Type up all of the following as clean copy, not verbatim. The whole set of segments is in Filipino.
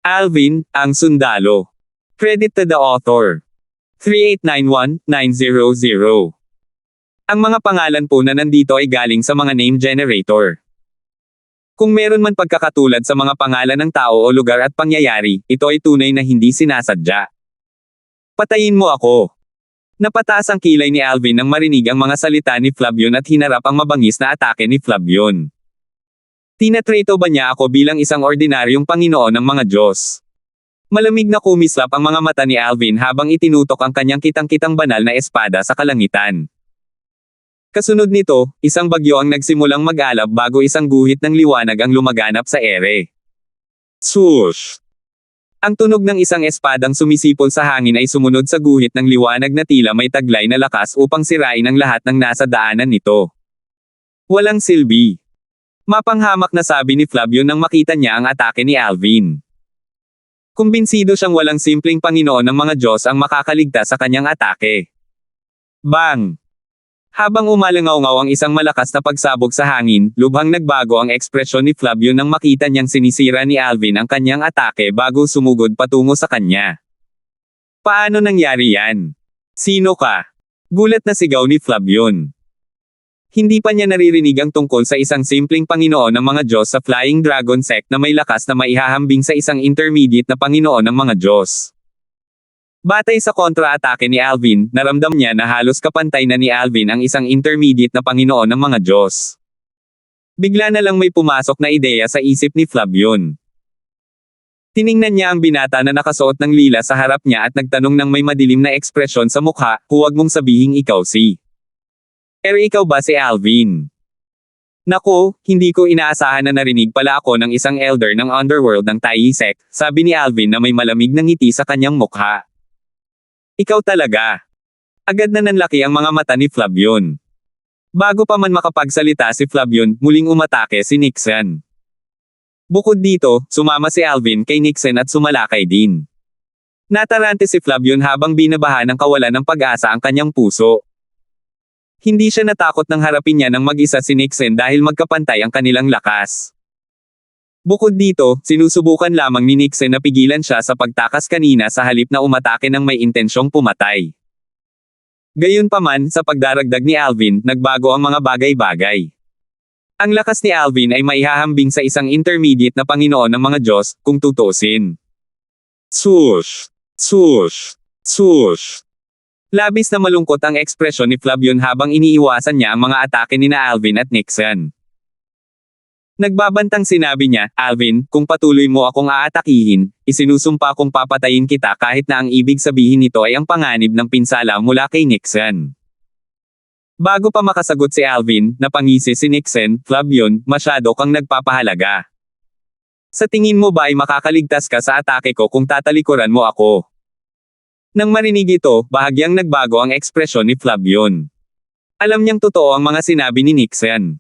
Alvin, ang sundalo. Credit to the author. 3891900. Ang mga pangalan po na nandito ay galing sa mga name generator. Kung meron man pagkakatulad sa mga pangalan ng tao o lugar at pangyayari, ito ay tunay na hindi sinasadya. Patayin mo ako. Napataas ang kilay ni Alvin nang marinig ang mga salita ni Flavion at hinarap ang mabangis na atake ni Flavion. Tinatrato ba niya ako bilang isang ordinaryong Panginoon ng mga Diyos? Malamig na kumislap ang mga mata ni Alvin habang itinutok ang kanyang kitang-kitang banal na espada sa kalangitan. Kasunod nito, isang bagyo ang nagsimulang mag-alab bago isang guhit ng liwanag ang lumaganap sa ere. Swoosh! Ang tunog ng isang espadang sumisipol sa hangin ay sumunod sa guhit ng liwanag na tila may taglay na lakas upang sirain ang lahat ng nasa daanan nito. Walang silbi. Mapanghamak na sabi ni Flavion nang makita niya ang atake ni Alvin. Kumbinsido siyang walang simpleng Panginoon ng mga Diyos ang makakaligtas sa kanyang atake. Bang! Habang umalangaw-ngaw ang isang malakas na pagsabog sa hangin, lubhang nagbago ang ekspresyon ni Flavion nang makita niyang sinisira ni Alvin ang kanyang atake bago sumugod patungo sa kanya. Paano nangyari yan? Sino ka? Gulat na sigaw ni Flavion. Hindi pa niya naririnig ang tungkol sa isang simpleng Panginoon ng mga Diyos sa Flying Dragon Sect na may lakas na maihahambing sa isang intermediate na Panginoon ng mga Diyos. Batay sa kontra-atake ni Alvin, naramdam niya na halos kapantay na ni Alvin ang isang intermediate na Panginoon ng mga Diyos. Bigla na lang may pumasok na ideya sa isip ni Flavion. Tiningnan niya ang binata na nakasuot ng lila sa harap niya at nagtanong ng may madilim na ekspresyon sa mukha, huwag mong sabihing ikaw si. Ikaw ba si Alvin? Naku, hindi ko inaasahan na narinig pala ako ng isang elder ng underworld ng Tayi Sect, sabi ni Alvin na may malamig na ngiti sa kanyang mukha. Ikaw talaga. Agad na nanlaki ang mga mata ni Flavion. Bago pa man makapagsalita si Flavion, muling umatake si Nixon. Bukod dito, sumama si Alvin kay Nixon at sumalakay din. Natarante si Flavion habang binabaha ng kawalan ng pag-asa ang kanyang puso. Hindi siya natakot nang harapin niya ng mag-isa si Nixon dahil magkapantay ang kanilang lakas. Bukod dito, sinusubukan lamang ni Nixon na pigilan siya sa pagtakas kanina sa halip na umatake ng may intensyong pumatay. Gayunpaman, sa pagdaragdag ni Alvin, nagbago ang mga bagay-bagay. Ang lakas ni Alvin ay maihahambing sa isang intermediate na Panginoon ng mga Diyos, kung tutusin. Swoosh! Swoosh! Swoosh! Labis na malungkot ang ekspresyon ni Flavion habang iniiwasan niya ang mga atake ni na Alvin at Nixon. Nagbabantang sinabi niya, Alvin, kung patuloy mo akong aatakihin, isinusumpa kong papatayin kita kahit na ang ibig sabihin nito ay ang panganib ng pinsala mula kay Nixon. Bago pa makasagot si Alvin, napangisi si Nixon, Flavion, masyado kang nagpapahalaga. Sa tingin mo ba ay makakaligtas ka sa atake ko kung tatalikuran mo ako? Nang marinig ito, bahagyang nagbago ang ekspresyon ni Flavion. Alam niyang totoo ang mga sinabi ni Nixon.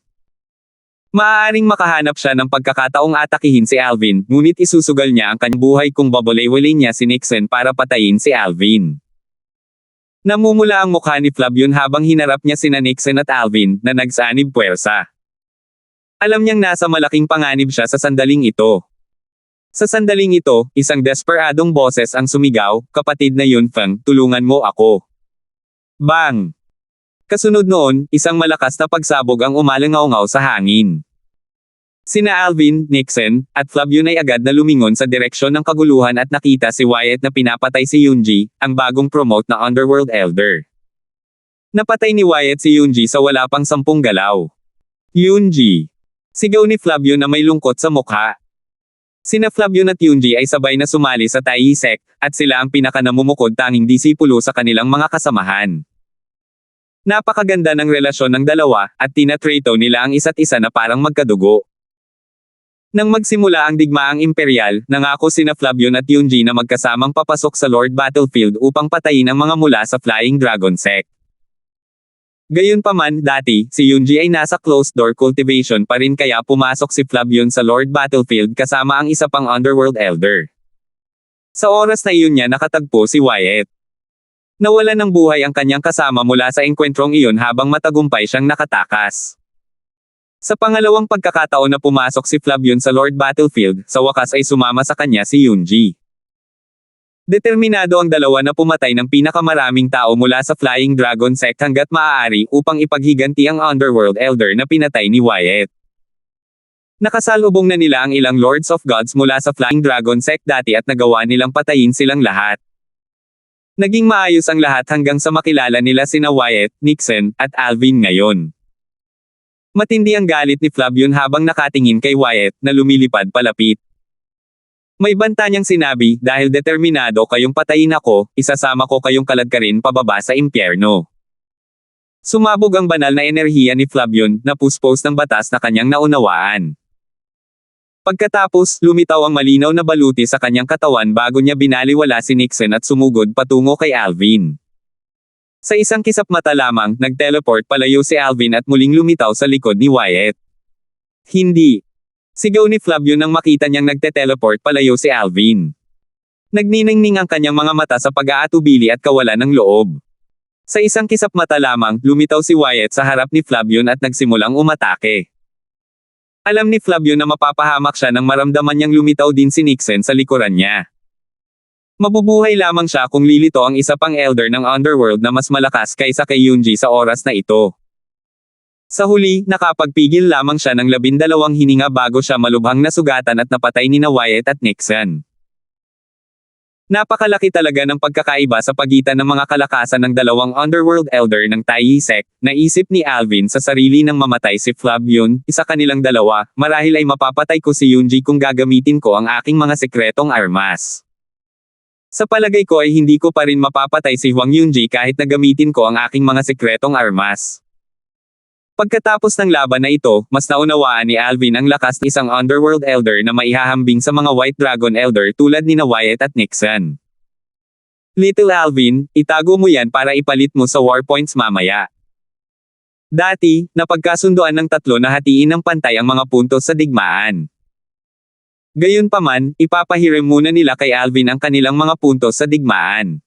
Maaaring makahanap siya ng pagkakataong atakihin si Alvin, ngunit isusugal niya ang kanyang buhay kung babalewalay niya si Nixon para patayin si Alvin. Namumula ang mukha ni Flavion habang hinarap niya sina Nixon at Alvin, na nagsanib puwersa. Alam niyang nasa malaking panganib siya sa sandaling ito. Sa sandaling ito, isang desperadong boses ang sumigaw, kapatid na Yunfeng, tulungan mo ako. Bang! Kasunod noon, isang malakas na pagsabog ang umalangaw-ngaw sa hangin. Sina Alvin, Nixon, at Flavion ay agad na lumingon sa direksyon ng kaguluhan at nakita si Wyatt na pinapatay si Yunji, ang bagong promote na Underworld Elder. Napatay ni Wyatt si Yunji sa wala pang 10 galaw. Yunji! Sigaw ni Flavion na may lungkot sa mukha. Sina Flavion at Yunji ay sabay na sumali sa Tayi Sect, at sila ang pinakanamumukod tanging disipulo sa kanilang mga kasamahan. Napakaganda ng relasyon ng dalawa, at tinatrato nila ang isa't isa na parang magkadugo. Nang magsimula ang digmaang imperial, nangako sina Flavion at Yunji na magkasamang papasok sa Lord Battlefield upang patayin ang mga mula sa Flying Dragon Sect. Gayunpaman, dati, si Yunji ay nasa closed-door cultivation pa rin kaya pumasok si Flavion sa Lord Battlefield kasama ang isa pang Underworld Elder. Sa oras na iyon niya nakatagpo si Wyatt. Nawalan ng buhay ang kanyang kasama mula sa engkwentrong iyon habang matagumpay siyang nakatakas. Sa pangalawang pagkakataon na pumasok si Flavion sa Lord Battlefield, sa wakas ay sumama sa kanya si Yunji. Determinado ang dalawa na pumatay ng pinakamaraming tao mula sa Flying Dragon Sect hanggat maaari upang ipaghiganti ang Underworld Elder na pinatay ni Wyatt. Nakasalubong na nila ang ilang Lords of Gods mula sa Flying Dragon Sect dati at nagawa nilang patayin silang lahat. Naging maayos ang lahat hanggang sa makilala nila sina Wyatt, Nixon, at Alvin ngayon. Matindi ang galit ni Flavion habang nakatingin kay Wyatt na lumilipad palapit. May banta niyang sinabi, dahil determinado kayong patayin ako, isasama ko kayong kaladkarin pababa sa impyerno. Sumabog ang banal na enerhiya ni Flavion, na puspos ng batas na kanyang naunawaan. Pagkatapos, lumitaw ang malinaw na baluti sa kanyang katawan bago niya binaliwala si Nixon at sumugod patungo kay Alvin. Sa isang kisap mata lamang, nag-teleport palayo si Alvin at muling lumitaw sa likod ni Wyatt. Hindi. Sigaw ni Flavion nang makita niyang nagte-teleport palayo si Alvin. Nagniningning ang kanyang mga mata sa pag-aatubili at kawalan ng loob. Sa isang kisap mata lamang, lumitaw si Wyatt sa harap ni Flavion at nagsimulang umatake. Alam ni Flavion na mapapahamak siya nang maramdaman niyang lumitaw din si Nixon sa likuran niya. Mabubuhay lamang siya kung lilito ang isa pang elder ng Underworld na mas malakas kaysa kay Yunji sa oras na ito. Sa huli, nakapagpigil lamang siya ng 12 hininga bago siya malubhang nasugatan at napatay ni Wyatt at Nixon. Napakalaki talaga ng pagkakaiba sa pagitan ng mga kalakasan ng dalawang Underworld Elder ng Taiyi Sect. Naisip ni Alvin sa sarili nang mamatay si Flavion, isa kanilang dalawa, marahil ay mapapatay ko si Yunji kung gagamitin ko ang aking mga sekretong armas. Sa palagay ko ay hindi ko pa rin mapapatay si Huang Yunji kahit na gamitin ko ang aking mga sekretong armas. Pagkatapos ng laban na ito, mas naunawaan ni Alvin ang lakas ng isang Underworld Elder na maihahambing sa mga White Dragon Elder tulad ni Wyatt at Nixon. Little Alvin, itago mo yan para ipalit mo sa war points mamaya. Dati, napagkasunduan ng tatlo na hatiin ng pantay ang mga puntos sa digmaan. Gayunpaman, ipapahiram muna nila kay Alvin ang kanilang mga puntos sa digmaan.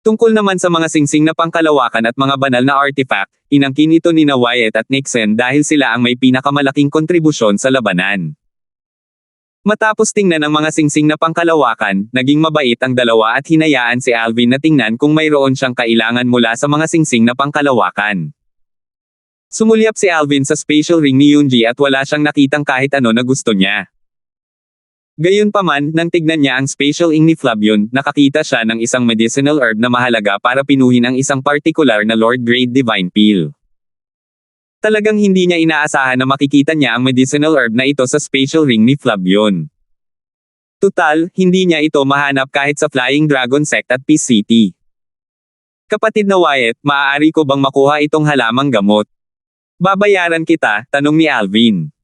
Tungkol naman sa mga singsing na pangkalawakan at mga banal na artifact, inangkin ito ni Wyatt at Nixon dahil sila ang may pinakamalaking kontribusyon sa labanan. Matapos tingnan ang mga singsing na pangkalawakan, naging mabait ang dalawa at hinayaan si Alvin na tingnan kung mayroon siyang kailangan mula sa mga singsing na pangkalawakan. Sumulyap si Alvin sa spatial ring ni Yunji at wala siyang nakitang kahit ano na gusto niya. Gayunpaman, nang tignan niya ang spatial ring ni Flavion, nakakita siya ng isang medicinal herb na mahalaga para pinuhin ang isang partikular na Lord Grade Divine Peel. Talagang hindi niya inaasahan na makikita niya ang medicinal herb na ito sa spatial ring ni Flavion. Tutal, hindi niya ito mahanap kahit sa Flying Dragon Sect at Peace City. Kapatid na Wyatt, maaari ko bang makuha itong halamang gamot? Babayaran kita, tanong ni Alvin.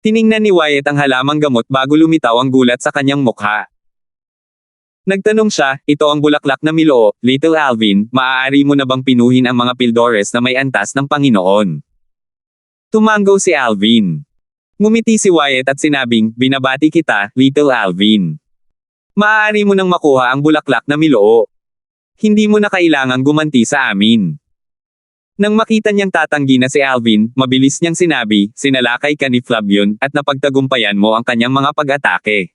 Tiningnan ni Wyatt ang halamang gamot bago lumitaw ang gulat sa kanyang mukha. Nagtanong siya, ito ang bulaklak na Miloo, Little Alvin, maaari mo na bang pinuhin ang mga pildores na may antas ng Panginoon? Tumango si Alvin. Ngumiti si Wyatt at sinabing, binabati kita, Little Alvin. Maaari mo nang makuha ang bulaklak na Miloo. Hindi mo na kailangang gumanti sa amin. Nang makita niyang tatanggi na si Alvin, mabilis niyang sinabi, sinalakay ka ni Flavion, at napagtagumpayan mo ang kanyang mga pag-atake.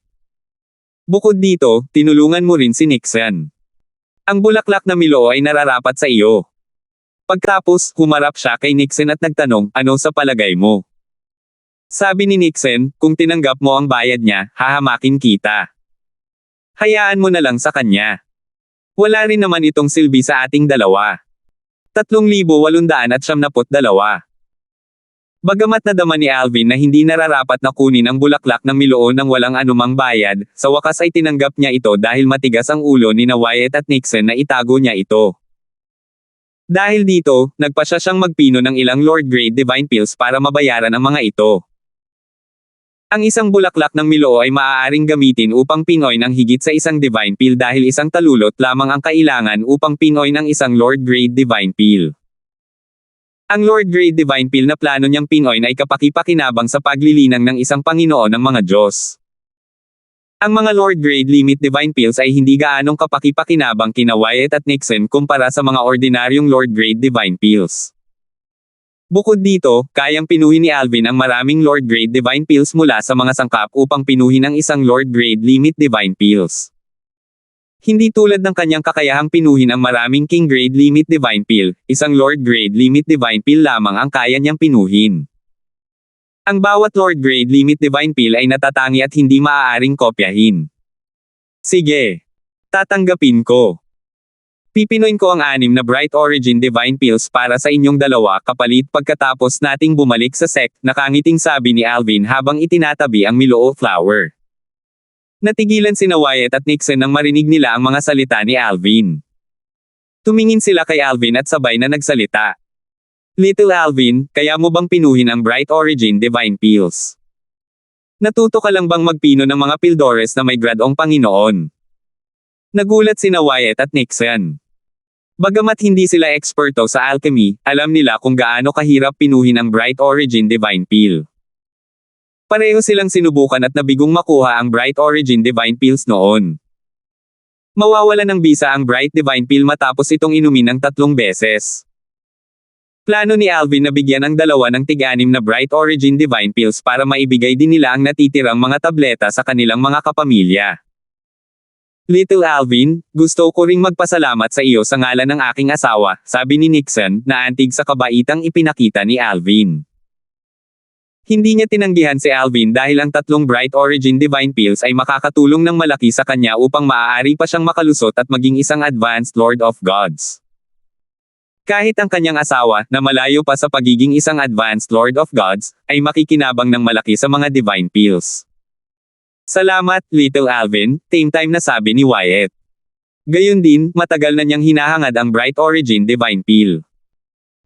Bukod dito, tinulungan mo rin si Nixon. Ang bulaklak na Miloo ay nararapat sa iyo. Pagtapos, humarap siya kay Nixon at nagtanong, ano sa palagay mo? Sabi ni Nixon, kung tinanggap mo ang bayad niya, hahamakin kita. Hayaan mo na lang sa kanya. Wala rin naman itong silbi sa ating dalawa. 3,872. Bagamat nadama ni Alvin na hindi nararapat na kunin ang bulaklak ng Miloo nang walang anumang bayad, sa wakas ay tinanggap niya ito dahil matigas ang ulo ni Wyatt at Nixon na itago niya ito. Dahil dito, nagpasya siyang magpino ng ilang Lord Grade Divine Pills para mabayaran ang mga ito. Ang isang bulaklak ng Miloo ay maaaring gamitin upang pinoy ng higit sa isang Divine Peel dahil isang talulot lamang ang kailangan upang pinoy ng isang Lord Grade Divine Peel. Ang Lord Grade Divine Peel na plano niyang pinoy ay kapaki-pakinabang sa paglilinang ng isang Panginoon ng mga Diyos. Ang mga Lord Grade Limit Divine Peels ay hindi gaanong kapaki-pakinabang kina Wyatt at Nixon kumpara sa mga ordinaryong Lord Grade Divine Peels. Bukod dito, kayang pinuhin ni Alvin ang maraming Lord Grade Divine Pills mula sa mga sangkap upang pinuhin ang isang Lord Grade Limit Divine Pills. Hindi tulad ng kanyang kakayahang pinuhin ang maraming King Grade Limit Divine Pill, isang Lord Grade Limit Divine Pill lamang ang kaya niyang pinuhin. Ang bawat Lord Grade Limit Divine Pill ay natatangi at hindi maaaring kopyahin. Sige. Tatanggapin ko. Pipinoin ko ang 6 na Bright Origin Divine Pills para sa inyong dalawa kapalit pagkatapos nating bumalik sa sect, nakangiting sabi ni Alvin habang itinatabi ang Miloo Flower. Natigilan sina Wyatt at Nixon nang marinig nila ang mga salita ni Alvin. Tumingin sila kay Alvin at sabay na nagsalita. Little Alvin, kaya mo bang pinuhin ang Bright Origin Divine Pills? Natuto ka lang bang magpino ng mga Pildores na may gradong Panginoon? Nagulat sina Wyatt at Nixon. Bagamat hindi sila eksperto sa alchemy, alam nila kung gaano kahirap pinuhin ang Bright Origin Divine Pill. Pareho silang sinubukan at nabigong makuha ang Bright Origin Divine Pills noon. Mawawala ng bisa ang Bright Divine Pill matapos itong inumin ng 3 beses. Plano ni Alvin na bigyan ang dalawa ng tig-6 na Bright Origin Divine Pills para maibigay din nila ang natitirang mga tableta sa kanilang mga kapamilya. Little Alvin, gusto ko ring magpasalamat sa iyo sa ngalan ng aking asawa, sabi ni Nixon, na antig sa kabaitang ipinakita ni Alvin. Hindi niya tinanggihan si Alvin dahil ang 3 Bright Origin Divine Pills ay makakatulong ng malaki sa kanya upang maaari pa siyang makalusot at maging isang Advanced Lord of Gods. Kahit ang kanyang asawa, na malayo pa sa pagiging isang Advanced Lord of Gods, ay makikinabang ng malaki sa mga Divine Pills. Salamat, Little Alvin, same time na sabi ni Wyatt. Gayon din, matagal na niyang hinahangad ang Bright Origin Divine Pill.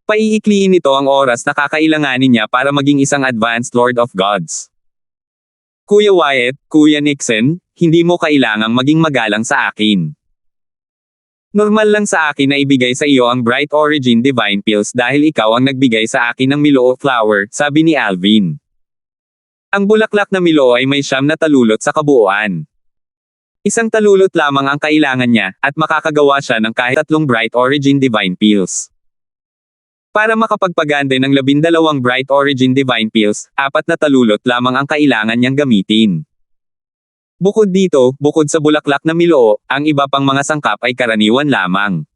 Paiikliin nito ang oras na kakailanganin niya para maging isang Advanced Lord of Gods. Kuya Wyatt, Kuya Nixon, hindi mo kailangang maging magalang sa akin. Normal lang sa akin na ibigay sa iyo ang Bright Origin Divine Pills dahil ikaw ang nagbigay sa akin ng Miloo Flower, sabi ni Alvin. Ang bulaklak na Miloo ay may 9 na talulot sa kabuuan. Isang talulot lamang ang kailangan niya, at makakagawa siya ng kahit 3 Bright Origin Divine Pills. Para makapagpaganda ng 12 Bright Origin Divine Pills, 4 na talulot lamang ang kailangan niyang gamitin. Bukod dito, bukod sa bulaklak na Miloo, ang iba pang mga sangkap ay karaniwan lamang.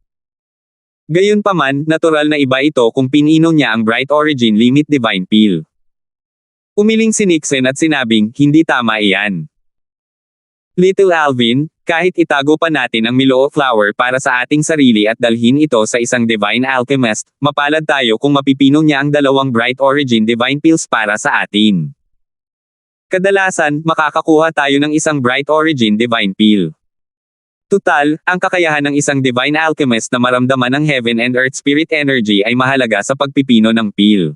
Gayunpaman, natural na iba ito kung pinino niya ang Bright Origin Limit Divine Pill. Umiling si Nixon at sinabing, hindi tama iyan. Little Alvin, kahit itago pa natin ang Miloo Flower para sa ating sarili at dalhin ito sa isang Divine Alchemist, mapalad tayo kung mapipino niya ang 2 Bright Origin Divine Pills para sa atin. Kadalasan, makakakuha tayo ng isang Bright Origin Divine Pill. Tutal, ang kakayahan ng isang Divine Alchemist na maramdaman ng Heaven and Earth Spirit Energy ay mahalaga sa pagpipino ng pill.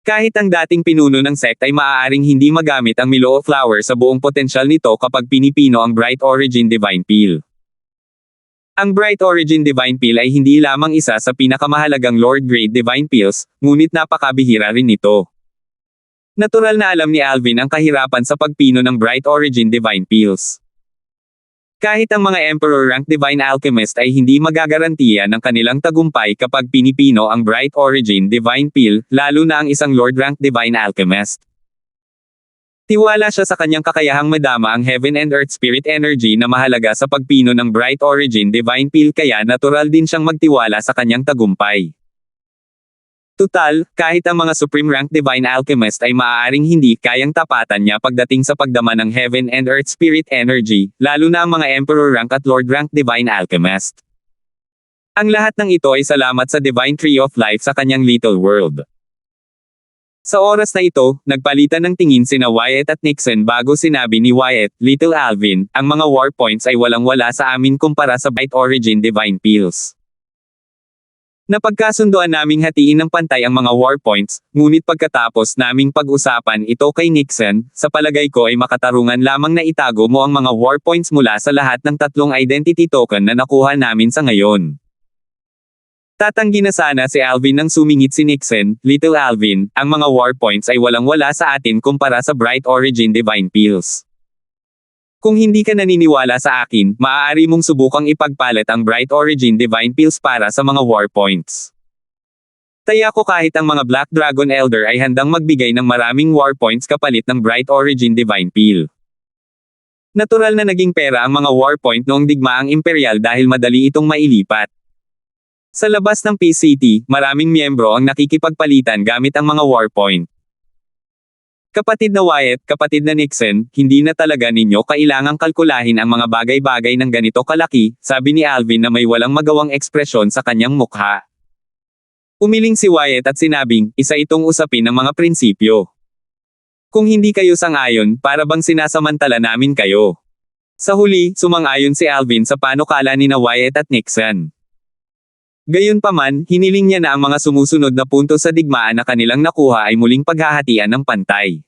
Kahit ang dating pinuno ng sect ay maaaring hindi magamit ang Miloo Flower sa buong potensyal nito kapag pinipino ang Bright Origin Divine Pill. Ang Bright Origin Divine Pill ay hindi lamang isa sa pinakamahalagang Lord Grade Divine Pills, ngunit napakabihira rin ito. Natural na alam ni Alvin ang kahirapan sa pagpino ng Bright Origin Divine Pills. Kahit ang mga Emperor Rank Divine Alchemist ay hindi magagarantiya ng kanilang tagumpay kapag pinipino ang Bright Origin Divine Pill, lalo na ang isang Lord Rank Divine Alchemist. Tiwala siya sa kanyang kakayahang madama ang Heaven and Earth Spirit Energy na mahalaga sa pagpino ng Bright Origin Divine Pill kaya natural din siyang magtiwala sa kanyang tagumpay. Tutal, kahit ang mga Supreme Rank Divine Alchemist ay maaaring hindi kayang tapatan niya pagdating sa pagdama ng Heaven and Earth Spirit Energy, lalo na ang mga Emperor Rank at Lord Rank Divine Alchemist. Ang lahat ng ito ay salamat sa Divine Tree of Life sa kanyang little world. Sa oras na ito, nagpalitan ng tingin sina Wyatt at Nixon bago sinabi ni Wyatt, Little Alvin, ang mga war points ay walang-wala sa amin kumpara sa Bright Origin Divine Pills. Napagkasunduan naming hatiin ng pantay ang mga war points, ngunit pagkatapos naming pag-usapan ito kay Nixon, sa palagay ko ay makatarungan lamang na itago mo ang mga war points mula sa lahat ng 3 identity token na nakuha namin sa ngayon. Tatanggi na sana si Alvin nang sumingit si Nixon, Little Alvin, ang mga war points ay walang-wala sa atin kumpara sa Bright Origin Divine Pills. Kung hindi ka naniniwala sa akin, maaari mong subukang ipagpalit ang Bright Origin Divine Pills para sa mga war points. Taya ko kahit ang mga Black Dragon Elder ay handang magbigay ng maraming war points kapalit ng Bright Origin Divine Peel. Natural na naging pera ang mga war point noong digmaang imperial dahil madali itong mailipat. Sa labas ng PCT, maraming miyembro ang nakikipagpalitan gamit ang mga war point. Kapatid na Wyatt, kapatid na Nixon, hindi na talaga ninyo kailangang kalkulahin ang mga bagay-bagay ng ganito kalaki, sabi ni Alvin na may walang magawang ekspresyon sa kanyang mukha. Umiling si Wyatt at sinabing, isa itong usapin ng mga prinsipyo. Kung hindi kayo sang-ayon, para bang sinasamantala namin kayo. Sa huli, sumang-ayon si Alvin sa panukala ni Wyatt at Nixon. Gayunpaman, hiniling niya na ang mga sumusunod na punto sa digmaan na kanilang nakuha ay muling paghahatian ng pantay.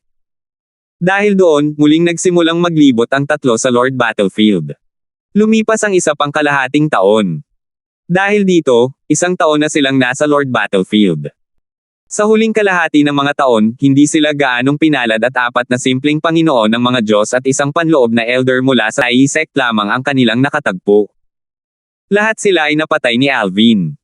Dahil doon, muling nagsimulang maglibot ang tatlo sa Lord Battlefield. Lumipas ang isa pang kalahating taon. Dahil dito, isang taon na silang nasa Lord Battlefield. Sa huling kalahati ng mga taon, hindi sila gaanong pinalad at apat na simpleng Panginoon ng mga Diyos at isang panloob na Elder mula sa AI sect lamang ang kanilang nakatagpo. Lahat sila ay napatay ni Alvin.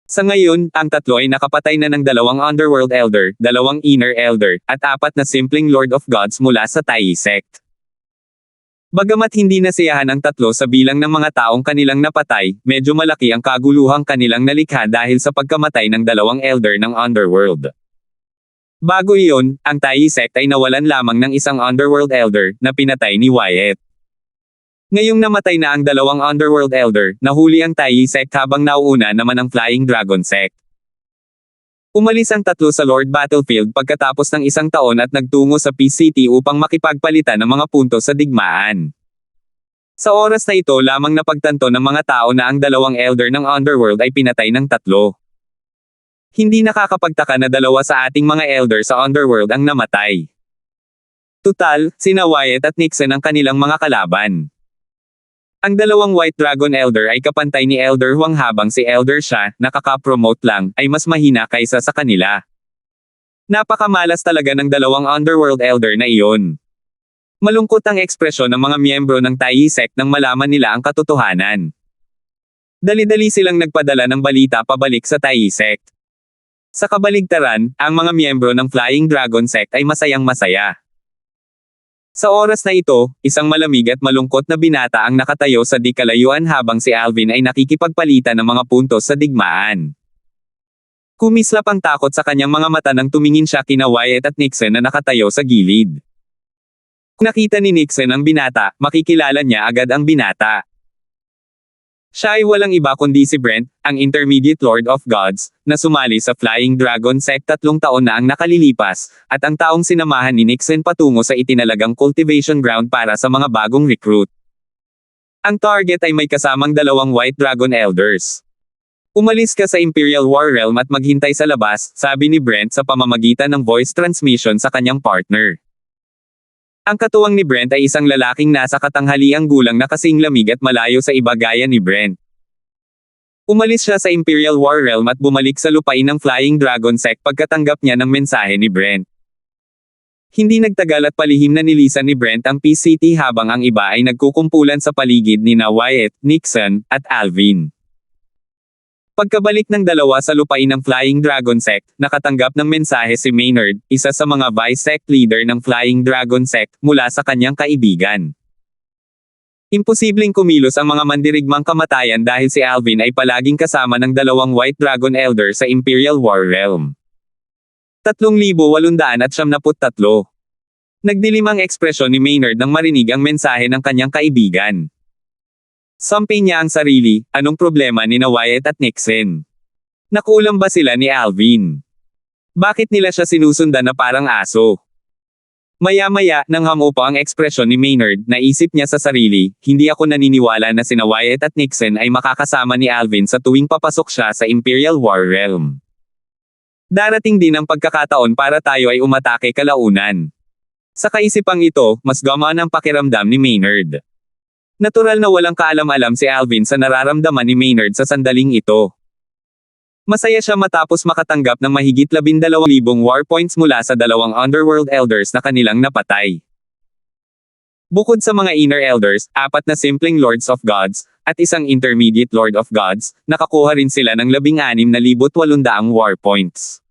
Sa ngayon, ang tatlo ay nakapatay na ng 2 Underworld Elder, 2 Inner Elder, at 4 na simpleng Lord of Gods mula sa Tai sect. Bagamat hindi nasiyahan ang tatlo sa bilang ng mga taong kanilang napatay, medyo malaki ang kaguluhang kanilang nalikha dahil sa pagkamatay ng 2 Elder ng Underworld. Bago iyon, ang Tai sect ay nawalan lamang ng isang Underworld Elder na pinatay ni Wyatt. Ngayong namatay na ang 2 Underworld Elder, nahuli ang Tai sect habang nauuna naman ang Flying Dragon sect. Umalis ang tatlo sa Lord Battlefield pagkatapos ng isang taon at nagtungo sa PCT upang makipagpalitan ng mga puntos sa digmaan. Sa oras na ito lamang napagtanto ng mga tao na ang 2 Elder ng Underworld ay pinatay ng tatlo. Hindi nakakapagtaka na 2 sa ating mga Elder sa Underworld ang namatay. Tutal, sina Wyatt at Nixon ang kanilang mga kalaban. Ang 2 White Dragon Elder ay kapantay ni Elder Huang habang si Elder Sha, nakaka-promote lang, ay mas mahina kaysa sa kanila. Napakamalas talaga ng 2 Underworld Elder na iyon. Malungkot ang ekspresyon ng mga miyembro ng Tai sect nang malaman nila ang katotohanan. Dali-dali silang nagpadala ng balita pabalik sa Tai sect. Sa kabaligtaran, ang mga miyembro ng Flying Dragon sect ay masayang-masaya. Sa oras na ito, isang malamig at malungkot na binata ang nakatayo sa di kalayuan habang si Alvin ay nakikipagpalitan ng mga puntos sa digmaan. Kumislap ang takot sa kanyang mga mata nang tumingin siya kina Wyatt at Nixon na nakatayo sa gilid. Kung nakita ni Nixon ang binata, makikilala niya agad ang binata. Siya ay walang iba kundi si Brent, ang Intermediate Lord of Gods, na sumali sa Flying Dragon sect 3 taon na ang nakalilipas, at ang taong sinamahan ni Nixon patungo sa itinalagang cultivation ground para sa mga bagong recruit. Ang target ay may kasamang 2 White Dragon Elders. Umalis ka sa Imperial War Realm at maghintay sa labas, sabi ni Brent sa pamamagitan ng voice transmission sa kanyang partner. Ang katuwang ni Brent ay isang lalaking nasa katanghaliang gulang na kasing lamig at malayo sa iba gaya ni Brent. Umalis siya sa Imperial War Realm at bumalik sa lupain ng Flying Dragon sect pagkatanggap niya ng mensahe ni Brent. Hindi nagtagal at palihim na nilisan ni Brent ang PCT habang ang iba ay nagkukumpulan sa paligid ni Wyatt, Nixon, at Alvin. Pagkabalik ng 2 sa lupain ng Flying Dragon sect, nakatanggap ng mensahe si Maynard, isa sa mga vice sect leader ng Flying Dragon sect, mula sa kanyang kaibigan. Imposibleng kumilos ang mga mandirigmang kamatayan dahil si Alvin ay palaging kasama ng 2 White Dragon Elder sa Imperial War Realm. 3,873. Nagdilim ang ekspresyon ni Maynard nang marinig ang mensahe ng kanyang kaibigan. Sampay niya ang sarili, anong problema ni Wyatt at Nixon? Nakuulam ba sila ni Alvin? Bakit nila siya sinusundan na parang aso? Maya-maya, nang hamupa ang ekspresyon ni Maynard, naisip niya sa sarili, hindi ako naniniwala na sina Wyatt at Nixon ay makakasama ni Alvin sa tuwing papasok siya sa Imperial War Realm. Darating din ang pagkakataon para tayo ay umatake kalaunan. Sa kaisipang ito, mas gumaan ang pakiramdam ni Maynard. Natural na walang kaalam-alam si Alvin sa nararamdaman ni Maynard sa sandaling ito. Masaya siya matapos makatanggap ng mahigit 12,000 war points mula sa 2 Underworld Elders na kanilang napatay. Bukod sa mga Inner Elders, 4 na simpleng Lords of Gods, at isang Intermediate Lord of Gods, nakakuha rin sila ng 16,800 war points.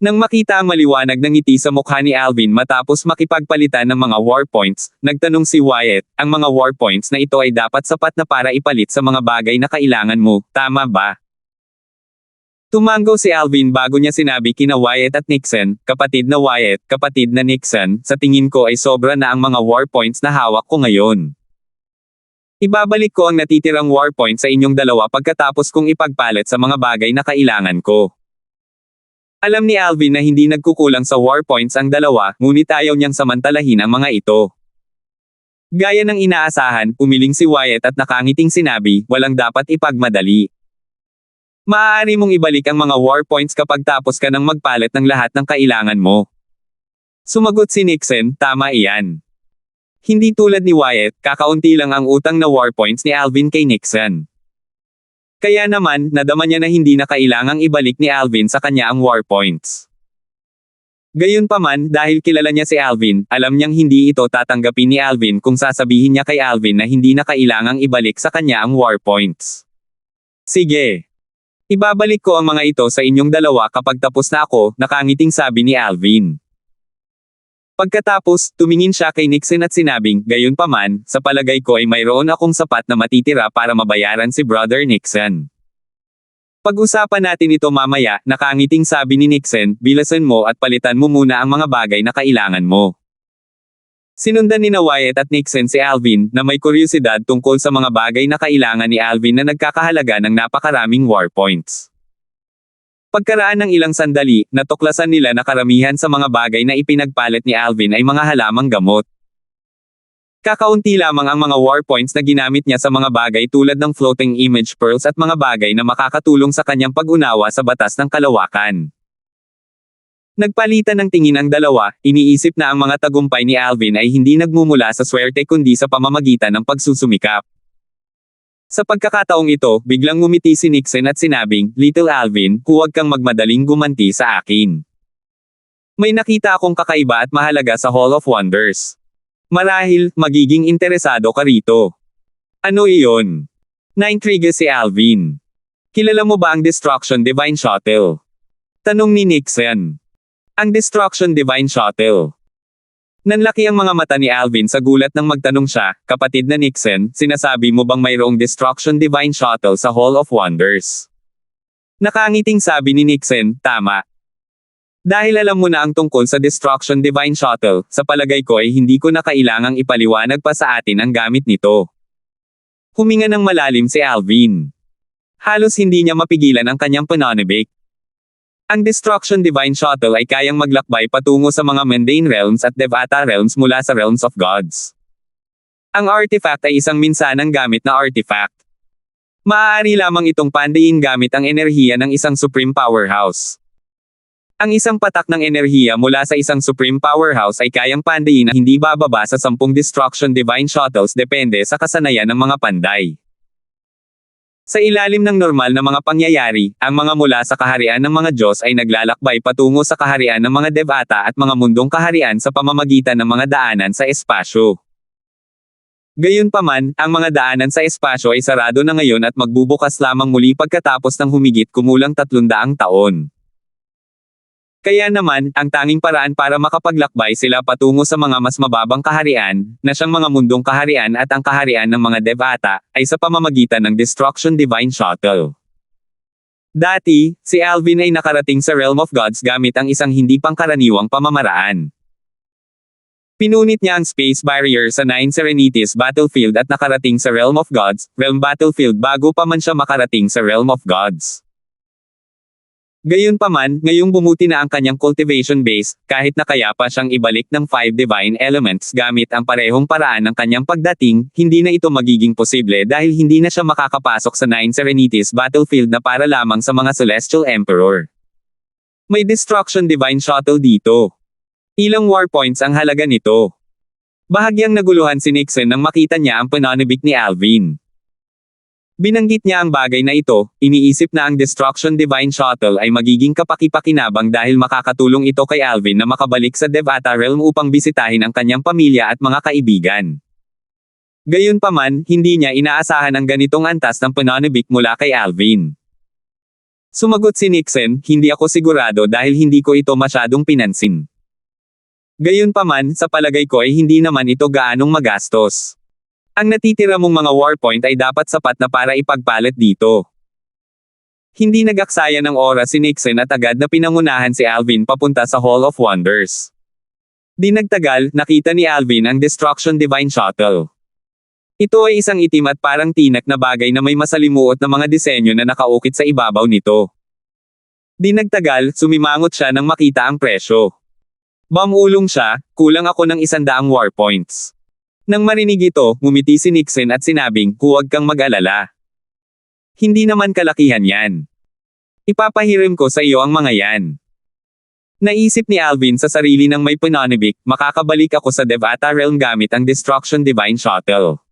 Nang makita ang maliwanag na ngiti sa mukha ni Alvin matapos makipagpalitan ng mga war points, nagtanong si Wyatt, ang mga war points na ito ay dapat sapat na para ipalit sa mga bagay na kailangan mo, tama ba? Tumango si Alvin bago niya sinabi kina Wyatt at Nixon, kapatid na Wyatt, kapatid na Nixon, sa tingin ko ay sobra na ang mga war points na hawak ko ngayon. Ibabalik ko ang natitirang war points sa inyong dalawa pagkatapos kong ipagpalit sa mga bagay na kailangan ko. Alam ni Alvin na hindi nagkukulang sa war points ang dalawa, ngunit ayaw niyang samantalahin ang mga ito. Gaya ng inaasahan, umiling si Wyatt at nakangiting sinabi, walang dapat ipagmadali. Maaari mong ibalik ang mga war points kapag tapos ka nang magpalit ng lahat ng kailangan mo. Sumagot si Nixon, tama iyan. Hindi tulad ni Wyatt, kakaunti lang ang utang na war points ni Alvin kay Nixon. Kaya naman, nadama niya na hindi na kailangang ibalik ni Alvin sa kanya ang war points. Gayunpaman, dahil kilala niya si Alvin, alam niyang hindi ito tatanggapin ni Alvin kung sasabihin niya kay Alvin na hindi na kailangang ibalik sa kanya ang war points. Sige. Ibabalik ko ang mga ito sa inyong dalawa kapag tapos na ako, nakangiting sabi ni Alvin. Pagkatapos, tumingin siya kay Nixon at sinabing, gayunpaman, sa palagay ko ay mayroon akong sapat na matitira para mabayaran si Brother Nixon. Pag-usapan natin ito mamaya, nakangiting sabi ni Nixon, bilasan mo at palitan mo muna ang mga bagay na kailangan mo. Sinundan ni Wyatt at Nixon si Alvin, na may kuryosidad tungkol sa mga bagay na kailangan ni Alvin na nagkakahalaga ng napakaraming war points. Pagkaraan ng ilang sandali, natuklasan nila na karamihan sa mga bagay na ipinagpalit ni Alvin ay mga halamang gamot. Kakaunti lamang ang mga war points na ginamit niya sa mga bagay tulad ng floating image pearls at mga bagay na makakatulong sa kanyang pag-unawa sa batas ng kalawakan. Nagpalitan ng tingin ang dalawa, iniisip na ang mga tagumpay ni Alvin ay hindi nagmumula sa swerte kundi sa pamamagitan ng pagsusumikap. Sa pagkakataong ito, biglang ngumiti si Nixon at sinabing, Little Alvin, huwag kang magmadaling gumanti sa akin. May nakita akong kakaiba at mahalaga sa Hall of Wonders. Marahil, magiging interesado ka rito. Ano iyon? Naintriga si Alvin. Kilala mo ba ang Destruction Divine Shuttle? Tanong ni Nixon. Ang Destruction Divine Shuttle. Nanlaki ang mga mata ni Alvin sa gulat nang magtanong siya, kapatid na Nixon, sinasabi mo bang mayroong Destruction Divine Shuttle sa Hall of Wonders? Nakangiting sabi ni Nixon, tama. Dahil alam mo na ang tungkol sa Destruction Divine Shuttle, sa palagay ko ay hindi ko na kailangang ipaliwanag pa sa atin ang gamit nito. Huminga ng malalim si Alvin. Halos hindi niya mapigilan ang kanyang pananabik. Ang Destruction Divine Shuttle ay kayang maglakbay patungo sa mga mundane realms at Devata realms mula sa realms of gods. Ang artifact ay isang minsanang gamit na artifact. Maaari lamang itong pandayin gamit ang enerhiya ng isang supreme powerhouse. Ang isang patak ng enerhiya mula sa isang supreme powerhouse ay kayang pandayin na hindi bababa sa 10 Destruction Divine Shuttles depende sa kasanayan ng mga panday. Sa ilalim ng normal na mga pangyayari, ang mga mula sa kaharian ng mga Diyos ay naglalakbay patungo sa kaharian ng mga Devata at mga mundong kaharian sa pamamagitan ng mga daanan sa espasyo. Gayunpaman, ang mga daanan sa espasyo ay sarado na ngayon at magbubukas lamang muli pagkatapos ng humigit kumulang 300 taon. Kaya naman, ang tanging paraan para makapaglakbay sila patungo sa mga mas mababang kaharian, na siyang mga mundong kaharian at ang kaharian ng mga Devata, ay sa pamamagitan ng Destruction Divine Shuttle. Dati, si Alvin ay nakarating sa Realm of Gods gamit ang isang hindi pangkaraniwang pamamaraan. Pinunit niya ang space barrier sa 9 Serenities battlefield at nakarating sa Realm of Gods, Realm Battlefield bago pa man siya makarating sa Realm of Gods. Gayunpaman, ngayong bumuti na ang kanyang cultivation base, kahit na kaya pa siyang ibalik ng 5 divine elements gamit ang parehong paraan ng kanyang pagdating, hindi na ito magiging posible dahil hindi na siya makakapasok sa 9 Serenities battlefield na para lamang sa mga Celestial Emperor. May Destruction Divine Shuttle dito. Ilang war points ang halaga nito. Bahagyang naguluhan si Nixon nang makita niya ang pananabik ni Alvin. Binanggit niya ang bagay na ito, iniisip na ang Destruction Divine Shuttle ay magiging kapaki-pakinabang dahil makakatulong ito kay Alvin na makabalik sa Devata Realm upang bisitahin ang kanyang pamilya at mga kaibigan. Gayunpaman, hindi niya inaasahan ang ganitong antas ng pananabik mula kay Alvin. Sumagot si Nixon, hindi ako sigurado dahil hindi ko ito masyadong pinansin. Gayunpaman, sa palagay ko ay hindi naman ito gaanong magastos. Ang natitira mong mga war point ay dapat sapat na para ipagpalit dito. Hindi nag-aksaya ng oras si Nixon at agad na pinangunahan si Alvin papunta sa Hall of Wonders. Di nagtagal, nakita ni Alvin ang Destruction Divine Shuttle. Ito ay isang itim at parang tinak na bagay na may masalimuot na mga disenyo na nakaukit sa ibabaw nito. Di nagtagal, sumimangot siya nang makita ang presyo. Bamulong siya, kulang ako ng 100 war points. Nang marinig ito, ngumiti si Nixon at sinabing, huwag kang mag-alala. Hindi naman kalakihan yan. Ipapahiram ko sa iyo ang mga yan. Naisip ni Alvin sa sarili ng may pananabik, makakabalik ako sa Devata Realm gamit ang Destruction Divine Shuttle.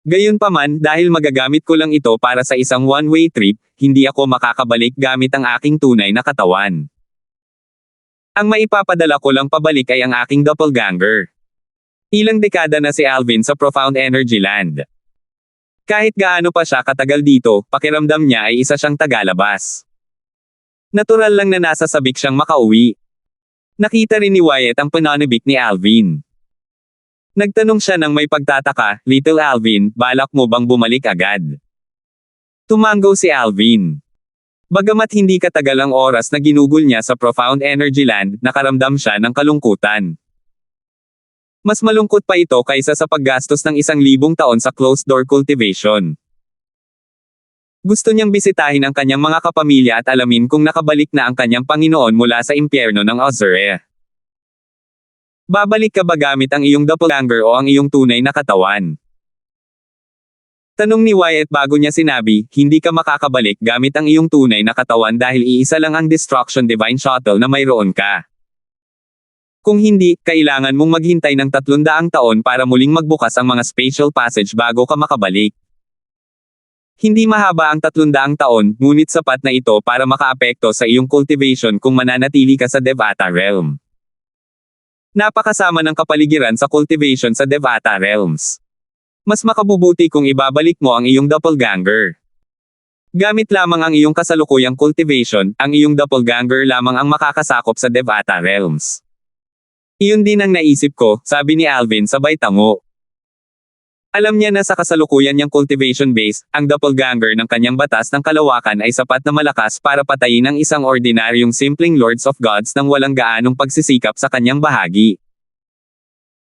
Gayunpaman, dahil magagamit ko lang ito para sa isang one-way trip, hindi ako makakabalik gamit ang aking tunay na katawan. Ang maipapadala ko lang pabalik ay ang aking doppelganger. Ilang dekada na si Alvin sa Profound Energy Land. Kahit gaano pa siya katagal dito, pakiramdam niya ay isa siyang tagalabas. Natural lang na nasa sabik siyang makauwi. Nakita rin ni Wyatt ang pananabik ni Alvin. Nagtanong siya ng may pagtataka, Little Alvin, balak mo bang bumalik agad? Tumango si Alvin. Bagamat hindi katagal ang oras na ginugol niya sa Profound Energy Land, nakaramdam siya ng kalungkutan. Mas malungkot pa ito kaysa sa paggastos ng 1,000 taon sa closed-door cultivation. Gusto niyang bisitahin ang kanyang mga kapamilya at alamin kung nakabalik na ang kanyang Panginoon mula sa impyerno ng Azurea. Babalik ka ba gamit ang iyong doppelganger o ang iyong tunay na katawan? Tanong ni Wyatt bago niya sinabi, hindi ka makakabalik gamit ang iyong tunay na katawan dahil iisa lang ang Destruction Divine Shuttle na mayroon ka. Kung hindi, kailangan mong maghintay ng 300 taon para muling magbukas ang mga spatial passage bago ka makabalik. Hindi mahaba ang 300 taon, ngunit sapat na ito para makaapekto sa iyong cultivation kung mananatili ka sa Devata Realm. Napakasama ng kapaligiran sa cultivation sa Devata Realms. Mas makabubuti kung ibabalik mo ang iyong doppelganger. Gamit lamang ang iyong kasalukuyang cultivation, ang iyong doppelganger lamang ang makakasakop sa Devata Realms. Iyon din ang naisip ko, sabi ni Alvin sabay tango. Alam niya na sa kasalukuyan niyang cultivation base, ang doppelganger ng kanyang batas ng kalawakan ay sapat na malakas para patayin ang isang ordinaryong simpleng Lords of Gods nang walang gaanong pagsisikap sa kanyang bahagi.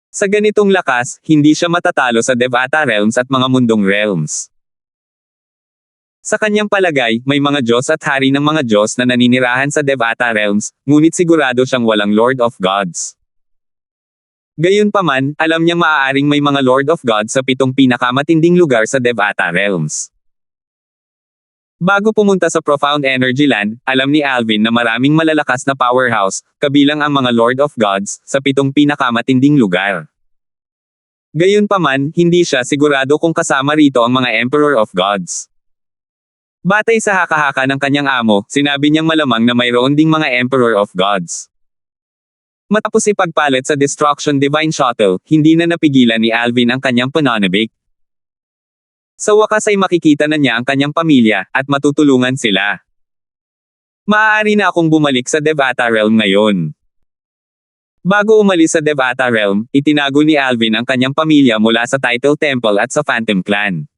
Sa ganitong lakas, hindi siya matatalo sa Devata Realms at mga mundong realms. Sa kanyang palagay, may mga Diyos at hari ng mga Diyos na naninirahan sa Devata Realms, ngunit sigurado siyang walang Lord of Gods. Gayunpaman, alam niyang maaaring may mga Lord of Gods sa 7 pinakamatinding lugar sa Devata Realms. Bago pumunta sa Profound Energy Land, alam ni Alvin na maraming malalakas na powerhouse, kabilang ang mga Lord of Gods, sa 7 pinakamatinding lugar. Gayunpaman, hindi siya sigurado kung kasama rito ang mga Emperor of Gods. Batay sa haka-haka ng kanyang amo, sinabi niyang malamang na mayroon ding mga Emperor of Gods. Matapos ipagpalit sa Destruction Divine Shuttle, hindi na napigilan ni Alvin ang kanyang pananabik. Sa wakas ay makikita na niya ang kanyang pamilya, at matutulungan sila. Maaari na akong bumalik sa Devata Realm ngayon. Bago umalis sa Devata Realm, itinago ni Alvin ang kanyang pamilya mula sa Title Temple at sa Phantom Clan.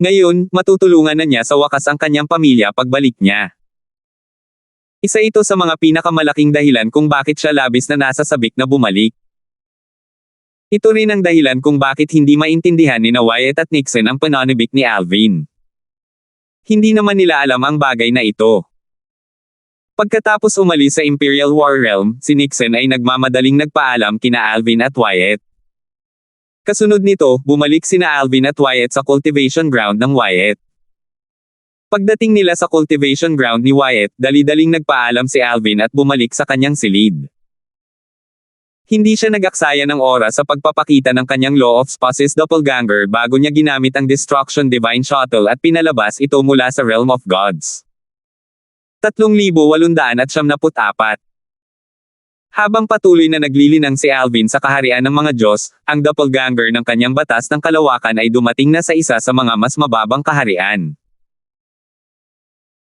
Ngayon, matutulungan na niya sa wakas ang kanyang pamilya pagbalik niya. Isa ito sa mga pinakamalaking dahilan kung bakit siya labis na nasa sabik na bumalik. Ito rin ang dahilan kung bakit hindi maintindihan ni Wyatt at Nixon ang pananabik ni Alvin. Hindi naman nila alam ang bagay na ito. Pagkatapos umalis sa Imperial War Realm, si Nixon ay nagmamadaling nagpaalam kina Alvin at Wyatt. Kasunod nito, bumalik sina Alvin at Wyatt sa cultivation ground ng Wyatt. Pagdating nila sa cultivation ground ni Wyatt, dali-daling nagpaalam si Alvin at bumalik sa kanyang silid. Hindi siya nag-aksaya ng oras sa pagpapakita ng kanyang Law of Spouses doppelganger bago niya ginamit ang Destruction Divine Shuttle at pinalabas ito mula sa Realm of Gods. 3,874. Habang patuloy na naglilinang si Alvin sa kaharian ng mga Diyos, ang doppelganger ng kanyang batas ng kalawakan ay dumating na sa isa sa mga mas mababang kaharian.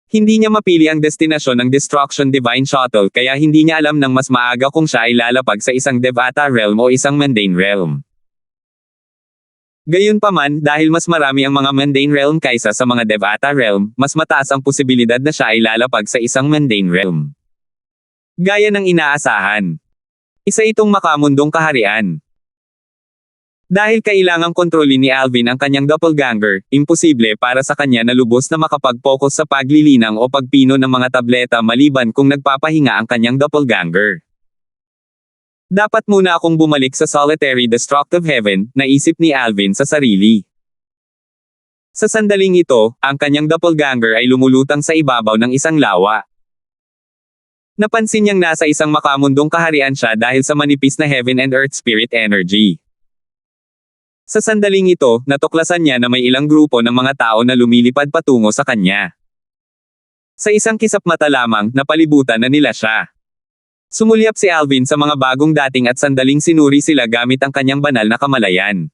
Hindi niya mapili ang destinasyon ng Destruction Divine Shuttle kaya hindi niya alam ng mas maaga kung siya ay lalapag sa isang Devata Realm o isang Mundane Realm. Gayunpaman, dahil mas marami ang mga Mundane Realm kaysa sa mga Devata Realm, mas mataas ang posibilidad na siya ay lalapag sa isang Mundane Realm. Gaya ng inaasahan. Isa itong makamundong kaharian. Dahil kailangang kontrolin ni Alvin ang kanyang doppelganger, imposible para sa kanya na lubos na makapag-focus sa paglilinang o pagpino ng mga tableta maliban kung nagpapahinga ang kanyang doppelganger. Dapat muna akong bumalik sa solitary destructive heaven, naisip ni Alvin sa sarili. Sa sandaling ito, ang kanyang doppelganger ay lumulutang sa ibabaw ng isang lawa. Napansin niyang nasa isang makamundong kaharian siya dahil sa manipis na heaven and earth spirit energy. Sa sandaling ito, natuklasan niya na may ilang grupo ng mga tao na lumilipad patungo sa kanya. Sa isang kisap mata lamang, napalibutan na nila siya. Sumulyap si Alvin sa mga bagong dating at sandaling sinuri sila gamit ang kanyang banal na kamalayan.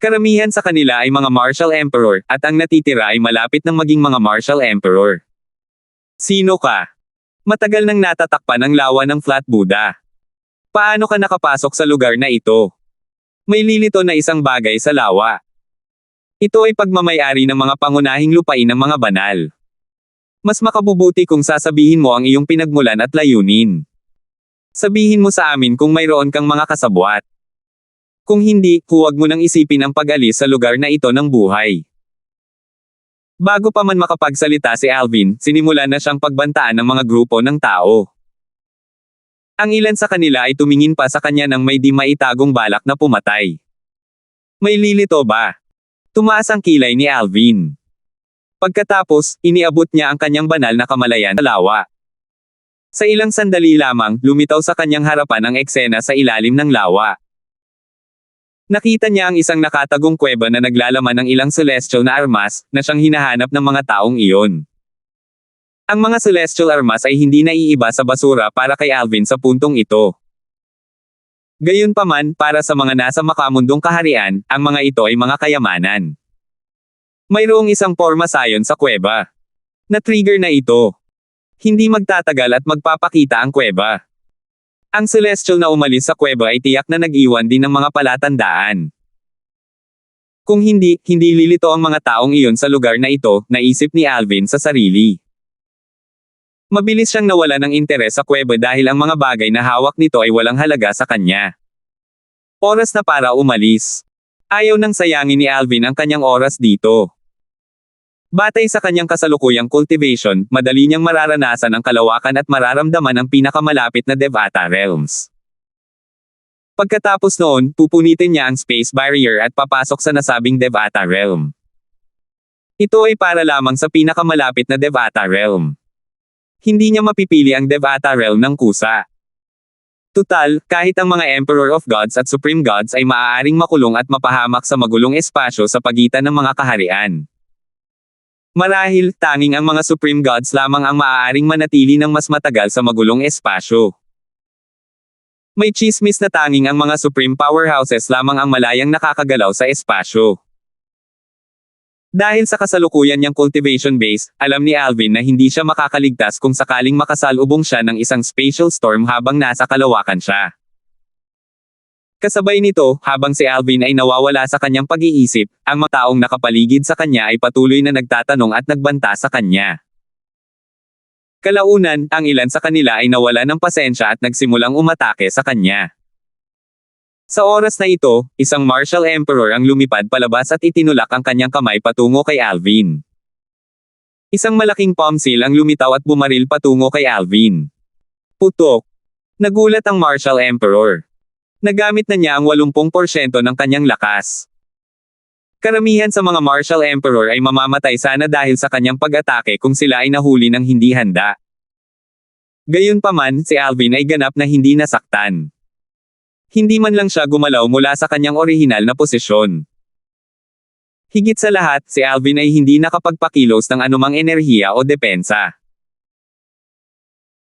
Karamihan sa kanila ay mga Martial Emperor, at ang natitira ay malapit ng maging mga Martial Emperor. Sino ka? Matagal nang natatakpan ang lawa ng Flat Buddha. Paano ka nakapasok sa lugar na ito? May lilito na isang bagay sa lawa. Ito ay pagmamayari ng mga pangunahing lupain ng mga banal. Mas makabubuti kung sasabihin mo ang iyong pinagmulan at layunin. Sabihin mo sa amin kung mayroon kang mga kasabwat. Kung hindi, huwag mo nang isipin ang pag-alis sa lugar na ito ng buhay. Bago pa man makapagsalita si Alvin, sinimulan na siyang pagbantaan ng mga grupo ng tao. Ang ilan sa kanila ay tumingin pa sa kanya nang may di maitagong balak na pumatay. May lilito ba? Tumaas ang kilay ni Alvin. Pagkatapos, iniabot niya ang kanyang banal na kamalayan sa lawa. Sa ilang sandali lamang, lumitaw sa kanyang harapan ang eksena sa ilalim ng lawa. Nakita niya ang isang nakatagong kuweba na naglalaman ng ilang celestial na armas, na siyang hinahanap ng mga taong iyon. Ang mga celestial armas ay hindi naiiba sa basura para kay Alvin sa puntong ito. Gayunpaman, para sa mga nasa makamundong kaharian, ang mga ito ay mga kayamanan. Mayroong isang pormasayon sa kuweba. Na-trigger na ito. Hindi magtatagal at magpapakita ang kuweba. Ang celestial na umalis sa kuweba ay tiyak na nag-iwan din ng mga palatandaan. Kung hindi lilito ang mga taong iyon sa lugar na ito, naisip ni Alvin sa sarili. Mabilis siyang nawala ng interes sa kuweba dahil ang mga bagay na hawak nito ay walang halaga sa kanya. Oras na para umalis. Ayaw nang sayangin ni Alvin ang kanyang oras dito. Batay sa kanyang kasalukuyang cultivation, madali niyang mararanasan ang kalawakan at mararamdaman ang pinakamalapit na Devata Realms. Pagkatapos noon, pupunitin niya ang space barrier at papasok sa nasabing Devata Realm. Ito ay para lamang sa pinakamalapit na Devata Realm. Hindi niya mapipili ang Devata Realm ng kusa. Tutal, kahit ang mga Emperor of Gods at Supreme Gods ay maaaring makulong at mapahamak sa magulong espasyo sa pagitan ng mga kaharian. Marahil, tanging ang mga Supreme Gods lamang ang maaaring manatili ng mas matagal sa magulong espasyo. May chismis na tanging ang mga Supreme Powerhouses lamang ang malayang nakakagalaw sa espasyo. Dahil sa kasalukuyan niyang cultivation base, alam ni Alvin na hindi siya makakaligtas kung sakaling makasalubong siya ng isang spatial storm habang nasa kalawakan siya. Kasabay nito, habang si Alvin ay nawawala sa kanyang pag-iisip, ang mga taong nakapaligid sa kanya ay patuloy na nagtatanong at nagbanta sa kanya. Kalaunan, ang ilan sa kanila ay nawala ng pasensya at nagsimulang umatake sa kanya. Sa oras na ito, isang Martial Emperor ang lumipad palabas at itinulak ang kanyang kamay patungo kay Alvin. Isang malaking palm seal ang lumitaw at bumaril patungo kay Alvin. Putok! Nagulat ang Martial Emperor. Nagamit na niya ang 80% ng kanyang lakas. Karamihan sa mga Martial Emperor ay mamamatay sana dahil sa kanyang pag-atake kung sila ay nahuli ng hindi handa. Gayunpaman, si Alvin ay ganap na hindi nasaktan. Hindi man lang siya gumalaw mula sa kanyang orihinal na posisyon. Higit sa lahat, si Alvin ay hindi nakapagpakilos ng anumang enerhiya o depensa.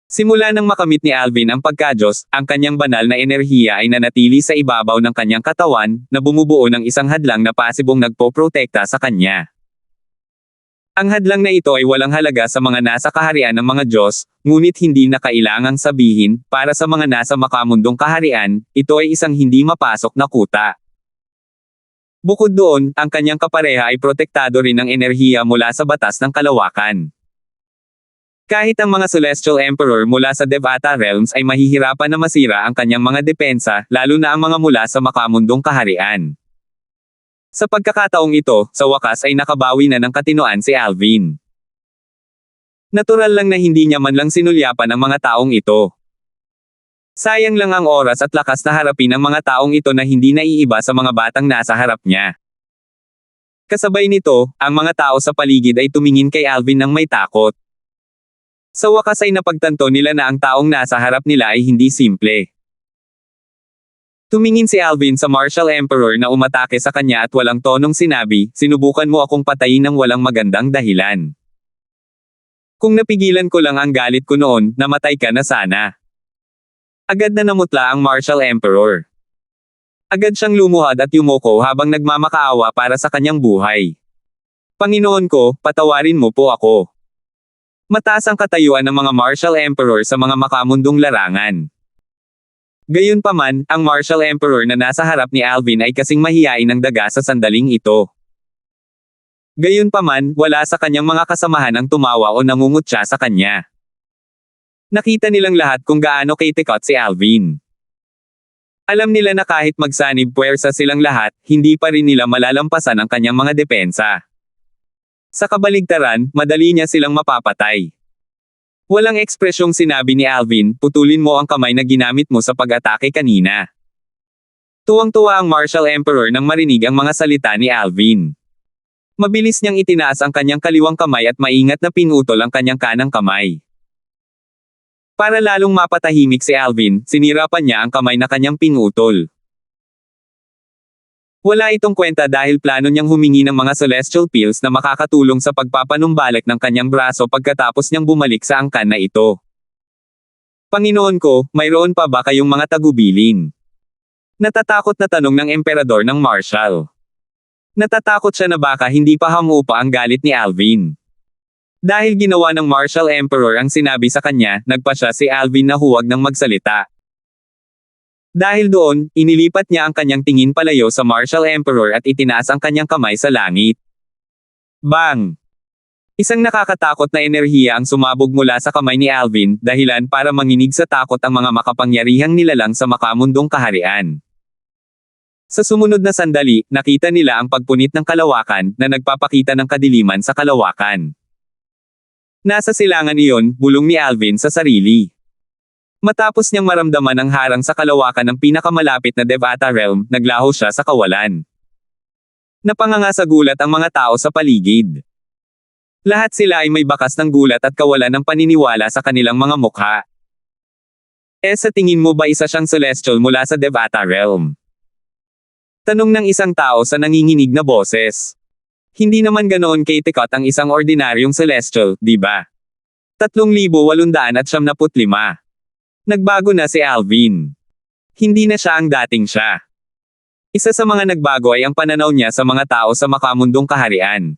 Simula nang makamit ni Alvin ang pagka-Diyos, ang kanyang banal na enerhiya ay nanatili sa ibabaw ng kanyang katawan, na bumubuo ng isang hadlang na pasibong nagpoprotekta sa kanya. Ang hadlang na ito ay walang halaga sa mga nasa kaharian ng mga Diyos, ngunit hindi na kailangang sabihin, para sa mga nasa makamundong kaharian, ito ay isang hindi mapasok na kuta. Bukod doon, ang kanyang kapareha ay protektado rin ng enerhiya mula sa batas ng kalawakan. Kahit ang mga Celestial Emperor mula sa Devata Realms ay mahihirapan na masira ang kanyang mga depensa, lalo na ang mga mula sa makamundong kaharian. Sa pagkakataong ito, sa wakas ay nakabawi na ng katinoan si Alvin. Natural lang na hindi niya man lang sinulyapan ang mga taong ito. Sayang lang ang oras at lakas na harapin ang mga taong ito na hindi naiiba sa mga batang nasa harap niya. Kasabay nito, ang mga tao sa paligid ay tumingin kay Alvin ng may takot. Sa wakas ay napagtanto nila na ang taong nasa harap nila ay hindi simple. Tumingin si Alvin sa Martial Emperor na umatake sa kanya at walang tonong sinabi, "Sinubukan mo akong patayin ng walang magandang dahilan. Kung napigilan ko lang ang galit ko noon, namatay ka na sana." Agad na namutla ang Martial Emperor. Agad siyang lumuhad at yumuko habang nagmamakaawa para sa kanyang buhay. "Panginoon ko, patawarin mo po ako." Mataas ang katayuan ng mga Martial Emperor sa mga makamundong larangan. Gayunpaman, ang Martial Emperor na nasa harap ni Alvin ay kasing mahiyain ng daga sa sandaling ito. Gayunpaman, wala sa kanyang mga kasamahan ang tumawa o nangungutya sa kanya. Nakita nilang lahat kung gaano kitikot si Alvin. Alam nila na kahit magsanib puwersa silang lahat, hindi pa rin nila malalampasan ang kanyang mga depensa. Sa kabaligtaran, madali niya silang mapapatay. Walang ekspresyong sinabi ni Alvin, "Putulin mo ang kamay na ginamit mo sa pag-atake kanina." Tuwang-tuwa ang Martial Emperor nang marinig ang mga salita ni Alvin. Mabilis niyang itinaas ang kanyang kaliwang kamay at maingat na pinutol ang kanyang kanang kamay. Para lalong mapatahimik si Alvin, sinirapan niya ang kamay na kanyang pinutol. Wala itong kwenta dahil plano niyang humingi ng mga celestial pills na makakatulong sa pagpapanumbalik ng kanyang braso pagkatapos niyang bumalik sa angkan na ito. "Panginoon ko, mayroon pa ba kayong mga tagubilin?" Natatakot na tanong ng emperador ng Martial. Natatakot siya na baka hindi pa hamupa ang galit ni Alvin. Dahil ginawa ng Martial Emperor ang sinabi sa kanya, nagpa siya si Alvin na huwag nang magsalita. Dahil doon, inilipat niya ang kanyang tingin palayo sa Martial Emperor at itinaas ang kanyang kamay sa langit. Bang! Isang nakakatakot na enerhiya ang sumabog mula sa kamay ni Alvin, dahilan para manginig sa takot ang mga makapangyarihang nilalang sa makamundong kaharian. Sa sumunod na sandali, nakita nila ang pagpunit ng kalawakan, na nagpapakita ng kadiliman sa kalawakan. Nasa silangan iyon, bulong ni Alvin sa sarili. Matapos niyang maramdaman ang harang sa kalawakan ng pinakamalapit na Devata Realm, naglaho siya sa kawalan. Napanganga sa gulat ang mga tao sa paligid. Lahat sila ay may bakas ng gulat at kawalan ng paniniwala sa kanilang mga mukha. Sa tingin mo ba isa siyang celestial mula sa Devata Realm? Tanong ng isang tao sa nanginginig na boses. Hindi naman ganoon kitikot ang isang ordinaryong celestial, di ba? 3,875. Nagbago na si Alvin. Hindi na siya ang dating siya. Isa sa mga nagbago ay ang pananaw niya sa mga tao sa makamundong kaharian.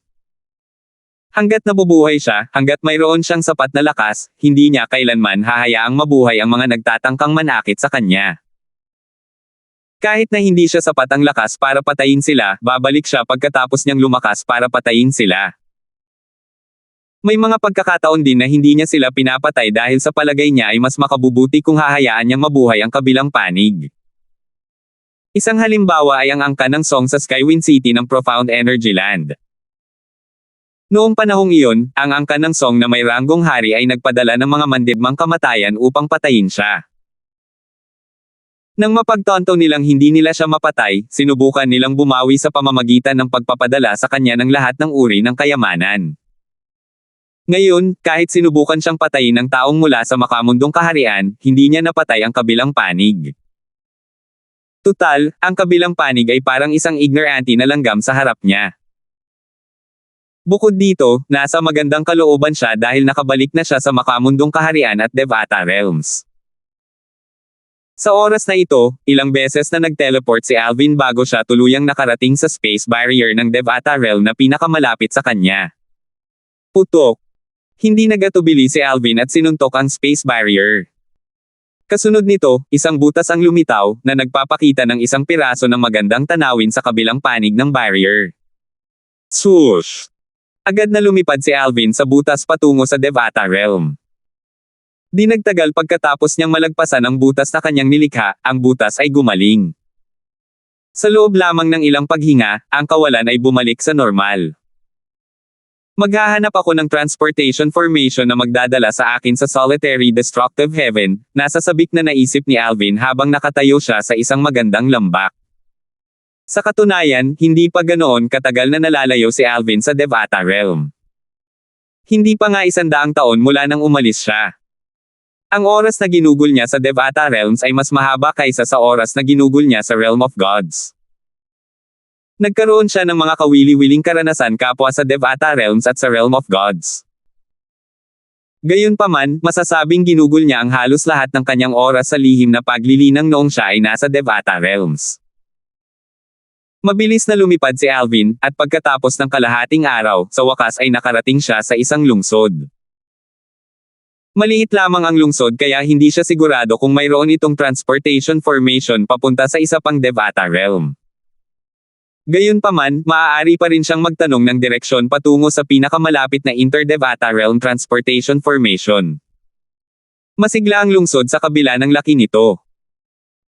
Hanggat nabubuhay siya, hanggat mayroon siyang sapat na lakas, hindi niya kailanman hahayaang mabuhay ang mga nagtatangkang manakit sa kanya. Kahit na hindi siya sapat ang lakas para patayin sila, babalik siya pagkatapos niyang lumakas para patayin sila. May mga pagkakataon din na hindi niya sila pinapatay dahil sa palagay niya ay mas makabubuti kung hahayaan niyang mabuhay ang kabilang panig. Isang halimbawa ay ang angkan ng Song sa Skywind City ng Profound Energy Land. Noong panahong iyon, ang angkan ng Song na may ranggong hari ay nagpadala ng mga mandirigmang kamatayan upang patayin siya. Nang mapagtanto nilang hindi nila siya mapatay, sinubukan nilang bumawi sa pamamagitan ng pagpapadala sa kanya ng lahat ng uri ng kayamanan. Ngayon, kahit sinubukan siyang patayin ng taong mula sa makamundong kaharian, hindi niya napatay ang kabilang panig. Tutal, ang kabilang panig ay parang isang ignorante na langgam sa harap niya. Bukod dito, nasa magandang kalooban siya dahil nakabalik na siya sa makamundong kaharian at Devata Realms. Sa oras na ito, ilang beses na nag-teleport si Alvin bago siya tuluyang nakarating sa space barrier ng Devata Realm na pinakamalapit sa kanya. Putok! Hindi nagatubili si Alvin at sinuntok ang space barrier. Kasunod nito, isang butas ang lumitaw, na nagpapakita ng isang piraso ng magandang tanawin sa kabilang panig ng barrier. Swoosh! Agad na lumipad si Alvin sa butas patungo sa Devata Realm. Di nagtagal pagkatapos niyang malagpasan ang butas na kanyang nilikha, ang butas ay gumaling. Sa loob lamang ng ilang paghinga, ang kawalan ay bumalik sa normal. Maghahanap ako ng transportation formation na magdadala sa akin sa solitary destructive heaven, nasa sabik na naisip ni Alvin habang nakatayo siya sa isang magandang lambak. Sa katunayan, hindi pa ganoon katagal na nalalayo si Alvin sa Devata Realm. Hindi pa nga 100 taon mula nang umalis siya. Ang oras na ginugol niya sa Devata Realms ay mas mahaba kaysa sa oras na ginugol niya sa Realm of Gods. Nagkaroon siya ng mga kawili-wiling karanasan kapwa sa Devata Realms at sa Realm of Gods. Gayunpaman, masasabing ginugol niya ang halos lahat ng kanyang oras sa lihim na paglilinang noong siya ay nasa Devata Realms. Mabilis na lumipad si Alvin, at pagkatapos ng kalahating araw, sa wakas ay nakarating siya sa isang lungsod. Maliit lamang ang lungsod kaya hindi siya sigurado kung mayroon itong transportation formation papunta sa isa pang Devata Realm. Gayunpaman, maaari pa rin siyang magtanong ng direksyon patungo sa pinakamalapit na Inter-Devata Realm Transportation Formation. Masigla ang lungsod sa kabila ng laki nito.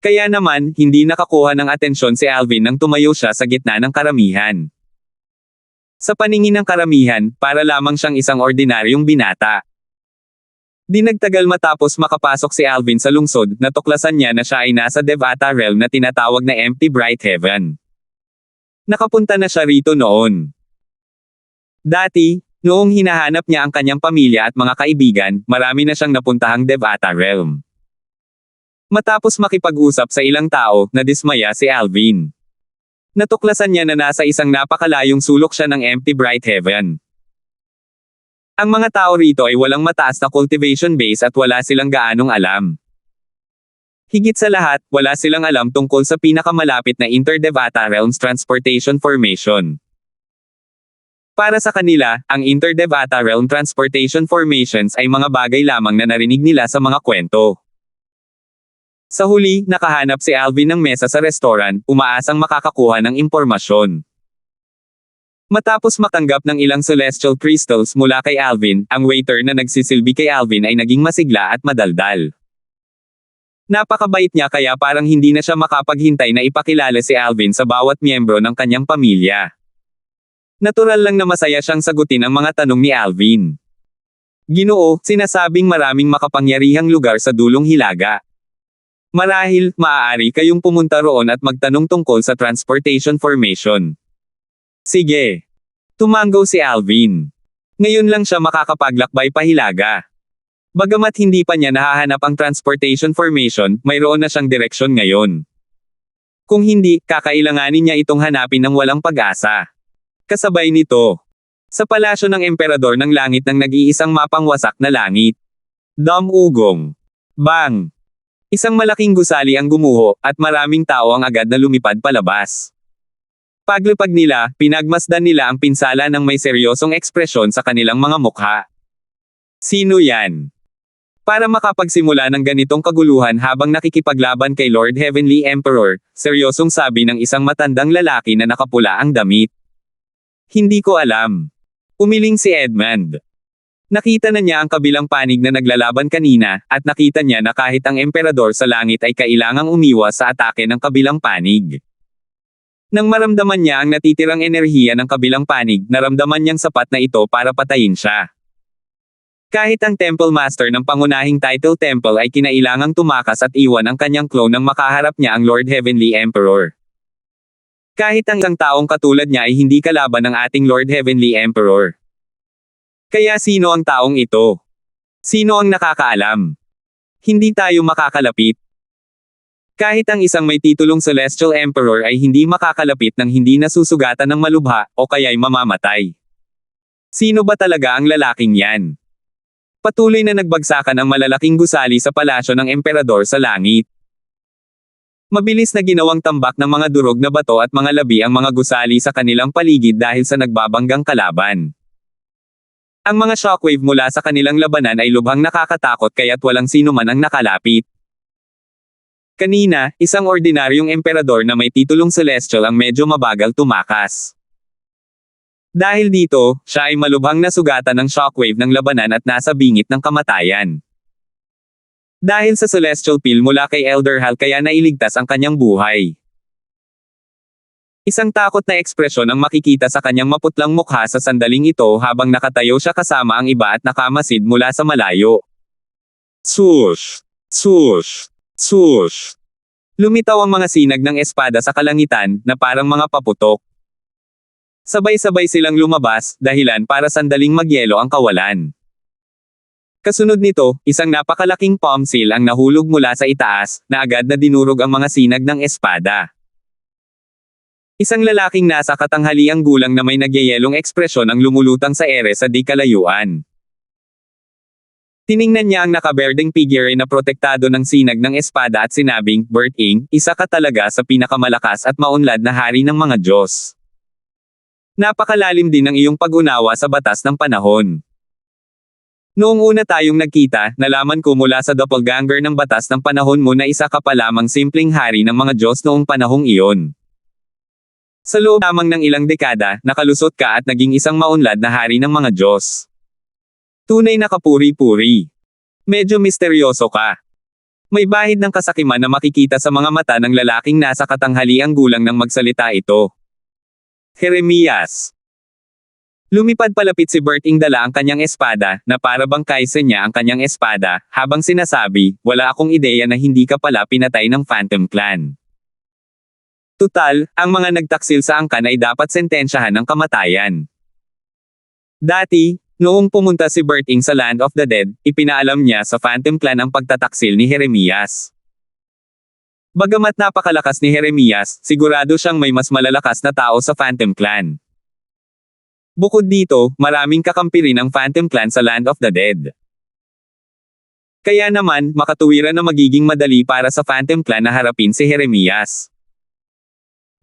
Kaya naman, hindi nakakuha ng atensyon si Alvin nang tumayo siya sa gitna ng karamihan. Sa paningin ng karamihan, para lamang siyang isang ordinaryong binata. Di nagtagal matapos makapasok si Alvin sa lungsod, natuklasan niya na siya ay nasa Devata Realm na tinatawag na Empty Bright Heaven. Nakapunta na siya rito noon. Dati, noong hinahanap niya ang kanyang pamilya at mga kaibigan, marami na siyang napuntahang Devata Realm. Matapos makipag-usap sa ilang tao, nadismaya si Alvin. Natuklasan niya na nasa isang napakalayong sulok siya ng Empty Bright Heaven. Ang mga tao rito ay walang mataas na cultivation base at wala silang gaanong alam. Higit sa lahat, wala silang alam tungkol sa pinakamalapit na Inter-Devata Realms Transportation Formation. Para sa kanila, ang Inter-Devata Realm Transportation Formations ay mga bagay lamang na narinig nila sa mga kwento. Sa huli, nakahanap si Alvin ng mesa sa restaurant, umaasang makakakuha ng impormasyon. Matapos matanggap ng ilang celestial crystals mula kay Alvin, ang waiter na nagsisilbi kay Alvin ay naging masigla at madaldal. Napakabait niya kaya parang hindi na siya makapaghintay na ipakilala si Alvin sa bawat miyembro ng kanyang pamilya. Natural lang na masaya siyang sagutin ang mga tanong ni Alvin. Ginoo, sinasabing maraming makapangyarihang lugar sa dulong hilaga. Marahil, maaari kayong pumunta roon at magtanong tungkol sa transportation formation. Sige. Tumanggo si Alvin. Ngayon lang siya makakapaglakbay pahilaga. Bagamat hindi pa niya nahahanap ang transportation formation, mayroon na siyang direksyon ngayon. Kung hindi, kakailanganin niya itong hanapin ng walang pag-asa. Kasabay nito, sa palasyo ng emperador ng langit ng nag-iisang mapangwasak na langit. Ugong. Bang! Isang malaking gusali ang gumuho, at maraming tao ang agad na lumipad palabas. Paglipad nila, pinagmasdan nila ang pinsala ng may seryosong ekspresyon sa kanilang mga mukha. Sino yan? Para makapagsimula ng ganitong kaguluhan habang nakikipaglaban kay Lord Heavenly Emperor, seryosong sabi ng isang matandang lalaki na nakapula ang damit. Hindi ko alam. Umiling si Edmund. Nakita na niya ang kabilang panig na naglalaban kanina, at nakita niya na kahit ang emperador sa langit ay kailangang umiwas sa atake ng kabilang panig. Nang maramdaman niya ang natitirang enerhiya ng kabilang panig, naramdaman niyang sapat na ito para patayin siya. Kahit ang Temple Master ng pangunahing Title Temple ay kinailangang tumakas at iwan ang kanyang clone nang makaharap niya ang Lord Heavenly Emperor. Kahit ang isang taong katulad niya ay hindi kalaban ng ating Lord Heavenly Emperor. Kaya sino ang taong ito? Sino ang nakakaalam? Hindi tayo makakalapit. Kahit ang isang may titulong Celestial Emperor ay hindi makakalapit nang hindi nasusugatan ng malubha, o kaya'y mamamatay. Sino ba talaga ang lalaking yan? Patuloy na nagbagsakan ang malalaking gusali sa palasyo ng emperador sa langit. Mabilis na ginawang tambak ng mga durog na bato at mga labi ang mga gusali sa kanilang paligid dahil sa nagbabanggang kalaban. Ang mga shockwave mula sa kanilang labanan ay lubhang nakakatakot kaya't walang sino man ang nakalapit. Kanina, isang ordinaryong emperador na may titulong celestial ang medyo mabagal tumakas. Dahil dito, siya ay malubhang nasugatan ng shockwave ng labanan at nasa bingit ng kamatayan. Dahil sa celestial pill mula kay Elder Hal kaya nailigtas ang kanyang buhay. Isang takot na ekspresyon ang makikita sa kanyang maputlang mukha sa sandaling ito habang nakatayo siya kasama ang iba at nakamasid mula sa malayo. Swoosh! Swoosh! Swoosh! Lumitaw ang mga sinag ng espada sa kalangitan na parang mga paputok. Sabay-sabay silang lumabas, dahilan para sandaling magyelo ang kawalan. Kasunod nito, isang napakalaking palm seal ang nahulog mula sa itaas, na agad na dinurog ang mga sinag ng espada. Isang lalaking nasa katanghaliang gulang na may nagyayelong ekspresyon ang lumulutang sa ere sa di kalayuan. Tiningnan niya ang nakaberdeng figure na protektado ng sinag ng espada at sinabing, "Bert-ing, isa ka talaga sa pinakamalakas at maunlad na hari ng mga Diyos. Napakalalim din ng iyong pag-unawa sa batas ng panahon. Noong una tayong nagkita, nalaman ko mula sa doppelganger ng batas ng panahon mo na isa ka pa lamang simpleng hari ng mga Diyos noong panahong iyon. Sa loob lamang ng ilang dekada, nakalusot ka at naging isang maunlad na hari ng mga Diyos. Tunay na kapuri-puri. Medyo misteryoso ka. May bahid ng kasakiman na makikita sa mga mata ng lalaking nasa katanghaliang gulang nang magsalita ito. Jeremias. Lumipad palapit si Bert-ing dala ang kanyang espada, na para bang kaisa niya ang kanyang espada, habang sinasabi, "Wala akong ideya na hindi ka pala pinatay ng Phantom Clan. Tutal, ang mga nagtaksil sa angkan ay dapat sentensyahan ng kamatayan." Dati, noong pumunta si Bert-ing sa Land of the Dead, ipinaalam niya sa Phantom Clan ang pagtataksil ni Jeremias. Bagamat napakalakas ni Jeremias, sigurado siyang may mas malalakas na tao sa Phantom Clan. Bukod dito, maraming kakampi rin ang Phantom Clan sa Land of the Dead. Kaya naman, makatuwiran na magiging madali para sa Phantom Clan na harapin si Jeremias.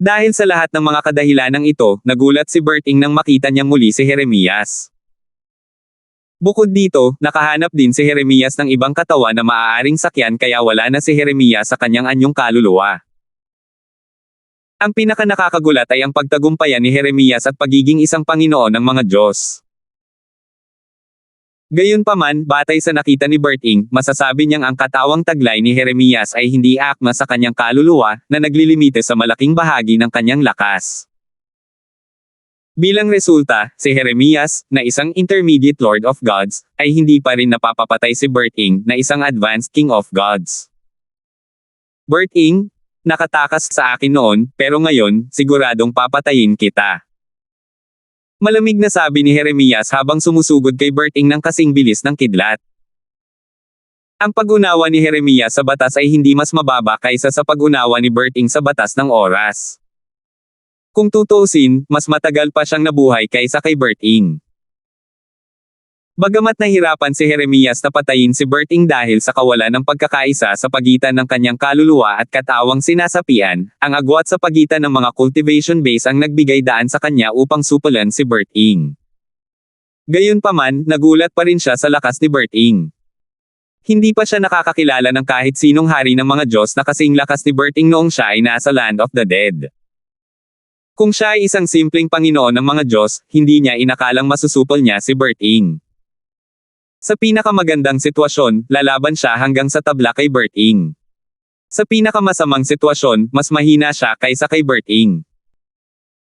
Dahil sa lahat ng mga kadahilanang ito, nagulat si Bert-ing nang makita niya muli si Jeremias. Bukod dito, nakahanap din si Jeremias ng ibang katawan na maaaring sakyan kaya wala na si Jeremias sa kanyang anyong kaluluwa. Ang pinakanakakagulat ay ang pagtagumpayan ni Jeremias at pagiging isang Panginoon ng mga Diyos. Gayunpaman, batay sa nakita ni Bert-ing, masasabi niyang ang katawang taglay ni Jeremias ay hindi akma sa kanyang kaluluwa, na naglilimite sa malaking bahagi ng kanyang lakas. Bilang resulta, si Jeremias, na isang intermediate Lord of Gods, ay hindi pa rin napapapatay si Bert-ing, na isang advanced King of Gods. Bert-ing, nakatakas sa akin noon, pero ngayon, siguradong papatayin kita. Malamig na sabi ni Jeremias habang sumusugod kay Bert-ing ng kasing bilis ng kidlat. Ang pag-unawa ni Jeremias sa batas ay hindi mas mababa kaysa sa pag-unawa ni Bert-ing sa batas ng oras. Kung tutuusin, mas matagal pa siyang nabuhay kaysa kay Bert-ing. Bagamat nahirapan si Jeremias na patayin si Bert-ing dahil sa kawalan ng pagkakaisa sa pagitan ng kanyang kaluluwa at katawang sinasapian, ang agwat sa pagitan ng mga cultivation base ang nagbigay daan sa kanya upang supulan si Bert-ing. Gayunpaman, nagulat pa rin siya sa lakas ni Bert-ing. Hindi pa siya nakakakilala ng kahit sinong hari ng mga Diyos na kasing lakas ni Bert-ing noong siya ay nasa Land of the Dead. Kung siya ay isang simpleng Panginoon ng mga Diyos, hindi niya inakalang masusupol niya si Bert-ing. Sa pinakamagandang sitwasyon, lalaban siya hanggang sa tabla kay Bert-ing. Sa pinakamasamang sitwasyon, mas mahina siya kaysa kay Bert-ing.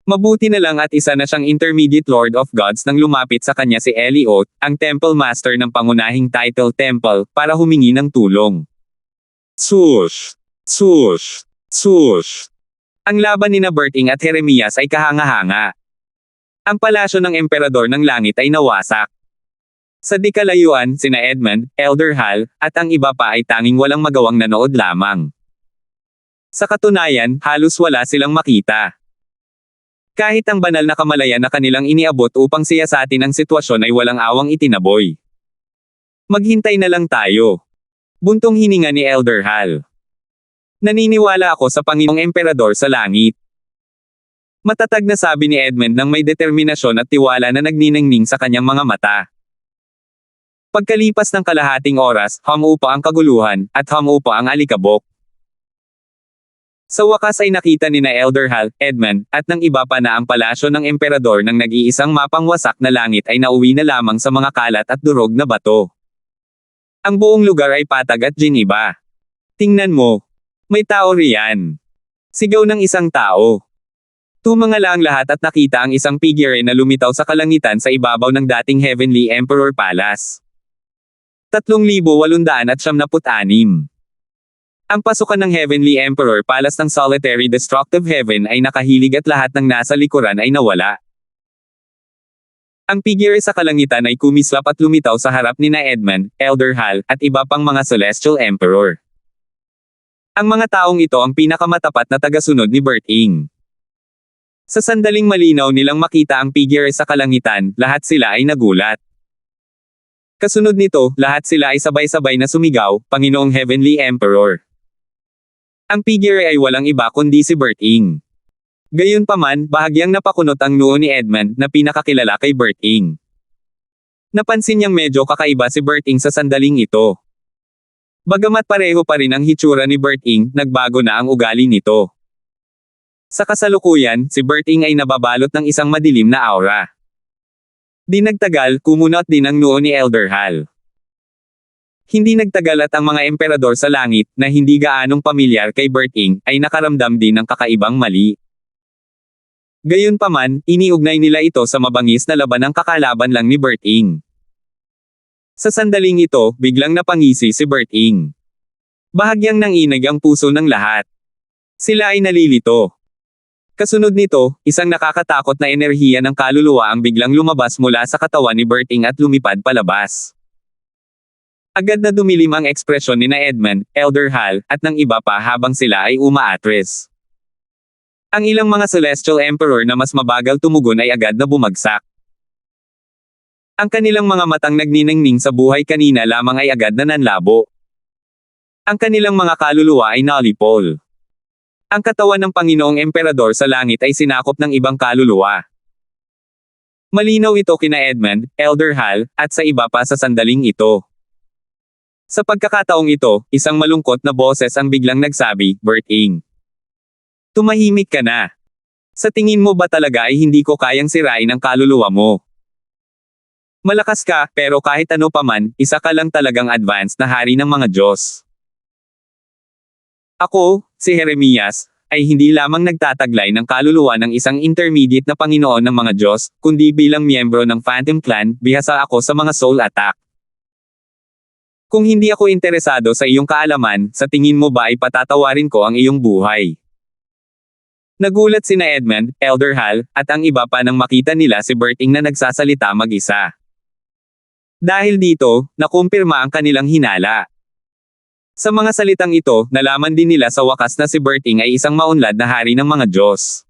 Mabuti na lang at isa na siyang intermediate Lord of Gods nang lumapit sa kanya si Eliot, ang Temple Master ng pangunahing title Temple, para humingi ng tulong. Swoosh! Swoosh! Swoosh! Ang laban nina Bert-ing at Jeremias ay kahanga-hanga. Ang palasyo ng Emperador ng Langit ay nawasak. Sa di kalayuan, sina Edmund, Elder Hal, at ang iba pa ay tanging walang magawang nanood lamang. Sa katunayan, halos wala silang makita. Kahit ang banal na kamalayan na kanilang iniabot upang siyasatin ang sitwasyon ay walang awang itinaboy. Maghintay na lang tayo. Buntong hininga ni Elder Hal. Naniniwala ako sa Panginoong Emperador sa langit. Matatag na sabi ni Edmund nang may determinasyon at tiwala na nagniningning sa kanyang mga mata. Pagkalipas ng kalahating oras, humupa ang kaguluhan, at humupa ang alikabok. Sa wakas ay nakita ni na Elder Hal, Edmund, at ng iba pa na ang palasyo ng emperador ng nag-iisang mapang wasak na langit ay nauwi na lamang sa mga kalat at durog na bato. Ang buong lugar ay patag at giniba. Tingnan mo. May tao riyan. Sigaw ng isang tao. Tumangala ang lahat at nakita ang isang figure na lumitaw sa kalangitan sa ibabaw ng dating Heavenly Emperor Palace. 3,876. Ang pasukan ng Heavenly Emperor Palace ng Solitary Destructive Heaven ay nakahilig at lahat ng nasa likuran ay nawala. Ang figure sa kalangitan ay kumislap at lumitaw sa harap ni na Edmund, Elder Hal, at iba pang mga Celestial Emperor. Ang mga taong ito ang pinakamatapat na tagasunod ni Bert Ing. Sa sandaling malinaw nilang makita ang figure sa kalangitan, lahat sila ay nagulat. Kasunod nito, lahat sila ay sabay-sabay na sumigaw, Panginoong Heavenly Emperor. Ang figure ay walang iba kundi si Bert Ing. Gayunpaman, bahagyang napakunot ang noo ni Edmund na pinakakilala kay Bert Ing. Napansin niyang medyo kakaiba si Bert Ing sa sandaling ito. Bagamat pareho pa rin ang hitsura ni Bert Ing, nagbago na ang ugali nito. Sa kasalukuyan, si Bert Ing ay nababalot ng isang madilim na aura. Di nagtagal, kumunot din ang noo ni Elder Hal. Hindi nagtagal at ang mga emperador sa langit, na hindi gaanong pamilyar kay Bert Ing, ay nakaramdam din ng kakaibang mali. Gayunpaman, iniugnay nila ito sa mabangis na laban ng kakalaban lang ni Bert Ing. Sa sandaling ito, biglang napangisi si Bert Ing. Bahagyang nanginig ang puso ng lahat. Sila ay nalilito. Kasunod nito, isang nakakatakot na enerhiya ng kaluluwa ang biglang lumabas mula sa katawan ni Bert Ing at lumipad palabas. Agad na dumilim ang ekspresyon ni na Edmund, Elder Hal, at ng iba pa habang sila ay umaatres. Ang ilang mga Celestial Emperor na mas mabagal tumugon ay agad na bumagsak. Ang kanilang mga matang nagniningning sa buhay kanina lamang ay agad na nanlabo. Ang kanilang mga kaluluwa ay nalipol. Ang katawan ng Panginoong Emperador sa langit ay sinakop ng ibang kaluluwa. Malinaw ito kina Edmund, Elder Hal, at sa iba pa sa sandaling ito. Sa pagkakataong ito, isang malungkot na boses ang biglang nagsabi, Bert Ing. Tumahimik ka na. Sa tingin mo ba talaga ay hindi ko kayang sirain ang kaluluwa mo? Malakas ka, pero kahit ano paman, isa ka lang talagang advanced na hari ng mga Diyos. Ako, si Jeremias, ay hindi lamang nagtataglay ng kaluluwa ng isang intermediate na Panginoon ng mga Diyos, kundi bilang miyembro ng Phantom Clan, bihasa ako sa mga soul attack. Kung hindi ako interesado sa iyong kaalaman, sa tingin mo ba ay patatawarin ko ang iyong buhay? Nagulat sina Edmund, Elder Hal, at ang iba pa nang makita nila si Bert Ing na nagsasalita mag-isa. Dahil dito, nakumpirma ang kanilang hinala. Sa mga salitang ito, nalaman din nila sa wakas na si Bert Ing ay isang maunlad na hari ng mga Diyos.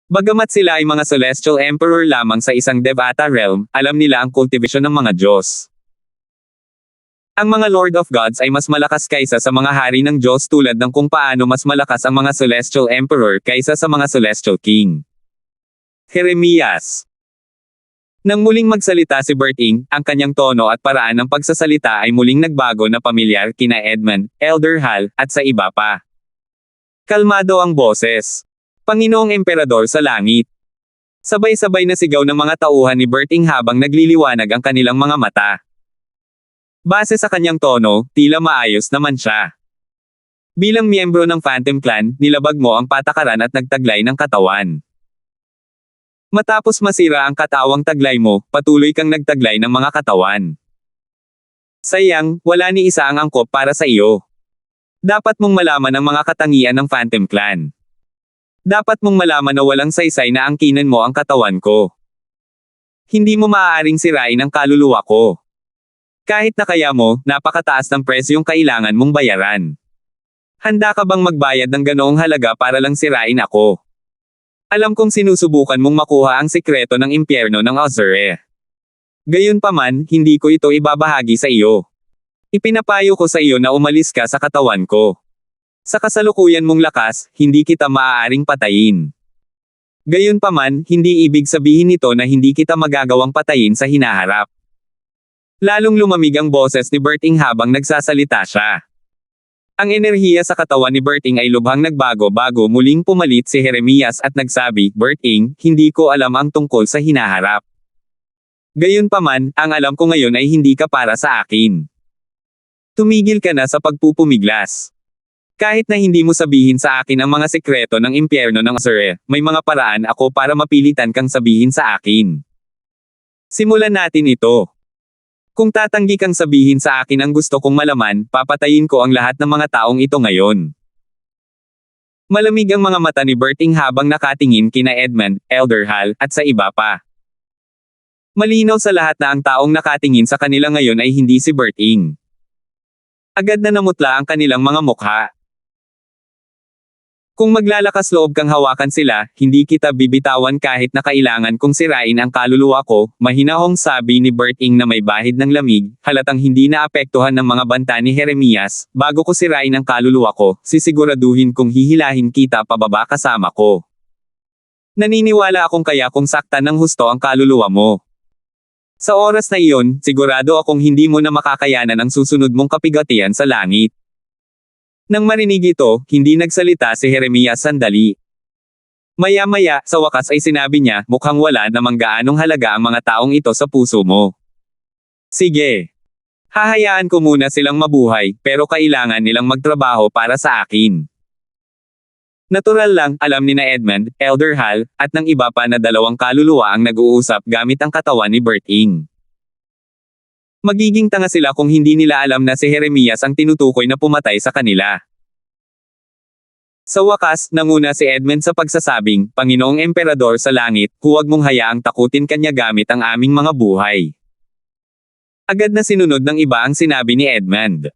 Bagamat sila ay mga Celestial Emperor lamang sa isang Devata realm, alam nila ang cultivation ng mga Diyos. Ang mga Lord of Gods ay mas malakas kaysa sa mga hari ng Diyos tulad ng kung paano mas malakas ang mga Celestial Emperor kaysa sa mga Celestial King. Jeremias. Nang muling magsalita si Bert Ing, ang kanyang tono at paraan ng pagsasalita ay muling nagbago na pamilyar kina Edmund, Elder Hal, at sa iba pa. Kalmado ang boses. Panginoong Emperador sa langit. Sabay-sabay na sigaw ng mga tauhan ni Bert Ing habang nagliliwanag ang kanilang mga mata. Base sa kanyang tono, tila maayos naman siya. Bilang miyembro ng Phantom Clan, nilabag mo ang patakaran at nagtaglay ng katawan. Matapos masira ang katawang taglay mo, patuloy kang nagtaglay ng mga katawan. Sayang, wala ni isa ang angkop para sa iyo. Dapat mong malaman ang mga katangian ng Phantom Clan. Dapat mong malaman na walang saysay na angkinan mo ang katawan ko. Hindi mo maaaring sirain ang kaluluwa ko. Kahit na kaya mo, napakataas ng presyong kailangan mong bayaran. Handa ka bang magbayad ng ganoong halaga para lang sirain ako? Alam kong sinusubukan mong makuha ang sikreto ng impyerno ng Azure. Gayunpaman, hindi ko ito ibabahagi sa iyo. Ipinapayo ko sa iyo na umalis ka sa katawan ko. Sa kasalukuyan mong lakas, hindi kita maaaring patayin. Gayunpaman, hindi ibig sabihin nito na hindi kita magagawang patayin sa hinaharap. Lalong lumamig ang boses ni Berting habang nagsasalita siya. Ang enerhiya sa katawan ni Berting ay lubhang nagbago bago muling pumalit si Jeremias at nagsabi, Berting, hindi ko alam ang tungkol sa hinaharap. Gayunpaman, ang alam ko ngayon ay hindi ka para sa akin. Tumigil ka na sa pagpupumiglas. Kahit na hindi mo sabihin sa akin ang mga sekreto ng impyerno ng Azure, may mga paraan ako para mapilitan kang sabihin sa akin. Simulan natin ito. Kung tatanggi kang sabihin sa akin ang gusto kong malaman, papatayin ko ang lahat ng mga taong ito ngayon. Malamig ang mga mata ni Berting habang nakatingin kina Edmund, Elderhal, at sa iba pa. Malinaw sa lahat na ang taong nakatingin sa kanila ngayon ay hindi si Berting. Agad na namutla ang kanilang mga mukha. Kung maglalakas loob kang hawakan sila, hindi kita bibitawan kahit na kailangan kong sirain ang kaluluwa ko, mahinahong sabi ni Berting na may bahid ng lamig, halatang hindi naapektuhan ng mga banta ni Jeremias, bago ko sirain ang kaluluwa ko, sisiguraduhin kong hihilahin kita pababa kasama ko. Naniniwala akong kaya kong saktan ng husto ang kaluluwa mo. Sa oras na iyon, sigurado akong hindi mo na makakayanan ang susunod mong kapigatian sa langit. Nang marinig ito, hindi nagsalita si Jeremias sandali. Maya-maya, sa wakas ay sinabi niya, mukhang wala namang gaanong halaga ang mga taong ito sa puso mo. Sige. Hahayaan ko muna silang mabuhay, pero kailangan nilang magtrabaho para sa akin. Natural lang, alam ni na Edmund, Elderhal, at ng iba pa na dalawang kaluluwa ang nag-uusap gamit ang katawan ni Berting. Magiging tanga sila kung hindi nila alam na si Jeremias ang tinutukoy na pumatay sa kanila. Sa wakas, nanguna si Edmund sa pagsasabing, Panginoong Emperador sa langit, huwag mong hayaang takutin kanya gamit ang aming mga buhay. Agad na sinunod ng iba ang sinabi ni Edmund.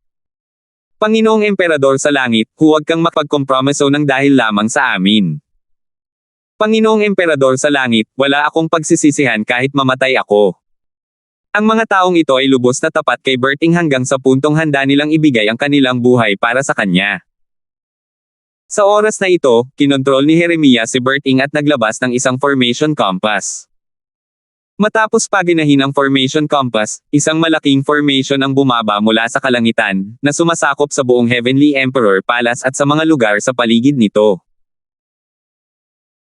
Panginoong Emperador sa langit, huwag kang makapagkompromiso ng dahil lamang sa amin. Panginoong Emperador sa langit, wala akong pagsisisihan kahit mamatay ako. Ang mga taong ito ay lubos na tapat kay Berting hanggang sa puntong handa nilang ibigay ang kanilang buhay para sa kanya. Sa oras na ito, kinontrol ni Jeremias si Berting at naglabas ng isang formation compass. Matapos paginahin ang formation compass, isang malaking formation ang bumaba mula sa kalangitan, na sumasakop sa buong Heavenly Emperor Palace at sa mga lugar sa paligid nito.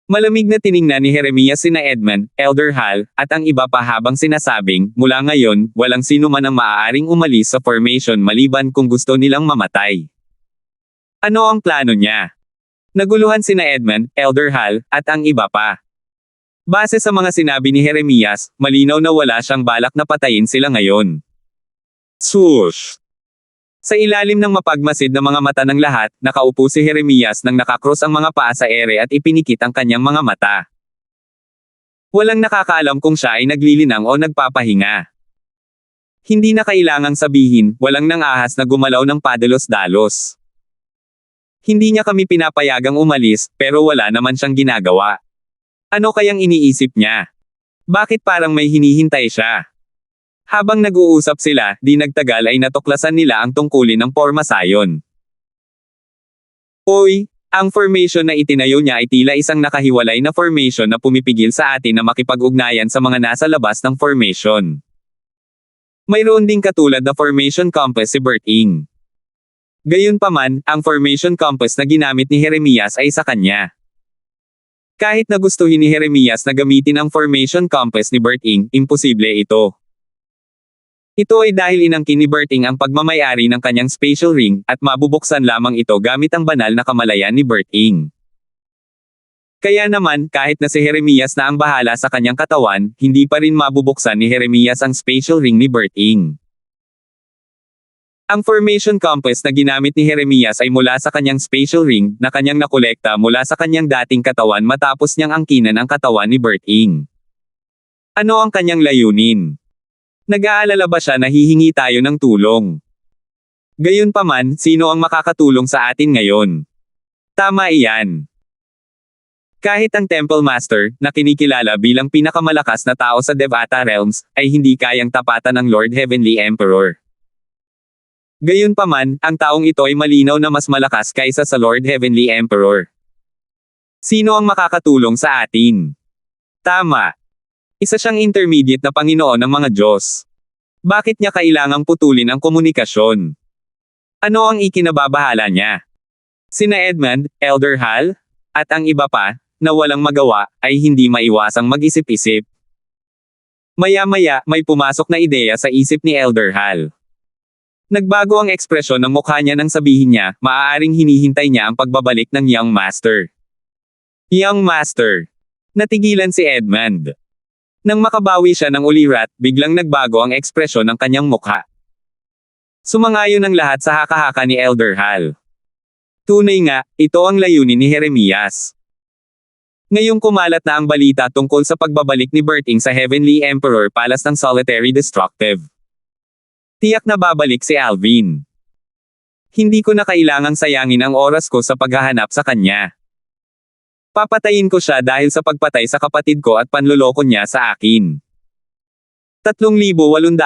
Malamig na tiningnan ni Jeremias sina Edmund, Elderhal, at ang iba pa habang sinasabing, mula ngayon, walang sino man ang maaaring umalis sa formation maliban kung gusto nilang mamatay. Ano ang plano niya? Naguluhan sina Edmund, Elderhal, at ang iba pa. Base sa mga sinabi ni Jeremias, malinaw na wala siyang balak na patayin sila ngayon. Swoosh! Sa ilalim ng mapagmasid na mga mata ng lahat, nakaupo si Jeremias nang nakakross ang mga paa sa ere at ipinikit ang kanyang mga mata. Walang nakakaalam kung siya ay naglilinang o nagpapahinga. Hindi na kailangang sabihin, walang nang-ahas na gumalaw ng padalos-dalos. Hindi niya kami pinapayagang umalis, pero wala naman siyang ginagawa. Ano kayang iniisip niya? Bakit parang may hinihintay siya? Habang nag-uusap sila, di nagtagal ay natuklasan nila ang tungkulin ng pormasayon. Oy, ang formation na itinayo niya ay tila isang nakahiwalay na formation na pumipigil sa atin na makipag-ugnayan sa mga nasa labas ng formation. Mayroon ding katulad na formation compass si Berting. Gayunpaman, ang formation compass na ginamit ni Jeremias ay sa kanya. Kahit na gustuhin ni Jeremias na gamitin ang formation compass ni Berting, imposible ito. Ito ay dahil inangkin ni Berting ang pagmamayari ng kanyang spatial ring, at mabubuksan lamang ito gamit ang banal na kamalayan ni Berting. Kaya naman, kahit na si Jeremias na ang bahala sa kanyang katawan, hindi pa rin mabubuksan ni Jeremias ang spatial ring ni Berting. Ang formation compass na ginamit ni Jeremias ay mula sa kanyang spatial ring, na kanyang nakolekta mula sa kanyang dating katawan matapos niyang angkinan ang katawan ni Berting. Ano ang kanyang layunin? Nag-aalala ba siya na hihingi tayo ng tulong? Gayunpaman, sino ang makakatulong sa atin ngayon? Tama iyan. Kahit ang Temple Master, na kinikilala bilang pinakamalakas na tao sa Devata Realms, ay hindi kayang tapatan ng Lord Heavenly Emperor. Gayunpaman, ang taong ito ay malinaw na mas malakas kaysa sa Lord Heavenly Emperor. Sino ang makakatulong sa atin? Tama. Isa siyang intermediate na Panginoon ng mga Diyos. Bakit niya kailangang putulin ang komunikasyon? Ano ang ikinababahala niya? Sina Edmund, Elder Hal, at ang iba pa, na walang magawa, ay hindi maiwasang mag-isip-isip. Maya-maya, may pumasok na ideya sa isip ni Elder Hal. Nagbago ang ekspresyon ng mukha niya nang sabihin niya, maaaring hinihintay niya ang pagbabalik ng Young Master. Young Master. Natigilan si Edmund. Nang makabawi siya ng ulirat, biglang nagbago ang ekspresyon ng kanyang mukha. Sumangayon ang lahat sa haka-haka ni Elder Hal. Tunay nga, ito ang layunin ni Jeremias. Ngayong kumalat na ang balita tungkol sa pagbabalik ni Berting sa Heavenly Emperor Palace ng Solitary Destructive. Tiyak na babalik si Alvin. Hindi ko na kailangang sayangin ang oras ko sa paghahanap sa kanya. Papatayin ko siya dahil sa pagpatay sa kapatid ko at panloloko niya sa akin. 3,897.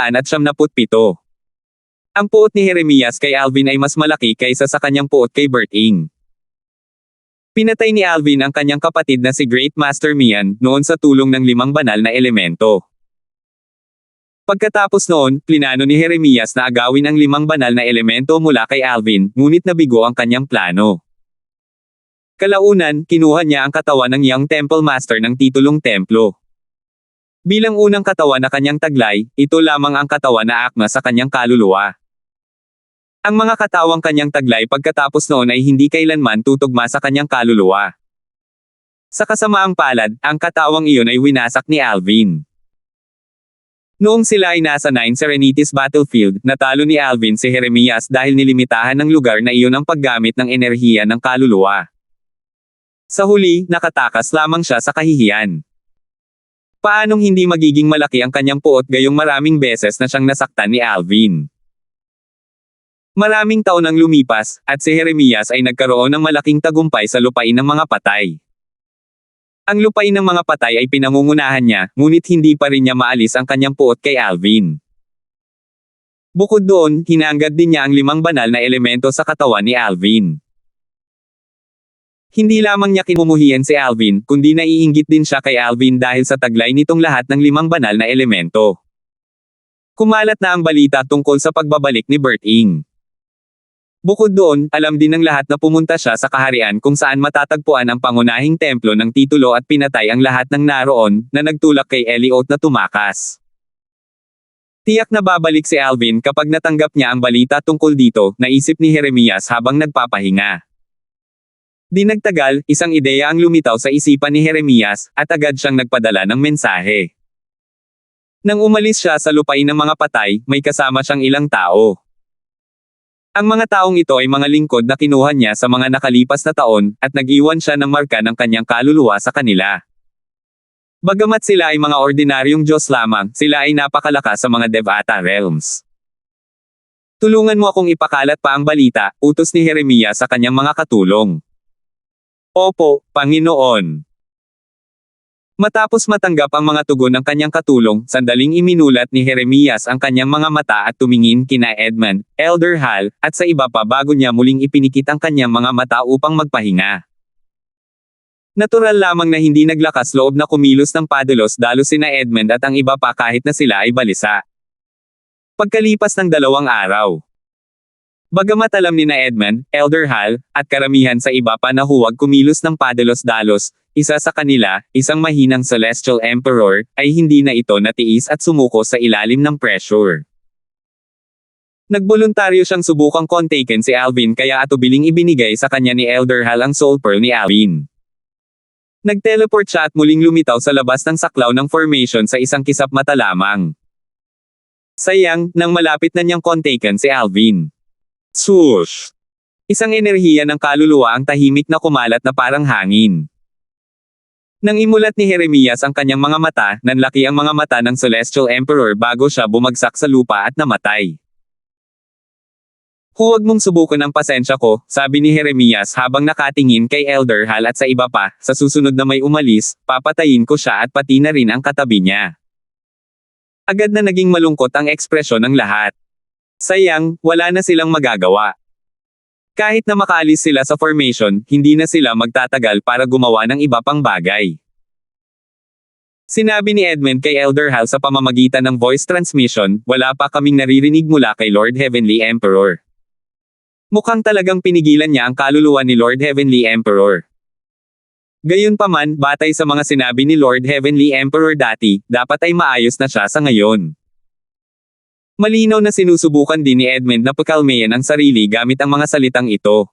Ang puot ni Jeremias kay Alvin ay mas malaki kaysa sa kanyang puot kay Berting. Pinatay ni Alvin ang kanyang kapatid na si Great Master Mian noon sa tulong ng 5 banal na elemento. Pagkatapos noon, plinano ni Jeremias na agawin ang 5 banal na elemento mula kay Alvin, ngunit nabigo ang kanyang plano. Kalaunan, kinuha niya ang katawan ng Young Temple Master ng titulong templo. Bilang unang katawan na kanyang taglay, ito lamang ang katawan na akma sa kanyang kaluluwa. Ang mga katawang kanyang taglay pagkatapos noon ay hindi kailanman tutugma sa kanyang kaluluwa. Sa kasamaang palad, ang katawang iyon ay winasak ni Alvin. Noong sila ay nasa 9 Serenities Battlefield, natalo ni Alvin si Jeremias dahil nilimitahan ng lugar na iyon ang paggamit ng enerhiya ng kaluluwa. Sa huli, nakatakas lamang siya sa kahihiyan. Paanong hindi magiging malaki ang kanyang puot gayong maraming beses na siyang nasaktan ni Alvin? Maraming taon ang lumipas, at si Jeremias ay nagkaroon ng malaking tagumpay sa lupain ng mga patay. Ang lupain ng mga patay ay pinangungunahan niya, ngunit hindi pa rin niya maalis ang kanyang puot kay Alvin. Bukod doon, hinanggad din niya ang 5 banal na elemento sa katawan ni Alvin. Hindi lamang niya kinumuhian si Alvin, kundi naiinggit din siya kay Alvin dahil sa taglay nitong lahat ng 5 banal na elemento. Kumalat na ang balita tungkol sa pagbabalik ni Berting. Bukod doon, alam din ng lahat na pumunta siya sa kaharian kung saan matatagpuan ang pangunahing templo ng titulo at pinatay ang lahat ng naroon, na nagtulak kay Eliot na tumakas. Tiyak na babalik si Alvin kapag natanggap niya ang balita tungkol dito, naisip ni Jeremias habang nagpapahinga. Di nagtagal, isang ideya ang lumitaw sa isipan ni Jeremias, at agad siyang nagpadala ng mensahe. Nang umalis siya sa lupain ng mga patay, may kasama siyang ilang tao. Ang mga taong ito ay mga lingkod na kinuha niya sa mga nakalipas na taon, at nag-iwan siya ng marka ng kanyang kaluluwa sa kanila. Bagamat sila ay mga ordinaryong Diyos lamang, sila ay napakalakas sa mga Devata Realms. Tulungan mo akong ipakalat pa ang balita, utos ni Jeremias sa kanyang mga katulong. Opo, Panginoon. Matapos matanggap ang mga tugon ng kanyang katulong, sandaling iminulat ni Jeremias ang kanyang mga mata at tumingin kina Edmund, Elder Hal, at sa iba pa bago niya muling ipinikit ang kanyang mga mata upang magpahinga. Natural lamang na hindi naglakas loob na kumilos ng padalos-dalos sina Edmund at ang iba pa kahit na sila ay balisa. Pagkalipas ng 2 araw. Bagamat alam ni na Edmund, Elder Hal, at karamihan sa iba pa na huwag kumilos ng padalos-dalos, isa sa kanila, isang mahinang Celestial Emperor, ay hindi na ito natiis at sumuko sa ilalim ng pressure. Nagboluntaryo siyang subukang kontaken si Alvin kaya atubiling ibinigay sa kanya ni Elder Hal ang Soul Pearl ni Alvin. Nag-teleport siya at muling lumitaw sa labas ng saklaw ng formation sa isang kisap mata lamang. Sayang, nang malapit na niyang kontaken si Alvin. Swoosh! Isang enerhiya ng kaluluwa ang tahimik na kumalat na parang hangin. Nang imulat ni Jeremias ang kanyang mga mata, nanlaki ang mga mata ng Celestial Emperor bago siya bumagsak sa lupa at namatay. Huwag mong subukan ang pasensya ko, sabi ni Jeremias habang nakatingin kay Elder Hal at sa iba pa, sa susunod na may umalis, papatayin ko siya at pati na rin ang katabi niya. Agad na naging malungkot ang ekspresyon ng lahat. Sayang, wala na silang magagawa. Kahit na makaalis sila sa formation, hindi na sila magtatagal para gumawa ng iba pang bagay. Sinabi ni Edmund kay Elder Hal sa pamamagitan ng voice transmission, wala pa kaming naririnig mula kay Lord Heavenly Emperor. Mukhang talagang pinigilan niya ang kaluluwa ni Lord Heavenly Emperor. Gayunpaman, batay sa mga sinabi ni Lord Heavenly Emperor dati, dapat ay maayos na siya sa ngayon. Malinaw na sinusubukan din ni Edmund na pakalmayan ang sarili gamit ang mga salitang ito.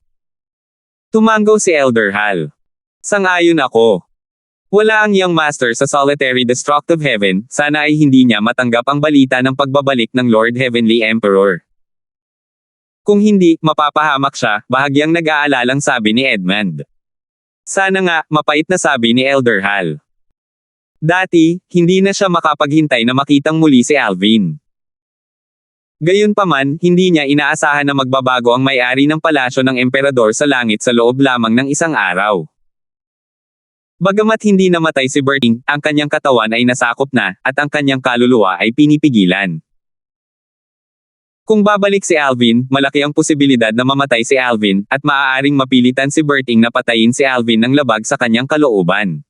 Tumango si Elder Hal. Sang-ayon ako. Wala ang young master sa solitary destructive heaven, sana ay hindi niya matanggap ang balita ng pagbabalik ng Lord Heavenly Emperor. Kung hindi, mapapahamak siya, bahagyang nag-aalalang sabi ni Edmund. Sana nga, mapait na sabi ni Elder Hal. Dati, hindi na siya makapaghintay na makitang muli si Alvin. Gayunpaman, hindi niya inaasahan na magbabago ang may-ari ng palasyo ng emperador sa langit sa loob lamang ng isang araw. Bagamat hindi namatay si Berting, ang kanyang katawan ay nasakop na, at ang kanyang kaluluwa ay pinipigilan. Kung babalik si Alvin, malaki ang posibilidad na mamatay si Alvin, at maaaring mapilitan si Berting na patayin si Alvin ng labag sa kanyang kalooban.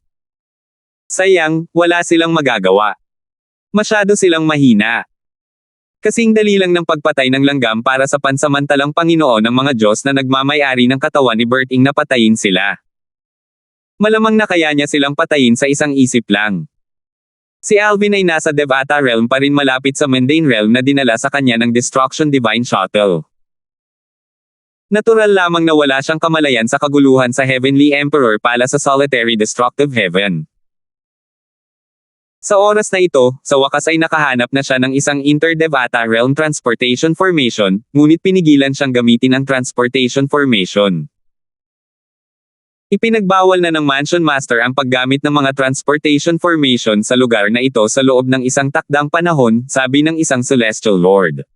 Sayang, wala silang magagawa. Masyado silang mahina. Kasing dali lang ng pagpatay ng langgam para sa pansamantalang Panginoon ng mga Diyos na nagmamay-ari ng katawan ni Berting na patayin sila. Malamang na kaya niya silang patayin sa isang isip lang. Si Alvin ay nasa Devata Realm pa rin malapit sa Mundane Realm na dinala sa kanya ng Destruction Divine Shuttle. Natural lamang na wala siyang kamalayan sa kaguluhan sa Heavenly Emperor pala sa Solitary Destructive Heaven. Sa oras na ito, sa wakas ay nakahanap na siya ng isang Inter-Devata Realm Transportation Formation, ngunit pinigilan siyang gamitin ang Transportation Formation. Ipinagbawal na ng Mansion Master ang paggamit ng mga transportation formation sa lugar na ito sa loob ng isang takdang panahon, sabi ng isang Celestial Lord.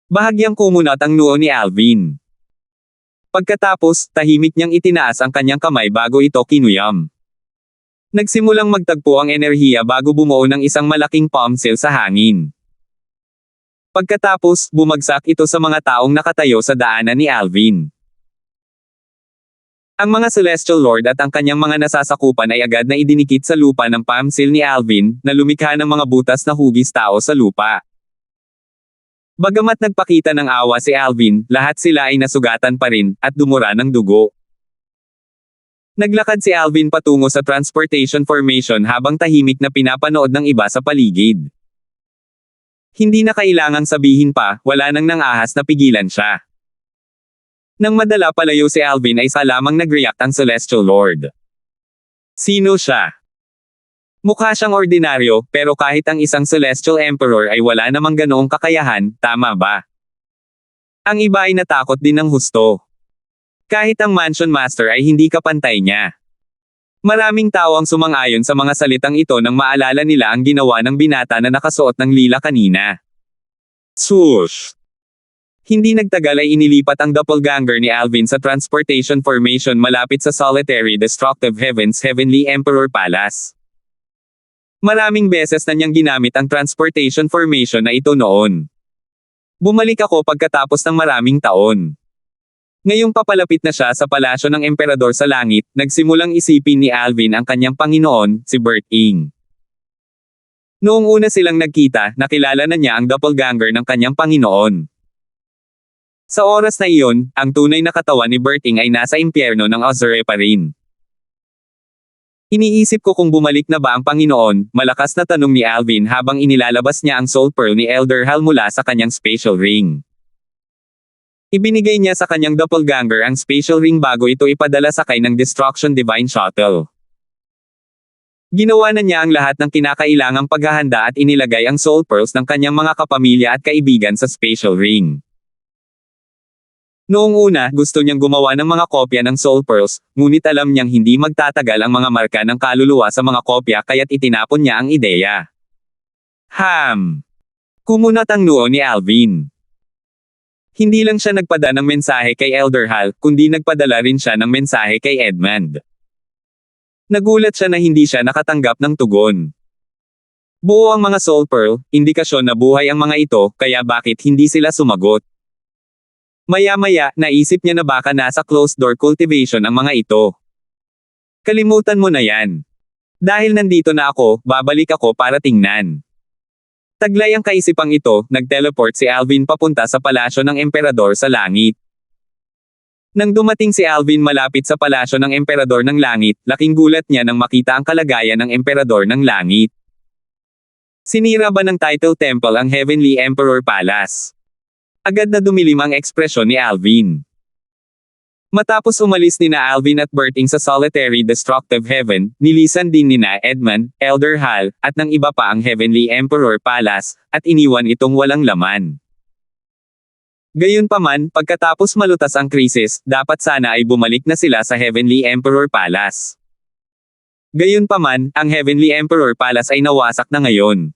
Bahagyang kumunat ang noo ni Alvin. Pagkatapos, tahimik niyang itinaas ang kanyang kamay bago ito kinuyam. Nagsimulang magtagpo ang enerhiya bago bumuo ng isang malaking palm seal sa hangin. Pagkatapos, bumagsak ito sa mga taong nakatayo sa daanan ni Alvin. Ang mga Celestial Lord at ang kanyang mga nasasakupan ay agad na idinikit sa lupa ng palm seal ni Alvin, na lumikha ng mga butas na hugis tao sa lupa. Bagamat nagpakita ng awa si Alvin, lahat sila ay nasugatan pa rin, at dumura ng dugo. Naglakad si Alvin patungo sa transportation formation habang tahimik na pinapanood ng iba sa paligid. Hindi na kailangang sabihin pa, wala nang nangahas na pigilan siya. Nang madala palayo si Alvin ay sa lamang nag-react ang Celestial Lord. Sino siya? Mukha siyang ordinaryo, pero kahit ang isang Celestial Emperor ay wala namang ganoong kakayahan, tama ba? Ang iba ay natakot din ng husto. Kahit ang Mansion Master ay hindi kapantay niya. Maraming tao ang sumang-ayon sa mga salitang ito nang maalala nila ang ginawa ng binata na nakasuot ng lila kanina. Swoosh! Hindi nagtagal ay inilipat ang doppelganger ni Alvin sa transportation formation malapit sa Solitary Destructive Heaven's Heavenly Emperor Palace. Maraming beses na niyang ginamit ang transportation formation na ito noon. Bumalik ako pagkatapos ng maraming taon. Ngayong papalapit na siya sa palasyo ng emperador sa langit, nagsimulang isipin ni Alvin ang kanyang Panginoon, si Berting. Noong una silang nagkita, nakilala na niya ang doppelganger ng kanyang Panginoon. Sa oras na iyon, ang tunay na katawan ni Berting ay nasa impyerno ng Ozure pa rin. Iniisip ko kung bumalik na ba ang Panginoon, malakas na tanong ni Alvin habang inilalabas niya ang Soul Pearl ni Elder Hal mula sa kanyang spatial ring. Ibinigay niya sa kanyang doppelganger ang spatial ring bago ito ipadala sakay ng Destruction Divine Shuttle. Ginawa na niya ang lahat ng kinakailangang paghahanda at inilagay ang Soul Pearls ng kanyang mga kapamilya at kaibigan sa spatial ring. Noong una, gusto niyang gumawa ng mga kopya ng Soul Pearls, ngunit alam niyang hindi magtatagal ang mga marka ng kaluluwa sa mga kopya kaya't itinapon niya ang ideya. Kumunat ang noo ni Alvin. Hindi lang siya nagpadala ng mensahe kay Elder Hal, kundi nagpadala rin siya ng mensahe kay Edmund. Nagulat siya na hindi siya nakatanggap ng tugon. Buo ang mga Soul Pearl, indikasyon na buhay ang mga ito, kaya bakit hindi sila sumagot? Maya-maya, naisip niya na baka nasa closed-door cultivation ang mga ito. Kalimutan mo na yan. Dahil nandito na ako, babalik ako para tingnan. Taglay ang kaisipang ito, nag-teleport si Alvin papunta sa palasyo ng emperador sa langit. Nang dumating si Alvin malapit sa palasyo ng emperador ng langit, laking gulat niya nang makita ang kalagayan ng emperador ng langit. Sinira ba ng Title Temple ang Heavenly Emperor Palace? Agad na dumilim ang ekspresyon ni Alvin. Matapos umalis nina Alvin at Berting sa solitary destructive heaven, nilisan din nina Edmund, Elder Hal, at ng iba pa ang Heavenly Emperor Palace, at iniwan itong walang laman. Gayunpaman, pagkatapos malutas ang krisis, dapat sana ay bumalik na sila sa Heavenly Emperor Palace. Gayunpaman, ang Heavenly Emperor Palace ay nawasak na ngayon.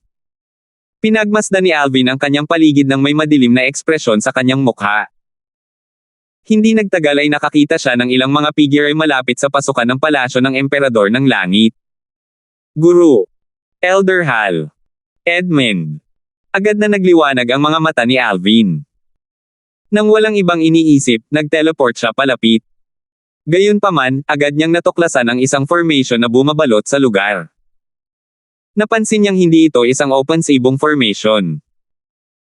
Pinagmasdan ni Alvin ang kanyang paligid ng may madilim na ekspresyon sa kanyang mukha. Hindi nagtagal ay nakakita siya ng ilang mga figure ay malapit sa pasukan ng palasyo ng Emperador ng Langit. Guru. Elder Hal. Edmund. Agad na nagliwanag ang mga mata ni Alvin. Nang walang ibang iniisip, nag-teleport siya palapit. Gayunpaman, agad niyang natuklasan ang isang formation na bumabalot sa lugar. Napansin niyang hindi ito isang open sibong formation.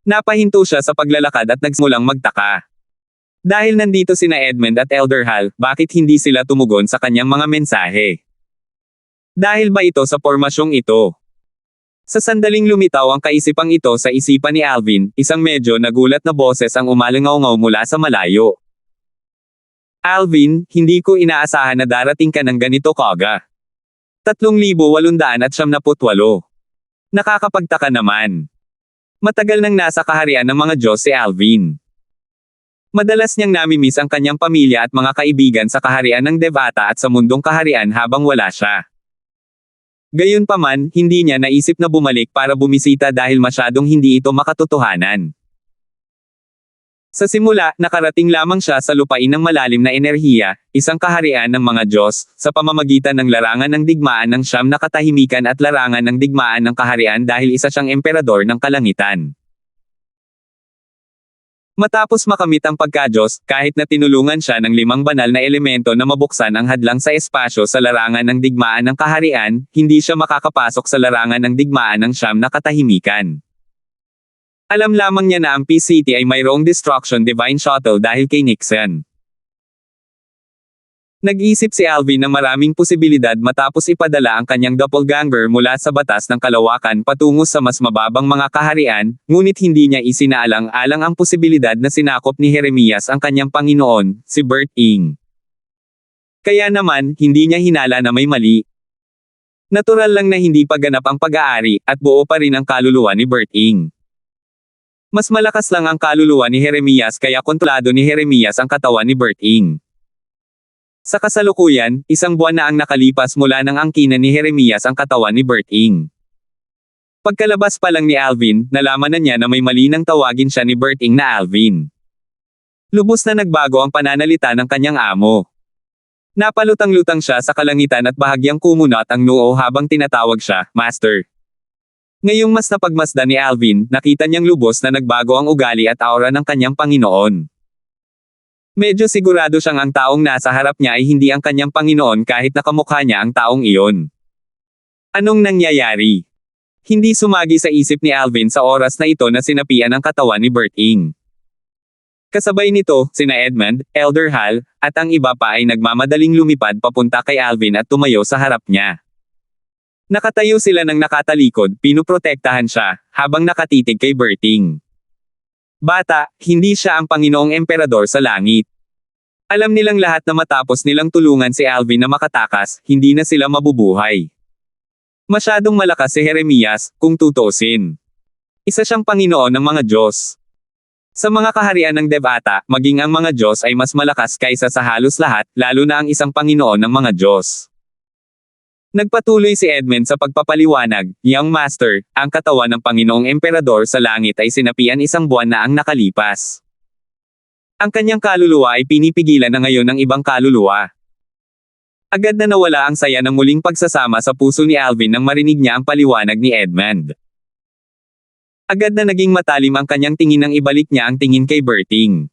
Napahinto siya sa paglalakad at nagsimulang magtaka. Dahil nandito sina Edmund at Elder Hal, bakit hindi sila tumugon sa kanyang mga mensahe? Dahil ba ito sa pormasyong ito? Sa sandaling lumitaw ang kaisipang ito sa isipan ni Alvin, isang medyo nagulat na boses ang umalingaw-ngaw mula sa malayo. Alvin, hindi ko inaasahan na darating ka ng ganito kaga. 3,878. Nakakapagtaka naman. Matagal nang nasa kaharian ng mga Diyos si Alvin. Madalas niyang namimiss ang kanyang pamilya at mga kaibigan sa kaharian ng Devata at sa mundong kaharian habang wala siya. Gayunpaman, hindi niya naisip na bumalik para bumisita dahil masyadong hindi ito makatotohanan. Sa simula, nakarating lamang siya sa lupain ng malalim na enerhiya, isang kaharian ng mga Diyos, sa pamamagitan ng larangan ng digmaan ng siyam na katahimikan at larangan ng digmaan ng kaharian dahil isa siyang emperador ng kalangitan. Matapos makamit ang pagka-Diyos, kahit na tinulungan siya ng 5 banal na elemento na mabuksan ang hadlang sa espasyo sa larangan ng digmaan ng kaharian, hindi siya makakapasok sa larangan ng digmaan ng siyam na katahimikan. Alam lamang niya na ang PCT ay mayroong Destruction Divine Shuttle dahil kay Nixon. Nag-isip si Alvin ng maraming posibilidad matapos ipadala ang kanyang doppelganger mula sa batas ng kalawakan patungo sa mas mababang mga kaharian, ngunit hindi niya isinaalang-alang ang posibilidad na sinakop ni Jeremias ang kanyang Panginoon, si Bert Ing. Kaya naman, hindi niya hinala na may mali. Natural lang na hindi pa ganap ang pag-aari, at buo pa rin ang kaluluwa ni Bert Ing. Mas malakas lang ang kaluluwa ni Jeremias kaya kontrolado ni Jeremias ang katawan ni Bert Ing. Sa kasalukuyan, 1 buwan na ang nakalipas mula ng angkinan ni Jeremias ang katawan ni Bert Ing. Pagkalabas pa lang ni Alvin, nalaman na niya na may mali nang tawagin siya ni Bert Ing na Alvin. Lubos na nagbago ang pananalita ng kanyang amo. Napalutang-lutang siya sa kalangitan at bahagyang kumunat ang noo habang tinatawag siya, Master. Ngayong mas napagmasdan ni Alvin, nakita niyang lubos na nagbago ang ugali at aura ng kanyang Panginoon. Medyo sigurado siyang ang taong nasa harap niya ay hindi ang kanyang Panginoon kahit nakamukha niya ang taong iyon. Anong nangyayari? Hindi sumagi sa isip ni Alvin sa oras na ito na sinapian ang katawan ni Bert Ing. Kasabay nito, sina Edmund, Elder Hal, at ang iba pa ay nagmamadaling lumipad papunta kay Alvin at tumayo sa harap niya. Nakatayo sila ng nakatalikod, pinuprotektahan siya, habang nakatitig kay Bert Ing. Bata, hindi siya ang Panginoong Emperador sa langit. Alam nilang lahat na matapos nilang tulungan si Alvin na makatakas, hindi na sila mabubuhay. Masyadong malakas si Jeremias, kung tutuusin. Isa siyang Panginoon ng mga Diyos. Sa mga kaharian ng Devata, maging ang mga Diyos ay mas malakas kaysa sa halos lahat, lalo na ang isang Panginoon ng mga Diyos. Nagpatuloy si Edmund sa pagpapaliwanag, Young Master, ang katawan ng Panginoong Emperador sa langit ay sinapian 1 buwan na ang nakalipas. Ang kanyang kaluluwa ay pinipigilan na ngayon ng ibang kaluluwa. Agad na nawala ang saya ng muling pagsasama sa puso ni Alvin nang marinig niya ang paliwanag ni Edmund. Agad na naging matalim ang kanyang tingin nang ibalik niya ang tingin kay Berting.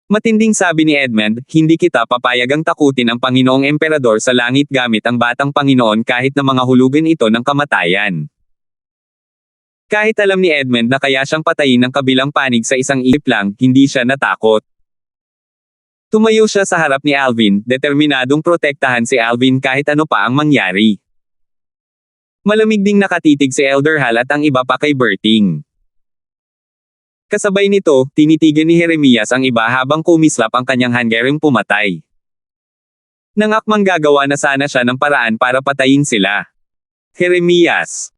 Matinding sabi ni Edmund, hindi kita papayagang takutin ang Panginoong Emperador sa langit gamit ang batang Panginoon kahit na mga hulugan ito ng kamatayan. Kahit alam ni Edmund na kaya siyang patayin ng kabilang panig sa isang isip lang, hindi siya natakot. Tumayo siya sa harap ni Alvin, determinadong protektahan si Alvin kahit ano pa ang mangyari. Malamig ding nakatitig si Elder Hal at ang iba pa kay Berting. Kasabay nito, tinitigan ni Jeremias ang iba habang kumislap ang kanyang hanggaring pumatay. Nangakmang gagawa na sana siya ng paraan para patayin sila. Jeremias.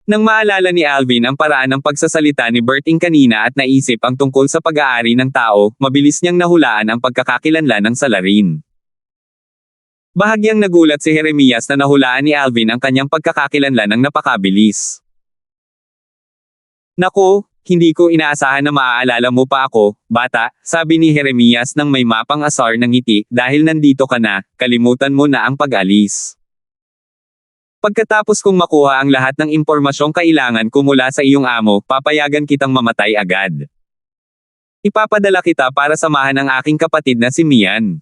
Nang maalala ni Alvin ang paraan ng pagsasalita ni Berting kanina at naisip ang tungkol sa pag-aari ng tao, mabilis niyang nahulaan ang pagkakakilanlan ng salarin. Bahagyang nagulat si Jeremias na nahulaan ni Alvin ang kanyang pagkakakilanlan ng napakabilis. Naku, hindi ko inaasahan na maaalala mo pa ako, bata, sabi ni Jeremias nang may mapang asar ng ngiti, dahil nandito ka na, kalimutan mo na ang pag-alis. Pagkatapos kong makuha ang lahat ng impormasyong kailangan ko mula sa iyong amo, papayagan kitang mamatay agad. Ipapadala kita para samahan ang aking kapatid na si Mian.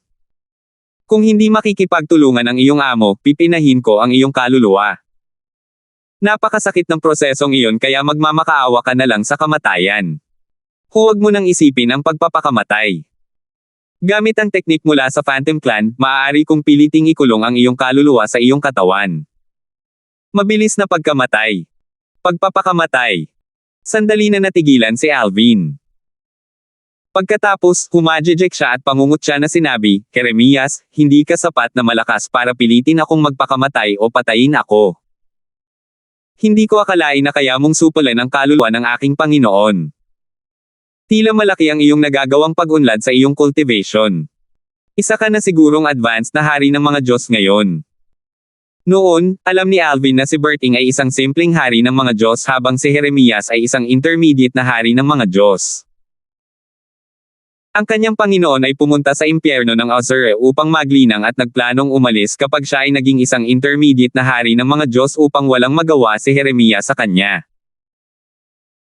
Kung hindi makikipagtulungan ang iyong amo, pipinahin ko ang iyong kaluluwa. Napakasakit ng prosesong iyon kaya magmamakaawa ka na lang sa kamatayan. Huwag mo nang isipin ang pagpapakamatay. Gamit ang teknik mula sa Phantom Clan, maaari kong piliting ikulong ang iyong kaluluwa sa iyong katawan. Mabilis na pagkamatay. Pagpapakamatay. Sandali na natigilan si Alvin. Pagkatapos, humajejek siya at pangungot siya na sinabi, Jeremias, hindi ka sapat na malakas para pilitin akong magpakamatay o patayin ako. Hindi ko akalain na kaya mong supulan ang kaluluwa ng aking Panginoon. Tila malaki ang iyong nagagawang pag-unlad sa iyong cultivation. Isa ka na sigurong advanced na hari ng mga Diyos ngayon. Noon, alam ni Alvin na si Berting ay isang simpleng hari ng mga Diyos habang si Jeremias ay isang intermediate na hari ng mga Diyos. Ang kanyang Panginoon ay pumunta sa impyerno ng Azure upang maglinang at nagplanong umalis kapag siya ay naging isang intermediate na hari ng mga Diyos upang walang magawa si Jeremias sa kanya.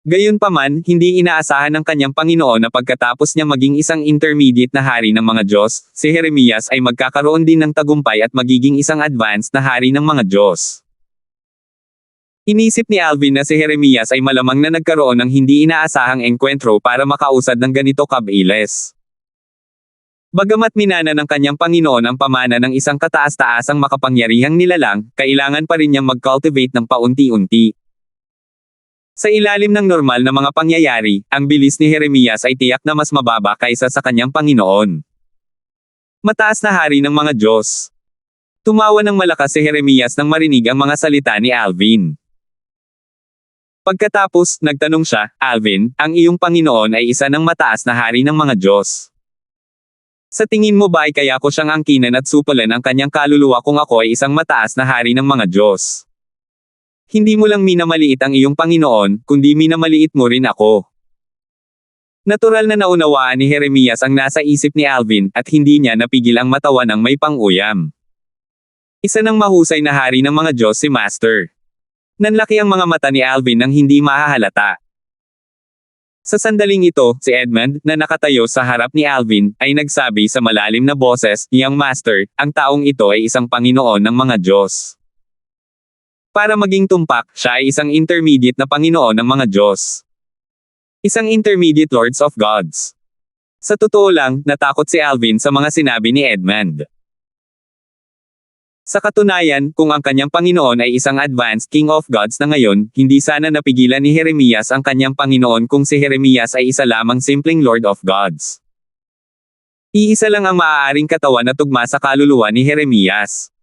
Gayunpaman, hindi inaasahan ng kanyang Panginoon na pagkatapos niya maging isang intermediate na hari ng mga Diyos, si Jeremias ay magkakaroon din ng tagumpay at magiging isang advanced na hari ng mga Diyos. Inisip ni Alvin na si Jeremias ay malamang na nagkaroon ng hindi inaasahang engkwentro para makausad ng ganito kabilis. Bagamat minana ng kanyang Panginoon ang pamana ng isang kataas-taasang makapangyarihang nilalang, kailangan pa rin niyang mag-cultivate ng paunti-unti. Sa ilalim ng normal na mga pangyayari, ang bilis ni Jeremias ay tiyak na mas mababa kaysa sa kanyang Panginoon. Mataas na hari ng mga Diyos. Tumawa ng malakas si Jeremias nang marinig ang mga salita ni Alvin. Pagkatapos, nagtanong siya, Alvin, ang iyong Panginoon ay isa ng mataas na hari ng mga Diyos. Sa tingin mo ba ay kaya ko siyang angkinan at supulan ang kanyang kaluluwa kung ako ay isang mataas na hari ng mga Diyos? Hindi mo lang minamaliit ang iyong Panginoon, kundi minamaliit mo rin ako. Natural na naunawaan ni Jeremias ang nasa isip ni Alvin, at hindi niya napigil ang matawa ng may pang-uyam. Isa ng mahusay na hari ng mga Diyos si Master. Nanlaki ang mga mata ni Alvin nang hindi mahahalata. Sa sandaling ito, si Edmund, na nakatayo sa harap ni Alvin, ay nagsabi sa malalim na boses, Young Master, ang taong ito ay isang Panginoon ng mga Diyos. Para maging tumpak, siya ay isang intermediate na Panginoon ng mga Diyos. Isang intermediate Lords of Gods. Sa totoo lang, natakot si Alvin sa mga sinabi ni Edmund. Sa katunayan, kung ang kanyang Panginoon ay isang advanced King of Gods na ngayon, hindi sana napigilan ni Jeremias ang kanyang Panginoon kung si Jeremias ay isa lamang simpleng Lord of Gods. Iisa lang ang maaaring katawan na tugma sa kaluluwa ni Jeremias.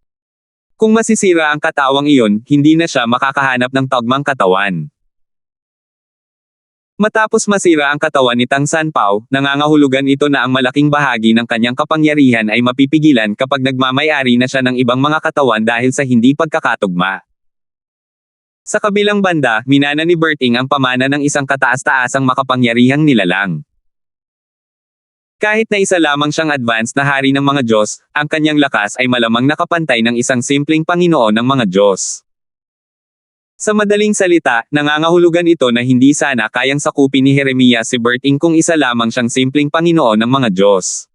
Kung masisira ang katawang iyon, hindi na siya makakahanap ng tugmang katawan. Matapos masira ang katawan ni Tang Sanpao, nangangahulugan ito na ang malaking bahagi ng kanyang kapangyarihan ay mapipigilan kapag nagmamay-ari na siya ng ibang mga katawan dahil sa hindi pagkakatugma. Sa kabilang banda, minana ni Berting ang pamana ng isang kataas-taasang makapangyarihang nilalang. Kahit na isa lamang siyang advanced na hari ng mga Diyos, ang kanyang lakas ay malamang nakapantay ng isang simpleng Panginoon ng mga Diyos. Sa madaling salita, nangangahulugan ito na hindi sana kayang sakupin ni Jeremias si Berting kung isa lamang siyang simpleng Panginoon ng mga Diyos.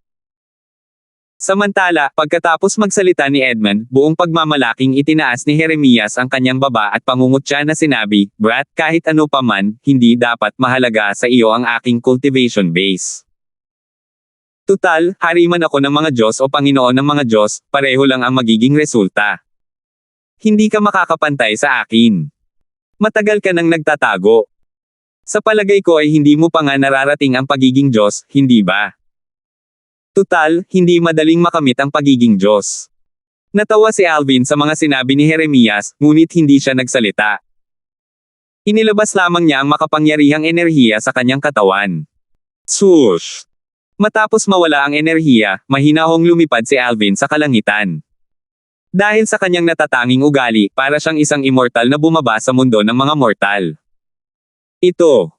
Samantala, pagkatapos magsalita ni Edmund, buong pagmamalaking itinaas ni Jeremias ang kanyang baba at pangungutya na sinabi, "Brat, kahit ano pa man, hindi dapat mahalaga sa iyo ang aking cultivation base. Tutal, hari man ako ng mga Diyos o Panginoon ng mga Diyos, pareho lang ang magiging resulta. Hindi ka makakapantay sa akin. Matagal ka nang nagtatago. Sa palagay ko ay hindi mo pa nga nararating ang pagiging Diyos, hindi ba? Tutal, hindi madaling makamit ang pagiging Diyos." Natawa si Alvin sa mga sinabi ni Jeremias, ngunit hindi siya nagsalita. Inilabas lamang niya ang makapangyarihang enerhiya sa kanyang katawan. Swoosh! Matapos mawala ang enerhiya, mahinahong lumipad si Alvin sa kalangitan. Dahil sa kanyang natatanging ugali, para siyang isang immortal na bumaba sa mundo ng mga mortal. Ito.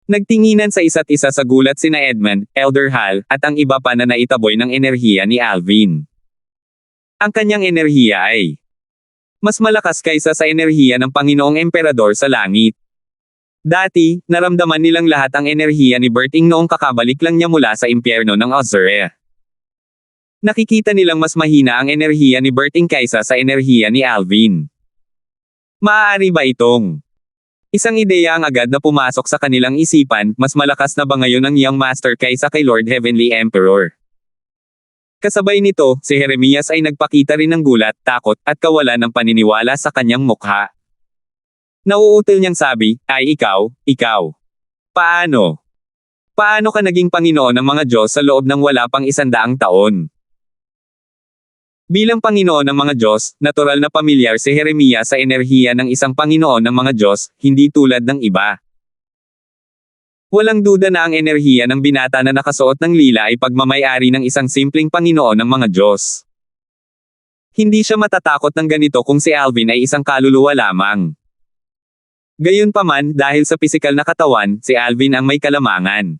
Nagtinginan sa isa't isa sa gulat sina Edmund, Elder Hal, at ang iba pa na naitaboy ng enerhiya ni Alvin. Ang kanyang enerhiya ay mas malakas kaysa sa enerhiya ng Panginoong Emperador sa langit. Dati, naramdaman nilang lahat ang enerhiya ni Berting noong kakabalik lang niya mula sa impyerno ng Ozarea. Nakikita nilang mas mahina ang enerhiya ni Berting kaysa sa enerhiya ni Alvin. Maaari ba itong isang ideya ang agad na pumasok sa kanilang isipan, mas malakas na ba ngayon ang Young Master kaysa kay Lord Heavenly Emperor? Kasabay nito, si Jeremias ay nagpakita rin ng gulat, takot, at kawalan ng paniniwala sa kanyang mukha. Nauutil niyang sabi, "Ay ikaw. Paano? Paano ka naging Panginoon ng mga Diyos sa loob ng wala pang 100 taon? Bilang Panginoon ng mga Diyos, natural na pamilyar si Jeremias sa enerhiya ng isang Panginoon ng mga Diyos, hindi tulad ng iba. Walang duda na ang enerhiya ng binata na nakasuot ng lila ay pagmamay-ari ng isang simpleng Panginoon ng mga Diyos. Hindi siya matatakot ng ganito kung si Alvin ay isang kaluluwa lamang. Gayunpaman, dahil sa pisikal na katawan, si Alvin ang may kalamangan.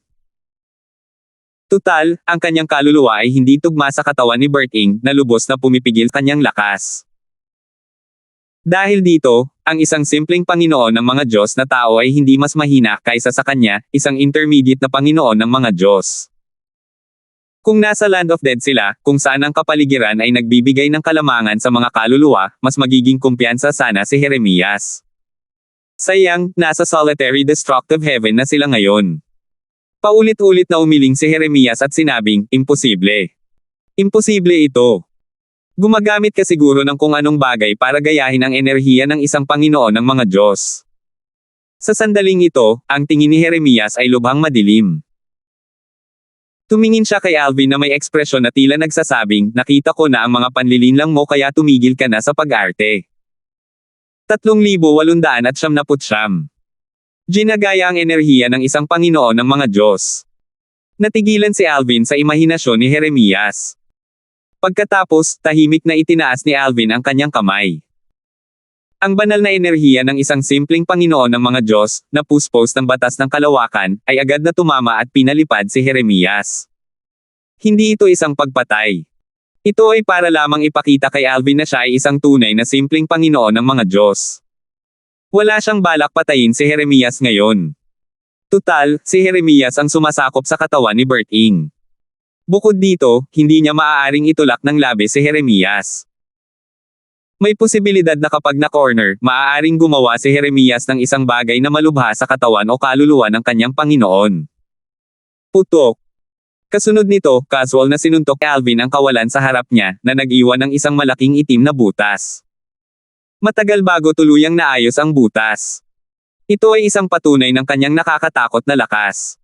Tutal, ang kanyang kaluluwa ay hindi tugma sa katawan ni Berting, na lubos na pumipigil kanyang lakas. Dahil dito, ang isang simpleng Panginoon ng mga Diyos na tao ay hindi mas mahina kaysa sa kanya, isang intermediate na Panginoon ng mga Diyos. Kung nasa Land of Dead sila, kung saan ang kapaligiran ay nagbibigay ng kalamangan sa mga kaluluwa, mas magiging kumpiyansa sana si Jeremias. Sayang, nasa solitary destructive heaven na sila ngayon. Paulit-ulit na umiling si Jeremias at sinabing, "Imposible. Imposible ito." Gumagamit ka siguro ng kung anong bagay para gayahin ang enerhiya ng isang Panginoon ng mga Diyos. Sa sandaling ito, ang tingin ni Jeremias ay lubhang madilim. Tumingin siya kay Alvin na may ekspresyon na tila nagsasabing, "Nakita ko na ang mga panlilinlang mo kaya tumigil ka na sa pag-arte." 3,879. Ginagaya ang enerhiya ng isang Panginoon ng mga Diyos. Natigilan si Alvin sa imahinasyon ni Jeremias. Pagkatapos, tahimik na itinaas ni Alvin ang kanyang kamay. Ang banal na enerhiya ng isang simpleng Panginoon ng mga Diyos, na puspos ng batas ng kalawakan, ay agad na tumama at pinalipad si Jeremias. Hindi ito isang pagpatay. Ito ay para lamang ipakita kay Alvin na siya ay isang tunay na simpleng Panginoon ng mga Diyos. Wala siyang balak patayin si Jeremias ngayon. Tutal, si Jeremias ang sumasakop sa katawan ni Berting. Bukod dito, hindi niya maaaring itulak ng labis si Jeremias. May posibilidad na kapag na-corner, maaaring gumawa si Jeremias ng isang bagay na malubha sa katawan o kaluluwa ng kanyang Panginoon. Putok. Kasunod nito, casual na sinuntok ni Alvin ang kawalan sa harap niya, na nag-iwan ng isang malaking itim na butas. Matagal bago tuluyang naayos ang butas. Ito ay isang patunay ng kanyang nakakatakot na lakas.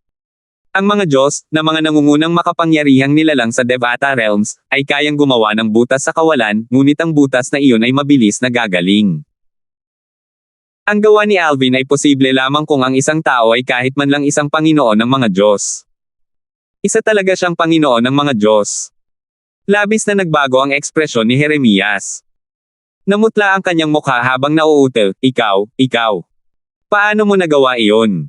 Ang mga Diyos, na mga nangungunang makapangyarihang nilalang sa Devata Realms, ay kayang gumawa ng butas sa kawalan, ngunit ang butas na iyon ay mabilis na gagaling. Ang gawa ni Alvin ay posible lamang kung ang isang tao ay kahit man lang isang Panginoon ng mga Diyos. Isa talaga siyang Panginoon ng mga Diyos. Labis na nagbago ang ekspresyon ni Jeremias. Namutla ang kanyang mukha habang nauutil, ikaw. Paano mo nagawa iyon?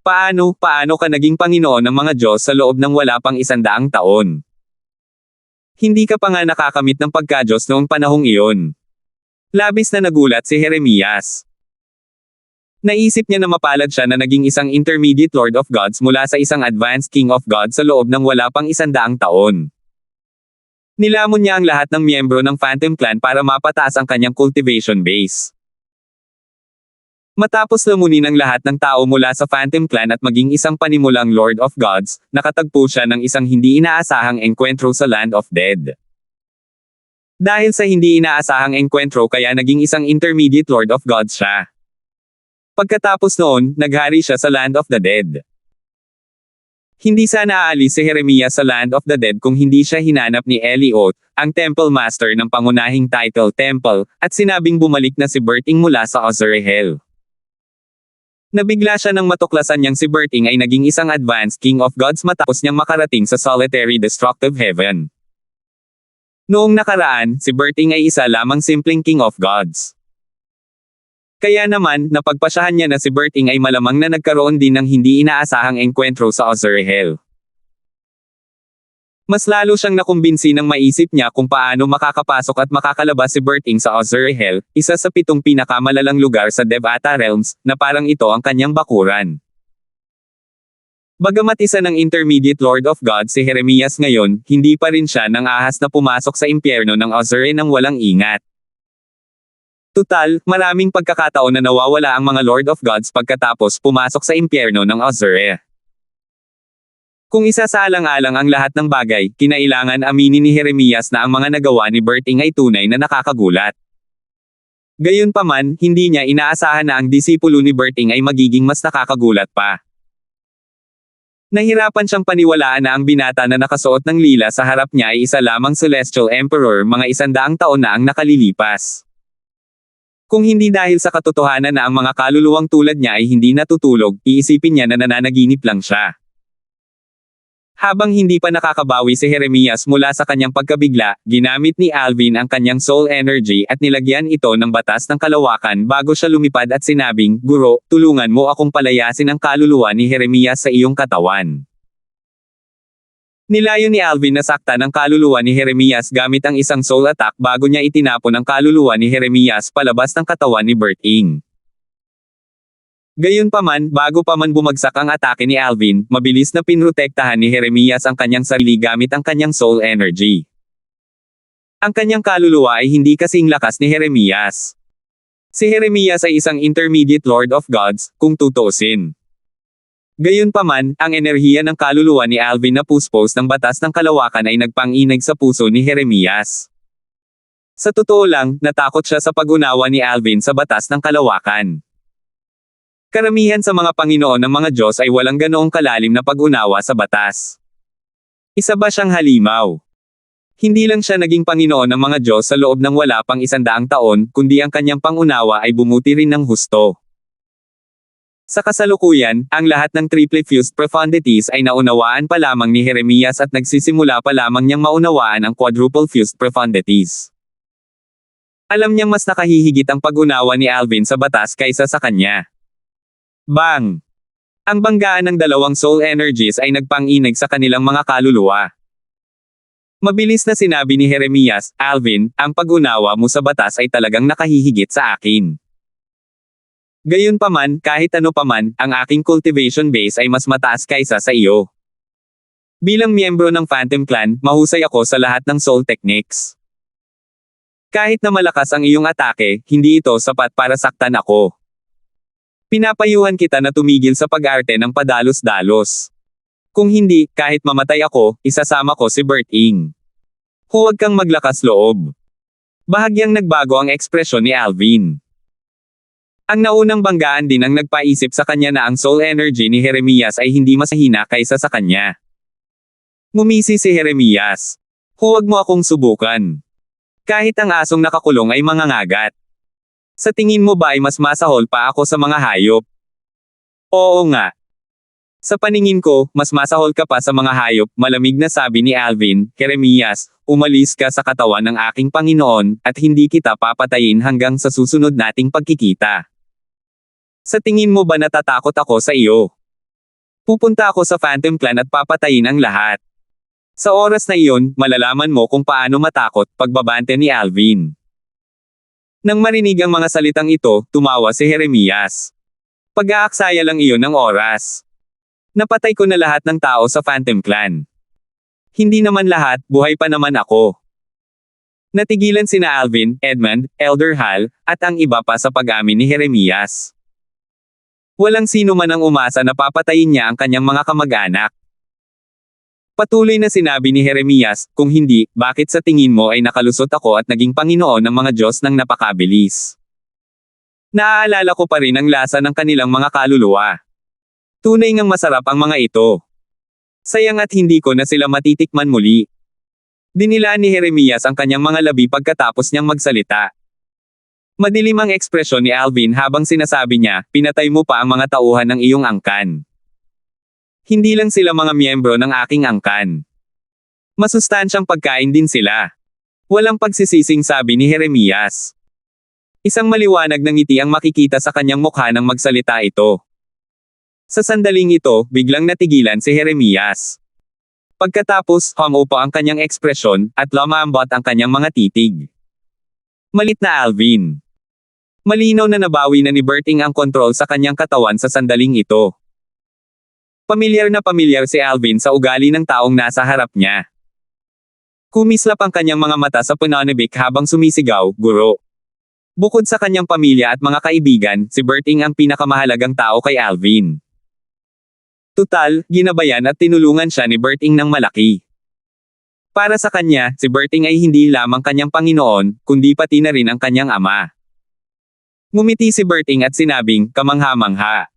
Paano ka naging Panginoon ng mga Diyos sa loob ng wala pang 100 taon? Hindi ka pa nga nakakamit ng pagka-Diyos noong panahong iyon. Labis na nagulat si Jeremias. Naisip niya na mapalad siya na naging isang intermediate Lord of Gods mula sa isang advanced King of Gods sa loob ng wala pang 100 taon. Nilamon niya ang lahat ng miyembro ng Phantom Clan para mapataas ang kanyang cultivation base. Matapos lamunin ang lahat ng tao mula sa Phantom Clan at maging isang panimulang Lord of Gods, nakatagpo siya ng isang hindi inaasahang engkwentro sa Land of Dead. Dahil sa hindi inaasahang engkwentro kaya naging isang intermediate Lord of Gods siya. Pagkatapos noon, naghari siya sa Land of the Dead. Hindi sana aalis si Jeremias sa Land of the Dead kung hindi siya hinanap ni Eliot, ang Temple Master ng pangunahing title Temple, at sinabing bumalik na si Berting mula sa Azrael. Nabigla siya nang matuklasan niyang si Berting ay naging isang advanced King of Gods matapos niyang makarating sa solitary destructive heaven. Noong nakaraan, si Berting ay isa lamang simpleng King of Gods. Kaya naman, napagpasyahan niya na si Berting ay malamang na nagkaroon din ng hindi inaasahang engkwentro sa Azrael. Mas lalo siyang nakumbinsi nang maisip niya kung paano makakapasok at makakalabas si Berting sa Azrael, isa sa 7 pinakamalalang lugar sa Devata Realms, na parang ito ang kanyang bakuran. Bagamat isa ng intermediate Lord of God si Jeremias ngayon, hindi pa rin siya nang ahas na pumasok sa impyerno ng Azrael nang walang ingat. Tutal, maraming pagkakataon na nawawala ang mga Lord of Gods pagkatapos pumasok sa impyerno ng Azrael. Kung isasaalang-alang ang lahat ng bagay, kinailangan aminin ni Jeremias na ang mga nagawa ni Berting ay tunay na nakakagulat. Gayunpaman, hindi niya inaasahan na ang disipulo ni Berting ay magiging mas nakakagulat pa. Nahirapan siyang paniwalaan na ang binata na nakasuot ng lila sa harap niya ay isa lamang Celestial Emperor mga 100 taon na ang nakalilipas. Kung hindi dahil sa katotohanan na ang mga kaluluwang tulad niya ay hindi natutulog, iisipin niya na nananaginip lang siya. Habang hindi pa nakakabawi si Jeremias mula sa kanyang pagkabigla, ginamit ni Alvin ang kanyang soul energy at nilagyan ito ng batas ng kalawakan bago siya lumipad at sinabing, "Guro, tulungan mo akong palayasin ang kaluluwa ni Jeremias sa iyong katawan." Nilayo ni Alvin na saktan ang kaluluwa ni Jeremias gamit ang isang soul attack bago niya itinapon ang kaluluwa ni Jeremias palabas ng katawan ni Berting. Gayunpaman, bago pa man bumagsak ang atake ni Alvin, mabilis na pinrotektahan ni Jeremias ang kanyang sarili gamit ang kanyang soul energy. Ang kanyang kaluluwa ay hindi kasing lakas ni Jeremias. Si Jeremias ay isang intermediate Lord of Gods, kung tutuusin. Gayunpaman, ang enerhiya ng kaluluwa ni Alvin na puspos ng batas ng kalawakan ay nagpang-inag sa puso ni Jeremias. Sa totoo lang, natakot siya sa pag-unawa ni Alvin sa batas ng kalawakan. Karamihan sa mga Panginoon ng mga Diyos ay walang ganoong kalalim na pag-unawa sa batas. Isa ba siyang halimaw? Hindi lang siya naging Panginoon ng mga Diyos sa loob ng wala pang 100 taon, kundi ang kanyang pangunawa ay bumuti rin ng husto. Sa kasalukuyan, ang lahat ng triple fused profundities ay naunawaan pa lamang ni Jeremias at nagsisimula pa lamang niyang maunawaan ang quadruple fused profundities. Alam niyang mas nakahihigit ang pag-unawa ni Alvin sa batas kaysa sa kanya. Bang! Ang banggaan ng dalawang soul energies ay nagpang-inag sa kanilang mga kaluluwa. Mabilis na sinabi ni Jeremias, "Alvin, ang pag-unawa mo sa batas ay talagang nakahihigit sa akin. Gayunpaman, kahit ano paman, ang aking cultivation base ay mas mataas kaysa sa iyo. Bilang miyembro ng Phantom Clan, mahusay ako sa lahat ng soul techniques. Kahit na malakas ang iyong atake, hindi ito sapat para saktan ako. Pinapayuhan kita na tumigil sa pag-arte ng padalos-dalos. Kung hindi, kahit mamatay ako, isasama ko si Berting. Huwag kang maglakas loob." Bahagyang nagbago ang ekspresyon ni Alvin. Ang naunang banggaan din ang nagpaisip sa kanya na ang soul energy ni Jeremias ay hindi mas hina kaysa sa kanya. Ngumisi si Jeremias. "Huwag mo akong subukan. Kahit ang asong nakakulong ay mangangagat. Sa tingin mo ba ay mas masahol pa ako sa mga hayop?" "Oo nga. Sa paningin ko, mas masahol ka pa sa mga hayop," malamig na sabi ni Alvin. "Jeremias, umalis ka sa katawan ng aking Panginoon, at hindi kita papatayin hanggang sa susunod nating pagkikita. Sa tingin mo ba natatakot ako sa iyo? Pupunta ako sa Phantom Clan at papatayin ang lahat. Sa oras na iyon, malalaman mo kung paano matakot, pagbabante ni Alvin. Nang marinig ang mga salitang ito, tumawa si Jeremias. Pag-aaksaya lang iyon ng oras. Napatay ko na lahat ng tao sa Phantom Clan. Hindi naman lahat, buhay pa naman ako. Natigilan sina Alvin, Edmund, Elder Hal, at ang iba pa sa pag-amin ni Jeremias. Walang sino man ang umasa na papatayin niya ang kanyang mga kamag-anak. Patuloy na sinabi ni Jeremias, kung hindi, bakit sa tingin mo ay nakalusot ako at naging Panginoon ng mga Diyos ng napakabilis? Naaalala ko pa rin ang lasa ng kanilang mga kaluluwa. Tunay ngang masarap ang mga ito. Sayang at hindi ko na sila matitikman muli. Dinilaan ni Jeremias ang kanyang mga labi pagkatapos niyang magsalita. Madilim ang ekspresyon ni Alvin habang sinasabi niya, pinatay mo pa ang mga tauhan ng iyong angkan. Hindi lang sila mga miyembro ng aking angkan. Masustansyang pagkain din sila. Walang pagsisising sabi ni Jeremias. Isang maliwanag na ngiti ang makikita sa kanyang mukha nang magsalita ito. Sa sandaling ito, biglang natigilan si Jeremias. Pagkatapos, humupa ang kanyang ekspresyon, at lumambot ang kanyang mga titig. Malit na Alvin. Malinaw na nabawi na ni Berting ang kontrol sa kanyang katawan sa sandaling ito. Pamilyar na pamilyar si Alvin sa ugali ng taong nasa harap niya. Kumislap ang kanyang mga mata sa pananabik habang sumisigaw, guro. Bukod sa kanyang pamilya at mga kaibigan, si Berting ang pinakamahalagang tao kay Alvin. Tutal, ginabayan at tinulungan siya ni Berting ng malaki. Para sa kanya, si Berting ay hindi lamang kanyang Panginoon, kundi pati na rin ang kanyang ama. Ngumiti si Berting at sinabing, kamangha-mangha.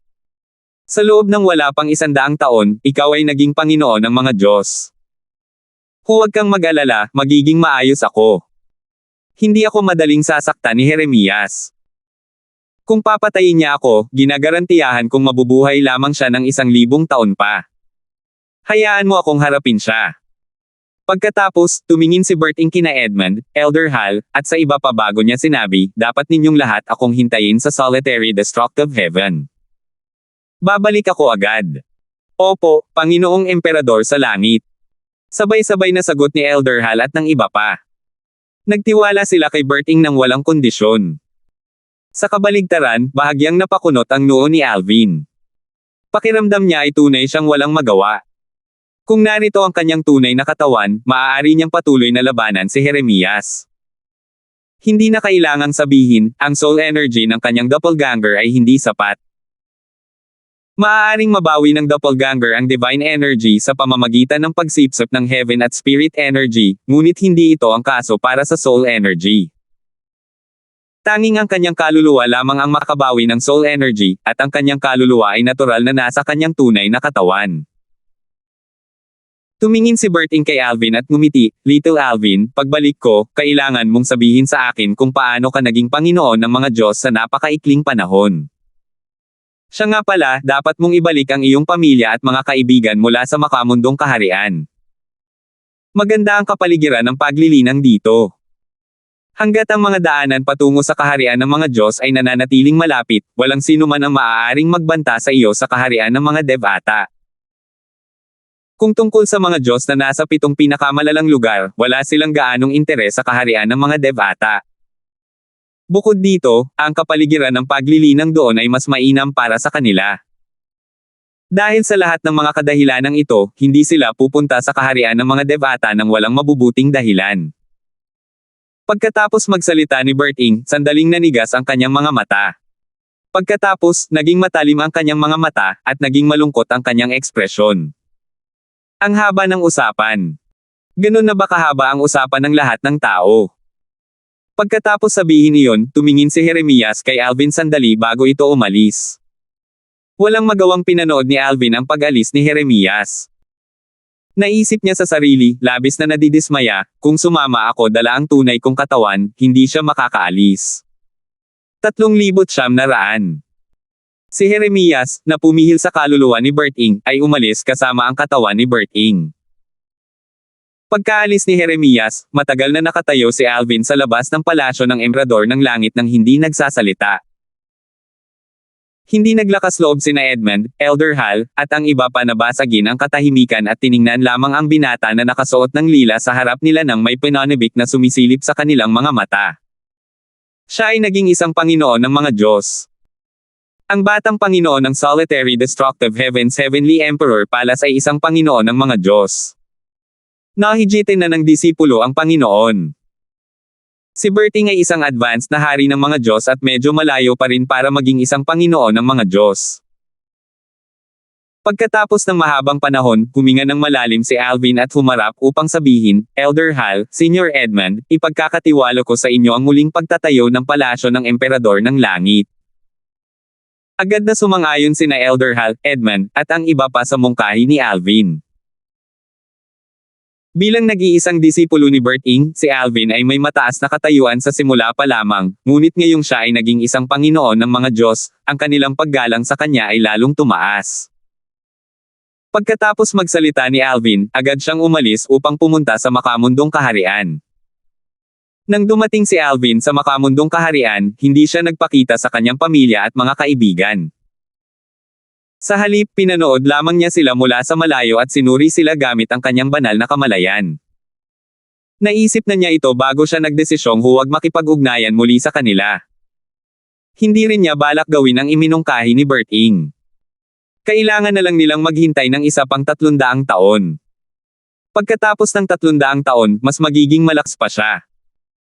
Sa loob ng wala pang 100 taon, ikaw ay naging Panginoon ng mga Diyos. Huwag kang mag-alala, magiging maayos ako. Hindi ako madaling sasaktan ni Jeremias. Kung papatayin niya ako, ginagarantiyahan kong mabubuhay lamang siya ng 1,000 taon pa. Hayaan mo akong harapin siya. Pagkatapos, tumingin si Berting kina Edmund, Elder Hal, at sa iba pa bago niya sinabi, dapat ninyong lahat akong hintayin sa solitary destructive heaven. Babalik ako agad. Opo, Panginoong Emperador sa langit. Sabay-sabay na sagot ni Elder Hal at ng iba pa. Nagtiwala sila kay Berting nang walang kondisyon. Sa kabaligtaran, bahagyang napakunot ang noo ni Alvin. Pakiramdam niya ay tunay siyang walang magawa. Kung narito ang kanyang tunay na katawan, maaari niyang patuloy na labanan si Jeremias. Hindi na kailangang sabihin, ang soul energy ng kanyang doppelganger ay hindi sapat. Maaaring mabawi ng doppelganger ang divine energy sa pamamagitan ng pagsipsip ng heaven at spirit energy, ngunit hindi ito ang kaso para sa soul energy. Tanging ang kanyang kaluluwa lamang ang makabawi ng soul energy, at ang kanyang kaluluwa ay natural na nasa kanyang tunay na katawan. Tumingin si Berting kay Alvin at ngumiti, Little Alvin, pagbalik ko, kailangan mong sabihin sa akin kung paano ka naging Panginoon ng mga Diyos sa napakaikling panahon. Siya nga pala, dapat mong ibalik ang iyong pamilya at mga kaibigan mula sa makamundong kaharian. Maganda ang kapaligiran ng paglilinang dito. Hanggat ang mga daanan patungo sa kaharian ng mga Diyos ay nananatiling malapit, walang sino man ang maaaring magbanta sa iyo sa kaharian ng mga Devata. Kung tungkol sa mga Diyos na nasa 7 pinakamalalang lugar, wala silang gaanong interes sa kaharian ng mga Devata. Bukod dito, ang kapaligiran ng paglilinang doon ay mas mainam para sa kanila. Dahil sa lahat ng mga kadahilanang ito, hindi sila pupunta sa kaharian ng mga Devata nang walang mabubuting dahilan. Pagkatapos magsalita ni Berting, sandaling nanigas ang kanyang mga mata. Pagkatapos, naging matalim ang kanyang mga mata, at naging malungkot ang kanyang ekspresyon. Ang haba ng usapan. Ganun na ba kahaba ang usapan ng lahat ng tao? Pagkatapos sabihin iyon, tumingin si Jeremias kay Alvin sandali bago ito umalis. Walang magawang pinanood ni Alvin ang pag-alis ni Jeremias. Naisip niya sa sarili, labis na nadidismaya, kung sumama ako dala ang tunay kong katawan, hindi siya makakaalis. 3,900. Si Jeremias, na pumihil sa kaluluwa ni Berting, ay umalis kasama ang katawan ni Berting. Pagkaalis ni Jeremias, matagal na nakatayo si Alvin sa labas ng palasyo ng Emperador ng Langit nang hindi nagsasalita. Hindi naglakas loob sina Edmund, Elder Hal, at ang iba pa na basagin ang katahimikan at tiningnan lamang ang binata na nakasuot ng lila sa harap nila nang may pananibik na sumisilip sa kanilang mga mata. Siya ay naging isang Panginoon ng mga Diyos. Ang batang Panginoon ng Solitary Destructive Heaven's Heavenly Emperor Palace ay isang Panginoon ng mga Diyos. Nahigitin na ng disipulo ang Panginoon. Si Berting ay isang advanced na hari ng mga Diyos at medyo malayo pa rin para maging isang Panginoon ng mga Diyos. Pagkatapos ng mahabang panahon, huminga ng malalim si Alvin at humarap upang sabihin, Elder Hal, Senior Edmund, ipagkakatiwala ko sa inyo ang muling pagtatayo ng palasyo ng Emperador ng Langit. Agad na sumang-ayon sina Elder Hal, Edmund, at ang iba pa sa mungkahi ni Alvin. Bilang nag-iisang disipulo ni Berting, si Alvin ay may mataas na katayuan sa simula pa lamang, ngunit ngayong siya ay naging isang Panginoon ng mga Diyos, ang kanilang paggalang sa kanya ay lalong tumaas. Pagkatapos magsalita ni Alvin, agad siyang umalis upang pumunta sa makamundong kaharian. Nang dumating si Alvin sa makamundong kaharian, hindi siya nagpakita sa kanyang pamilya at mga kaibigan. Sa halip, pinanood lamang niya sila mula sa malayo at sinuri sila gamit ang kanyang banal na kamalayan. Naisip na niya ito bago siya nagdesisyong huwag makipag-ugnayan muli sa kanila. Hindi rin niya balak gawin ang iminungkahi ni Berting. Kailangan na lang nilang maghintay ng isa pang 300 taon. Pagkatapos ng 300 taon, mas magiging malakas pa siya.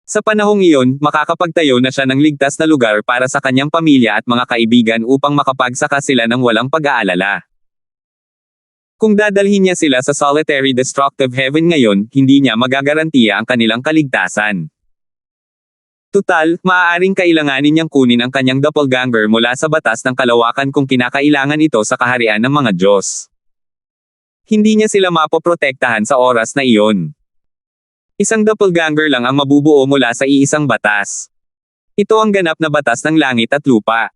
Sa panahong iyon, makakapagtayo na siya ng ligtas na lugar para sa kanyang pamilya at mga kaibigan upang makapagsaka sila ng walang pag-aalala. Kung dadalhin niya sila sa Solitary Destructive Heaven ngayon, hindi niya magagarantiya ang kanilang kaligtasan. Tutal, maaaring kailanganin niyang kunin ang kanyang doppelganger mula sa batas ng kalawakan kung kinakailangan ito sa kaharian ng mga Diyos. Hindi niya sila mapoprotektahan sa oras na iyon. Isang doppelganger lang ang mabubuo mula sa iisang batas. Ito ang ganap na batas ng langit at lupa.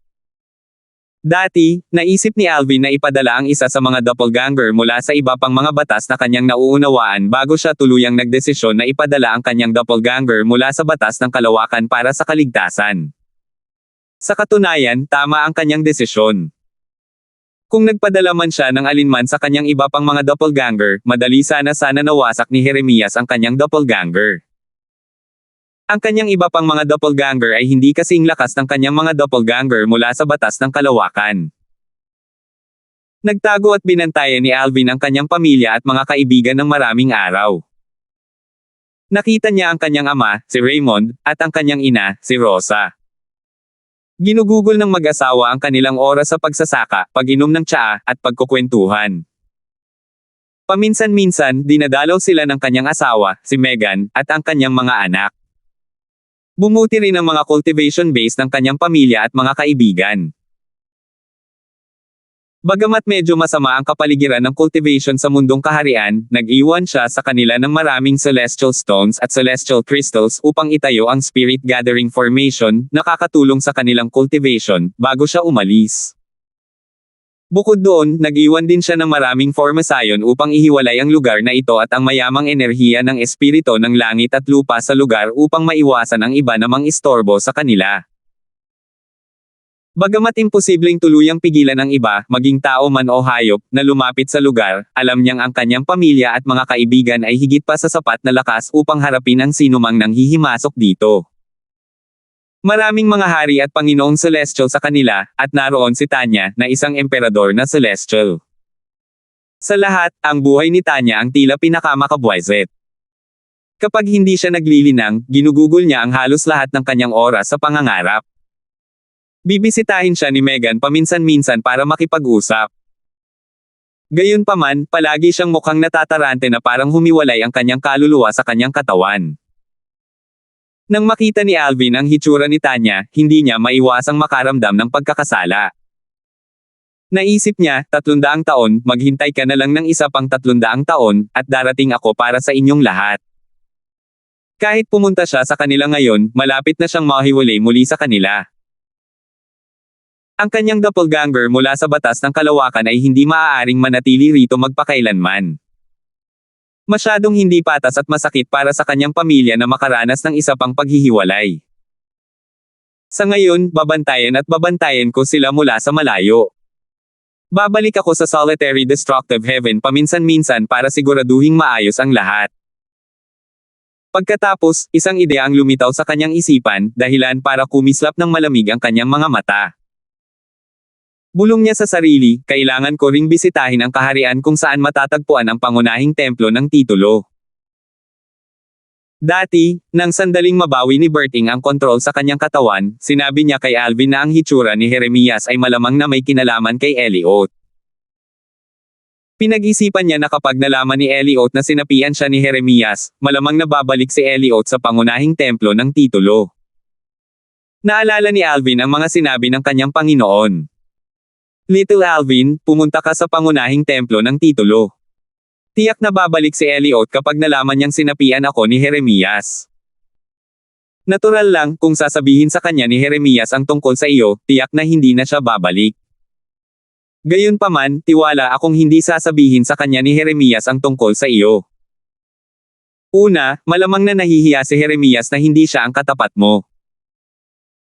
Dati, naisip ni Alvin na ipadala ang isa sa mga doppelganger mula sa iba pang mga batas na kanyang nauunawaan bago siya tuluyang nagdesisyon na ipadala ang kanyang doppelganger mula sa batas ng kalawakan para sa kaligtasan. Sa katunayan, tama ang kanyang desisyon. Kung nagpadala man siya ng alinman sa kanyang iba pang mga doppelganger, madali sana nawasak ni Jeremias ang kanyang doppelganger. Ang kanyang iba pang mga doppelganger ay hindi kasing lakas ng kanyang mga doppelganger mula sa batas ng kalawakan. Nagtago at binantayan ni Alvin ang kanyang pamilya at mga kaibigan ng maraming araw. Nakita niya ang kanyang ama, si Raymond, at ang kanyang ina, si Rosa. Ginugugol ng mag-asawa ang kanilang oras sa pagsasaka, pag-inom ng tsaa, at pagkukwentuhan. Paminsan-minsan, dinadalaw sila ng kanyang asawa, si Megan, at ang kanyang mga anak. Bumuti rin ang mga cultivation base ng kanyang pamilya at mga kaibigan. Bagamat medyo masama ang kapaligiran ng cultivation sa mundong kaharian, nag-iwan siya sa kanila ng maraming celestial stones at celestial crystals upang itayo ang spirit gathering formation, nakakatulong sa kanilang cultivation, bago siya umalis. Bukod doon, nag-iwan din siya ng maraming formasayon upang ihiwalay ang lugar na ito at ang mayamang enerhiya ng espirito ng langit at lupa sa lugar upang maiwasan ang iba namang istorbo sa kanila. Bagamat imposibleng tuluyang pigilan ang iba, maging tao man o hayop, na lumapit sa lugar, alam niyang ang kanyang pamilya at mga kaibigan ay higit pa sa sapat na lakas upang harapin ang sinumang nanghihimasok dito. Maraming mga hari at Panginoong Celestial sa kanila, at naroon si Tanya, na isang emperador na Celestial. Sa lahat, ang buhay ni Tanya ang tila pinakamakabwisit. Kapag hindi siya naglilinang, ginugugol niya ang halos lahat ng kanyang oras sa pangangarap. Bibisitahin siya ni Megan paminsan-minsan para makipag-usap. Gayunpaman, palagi siyang mukhang natatarante na parang humiwalay ang kanyang kaluluwa sa kanyang katawan. Nang makita ni Alvin ang hitsura ni Tanya, hindi niya maiwasang makaramdam ng pagkakasala. Naisip niya, 300 taon, maghintay ka na lang ng isa pang 300 taon, at darating ako para sa inyong lahat. Kahit pumunta siya sa kanila ngayon, malapit na siyang mahiwalay muli sa kanila. Ang kanyang doppelganger mula sa batas ng kalawakan ay hindi maaaring manatili rito magpakailanman. Masyadong hindi patas at masakit para sa kanyang pamilya na makaranas ng isa pang paghihiwalay. Sa ngayon, babantayan ko sila mula sa malayo. Babalik ako sa solitary destructive heaven paminsan-minsan para siguraduhing maayos ang lahat. Pagkatapos, isang ideya ang lumitaw sa kanyang isipan, dahilan para kumislap ng malamig ang kanyang mga mata. Bulong niya sa sarili, kailangan ko ring bisitahin ang kaharian kung saan matatagpuan ang pangunahing templo ng titulo. Dati, nang sandaling mabawi ni Berting ang kontrol sa kanyang katawan, sinabi niya kay Alvin na ang hitsura ni Jeremias ay malamang na may kinalaman kay Elliot. Pinag-isipan niya na kapag nalaman ni Elliot na sinapian siya ni Jeremias, malamang nababalik si Elliot sa pangunahing templo ng titulo. Naalala ni Alvin ang mga sinabi ng kanyang Panginoon. Little Alvin, pumunta ka sa pangunahing templo ng titulo. Tiyak na babalik si Elliot kapag nalaman niyang sinapian ako ni Jeremias. Natural lang, kung sasabihin sa kanya ni Jeremias ang tungkol sa iyo, tiyak na hindi na siya babalik. Gayunpaman, tiwala akong hindi sasabihin sa kanya ni Jeremias ang tungkol sa iyo. Una, malamang na nahihiya si Jeremias na hindi siya ang katapat mo.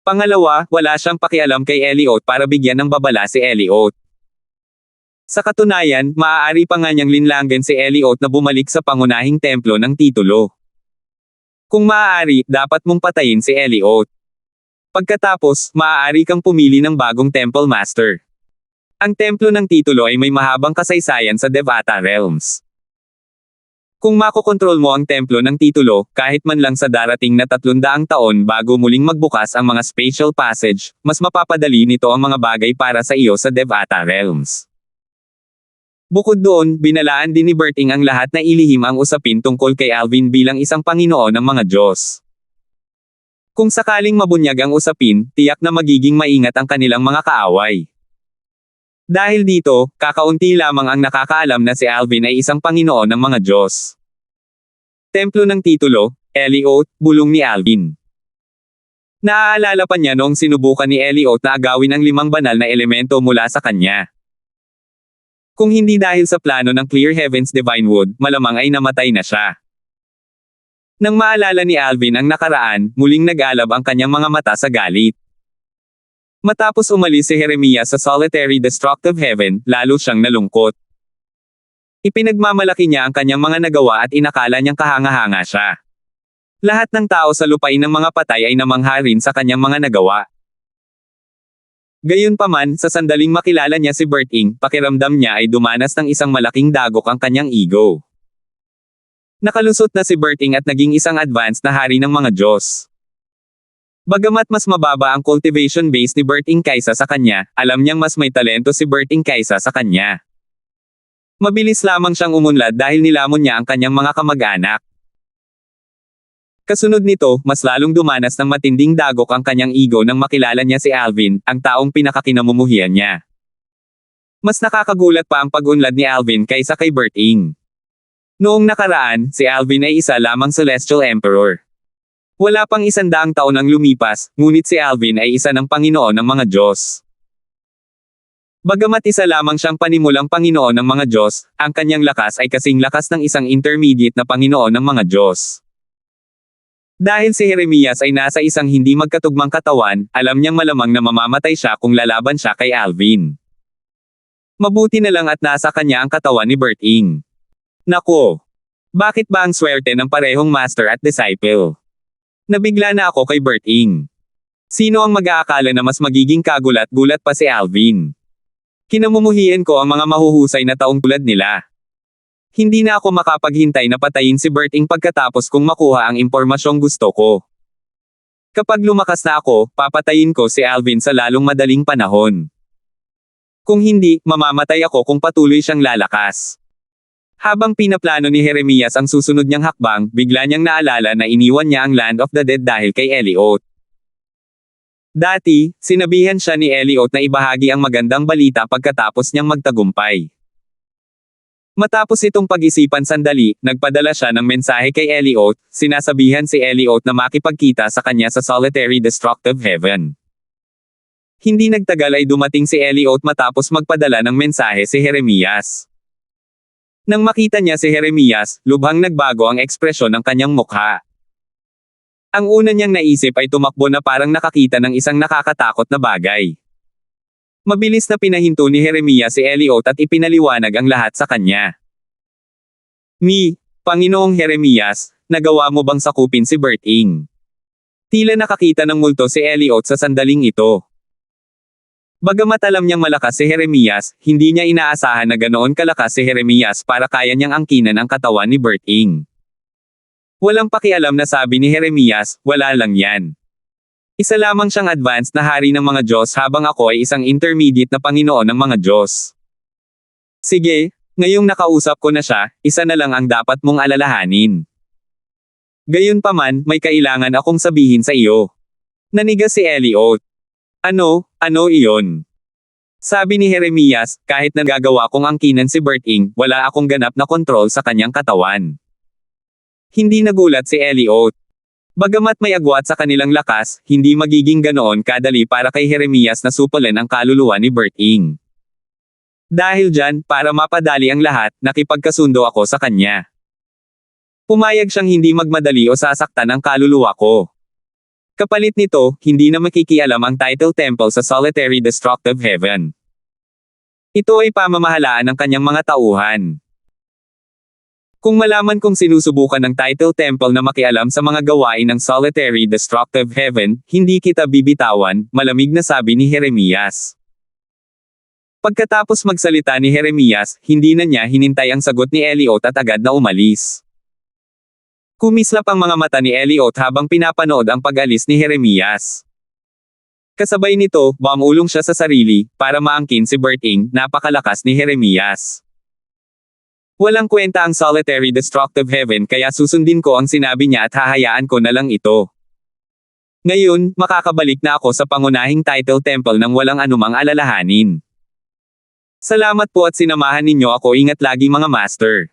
Pangalawa, wala siyang pakialam kay Elliot para bigyan ng babala si Elliot. Sa katunayan, maaari pa nga niyang linlangan si Elliot na bumalik sa pangunahing templo ng titulo. Kung maaari, dapat mong patayin si Elliot. Pagkatapos, maaari kang pumili ng bagong Temple Master. Ang templo ng titulo ay may mahabang kasaysayan sa Devata Realms. Kung makokontrol mo ang templo ng titulo, kahit man lang sa darating na 300 taon bago muling magbukas ang mga spatial passage, mas mapapadali nito ang mga bagay para sa iyo sa Devata Realms. Bukod doon, binalaan din ni Berting ang lahat na ilihim ang usapin tungkol kay Alvin bilang isang Panginoon ng mga Diyos. Kung sakaling mabunyag ang usapin, tiyak na magiging maingat ang kanilang mga kaaway. Dahil dito, kakaunti lamang ang nakakaalam na si Alvin ay isang Panginoon ng mga Diyos. Templo ng titulo, Elliot, bulong ni Alvin. Naaalala pa niya noong sinubukan ni Elliot na agawin ang 5 banal na elemento mula sa kanya. Kung hindi dahil sa plano ng Clear Heavens Divine Wood, malamang ay namatay na siya. Nang maalala ni Alvin ang nakaraan, muling nag-alab ang kanyang mga mata sa galit. Matapos umalis si Jeremias sa solitary destructive heaven, lalo siyang nalungkot. Ipinagmamalaki niya ang kanyang mga nagawa at inakala niyang kahanga-hanga siya. Lahat ng tao sa lupain ng mga patay ay namangha rin sa kanyang mga nagawa. Gayunpaman, sa sandaling makilala niya si Berting, pakiramdam niya ay dumanas ng isang malaking dagok ang kanyang ego. Nakalusot na si Berting at naging isang advanced na hari ng mga Diyos. Bagamat mas mababa ang cultivation base ni Berting kaysa sa kanya, alam niyang mas may talento si Berting kaysa sa kanya. Mabilis lamang siyang umunlad dahil nilamon niya ang kanyang mga kamag-anak. Kasunod nito, mas lalong dumanas ng matinding dagok ang kanyang ego nang makilala niya si Alvin, ang taong pinakakinamumuhian niya. Mas nakakagulat pa ang pag-unlad ni Alvin kaysa kay Berting. Noong nakaraan, si Alvin ay isa lamang Celestial Emperor. Wala pang 100 taon ang lumipas, ngunit si Alvin ay isa ng Panginoon ng mga Diyos. Bagamat isa lamang siyang panimulang Panginoon ng mga Diyos, ang kanyang lakas ay kasing lakas ng isang intermediate na Panginoon ng mga Diyos. Dahil si Jeremias ay nasa isang hindi magkatugmang katawan, alam niyang malamang na mamamatay siya kung lalaban siya kay Alvin. Mabuti na lang at nasa kanya ang katawan ni Berting. Nako! Bakit ba ang swerte ng parehong master at disciple? Nabigla na ako kay Berting. Sino ang mag-aakala na mas magiging kagulat-gulat pa si Alvin? Kinamumuhian ko ang mga mahuhusay na taong tulad nila. Hindi na ako makapaghintay na patayin si Berting pagkatapos kong makuha ang impormasyong gusto ko. Kapag lumakas na ako, papatayin ko si Alvin sa lalong madaling panahon. Kung hindi, mamamatay ako kung patuloy siyang lalakas. Habang pinaplano ni Jeremias ang susunod niyang hakbang, bigla niyang naalala na iniwan niya ang Land of the Dead dahil kay Elliot. Dati, sinabihan siya ni Elliot na ibahagi ang magandang balita pagkatapos niyang magtagumpay. Matapos itong pag-isipan sandali, nagpadala siya ng mensahe kay Elliot, sinasabihan si Elliot na makipagkita sa kanya sa solitary destructive heaven. Hindi nagtagal ay dumating si Elliot matapos magpadala ng mensahe si Jeremias. Nang makita niya si Jeremias, lubhang nagbago ang ekspresyon ng kanyang mukha. Ang una niyang naisip ay tumakbo na parang nakakita ng isang nakakatakot na bagay. Mabilis na pinahinto ni Jeremias si Eliot at ipinaliwanag ang lahat sa kanya. Panginoong Jeremias, nagawa mo bang sakupin si Berting? Tila nakakita ng multo si Eliot sa sandaling ito. Bagamat alam niyang malakas si Jeremias, hindi niya inaasahan na ganoon kalakas si Jeremias para kaya niyang angkinan ang katawan ni Berting. Walang pakialam na sabi ni Jeremias, wala lang yan. Isa lamang siyang advanced na hari ng mga Diyos habang ako ay isang intermediate na Panginoon ng mga Diyos. Sige, ngayong nakausap ko na siya, isa na lang ang dapat mong alalahanin. Gayunpaman, may kailangan akong sabihin sa iyo. Nanigas si Eliot. Ano iyon? Sabi ni Jeremias, kahit nagagawa kong angkinan si Berting, wala akong ganap na kontrol sa kanyang katawan. Hindi nagulat si Eliot. Bagamat may agwat sa kanilang lakas, hindi magiging ganoon kadali para kay Jeremias na supalin ang kaluluwa ni Berting. Dahil dyan, para mapadali ang lahat, nakipagkasundo ako sa kanya. Pumayag siyang hindi magmadali o sasaktan ang kaluluwa ko. Kapalit nito, hindi na makikialam ang title temple sa solitary destructive heaven. Ito ay pamamahalaan ng kanyang mga tauhan. Kung malaman kong sinusubukan ng title temple na makialam sa mga gawain ng solitary destructive heaven, hindi kita bibitawan, malamig na sabi ni Jeremias. Pagkatapos magsalita ni Jeremias, hindi na niya hinintay ang sagot ni Eliot at agad na umalis. Kumislap ang mga mata ni Eliot habang pinapanood ang pag-alis ni Jeremias. Kasabay nito, bumulong siya sa sarili, para maangkin si Berting, napakalakas ni Jeremias. Walang kwenta ang solitary destructive heaven kaya susundin ko ang sinabi niya at hahayaan ko na lang ito. Ngayon, makakabalik na ako sa pangunahing title temple nang walang anumang alalahanin. Salamat po at sinamahan ninyo ako, ingat lagi mga master.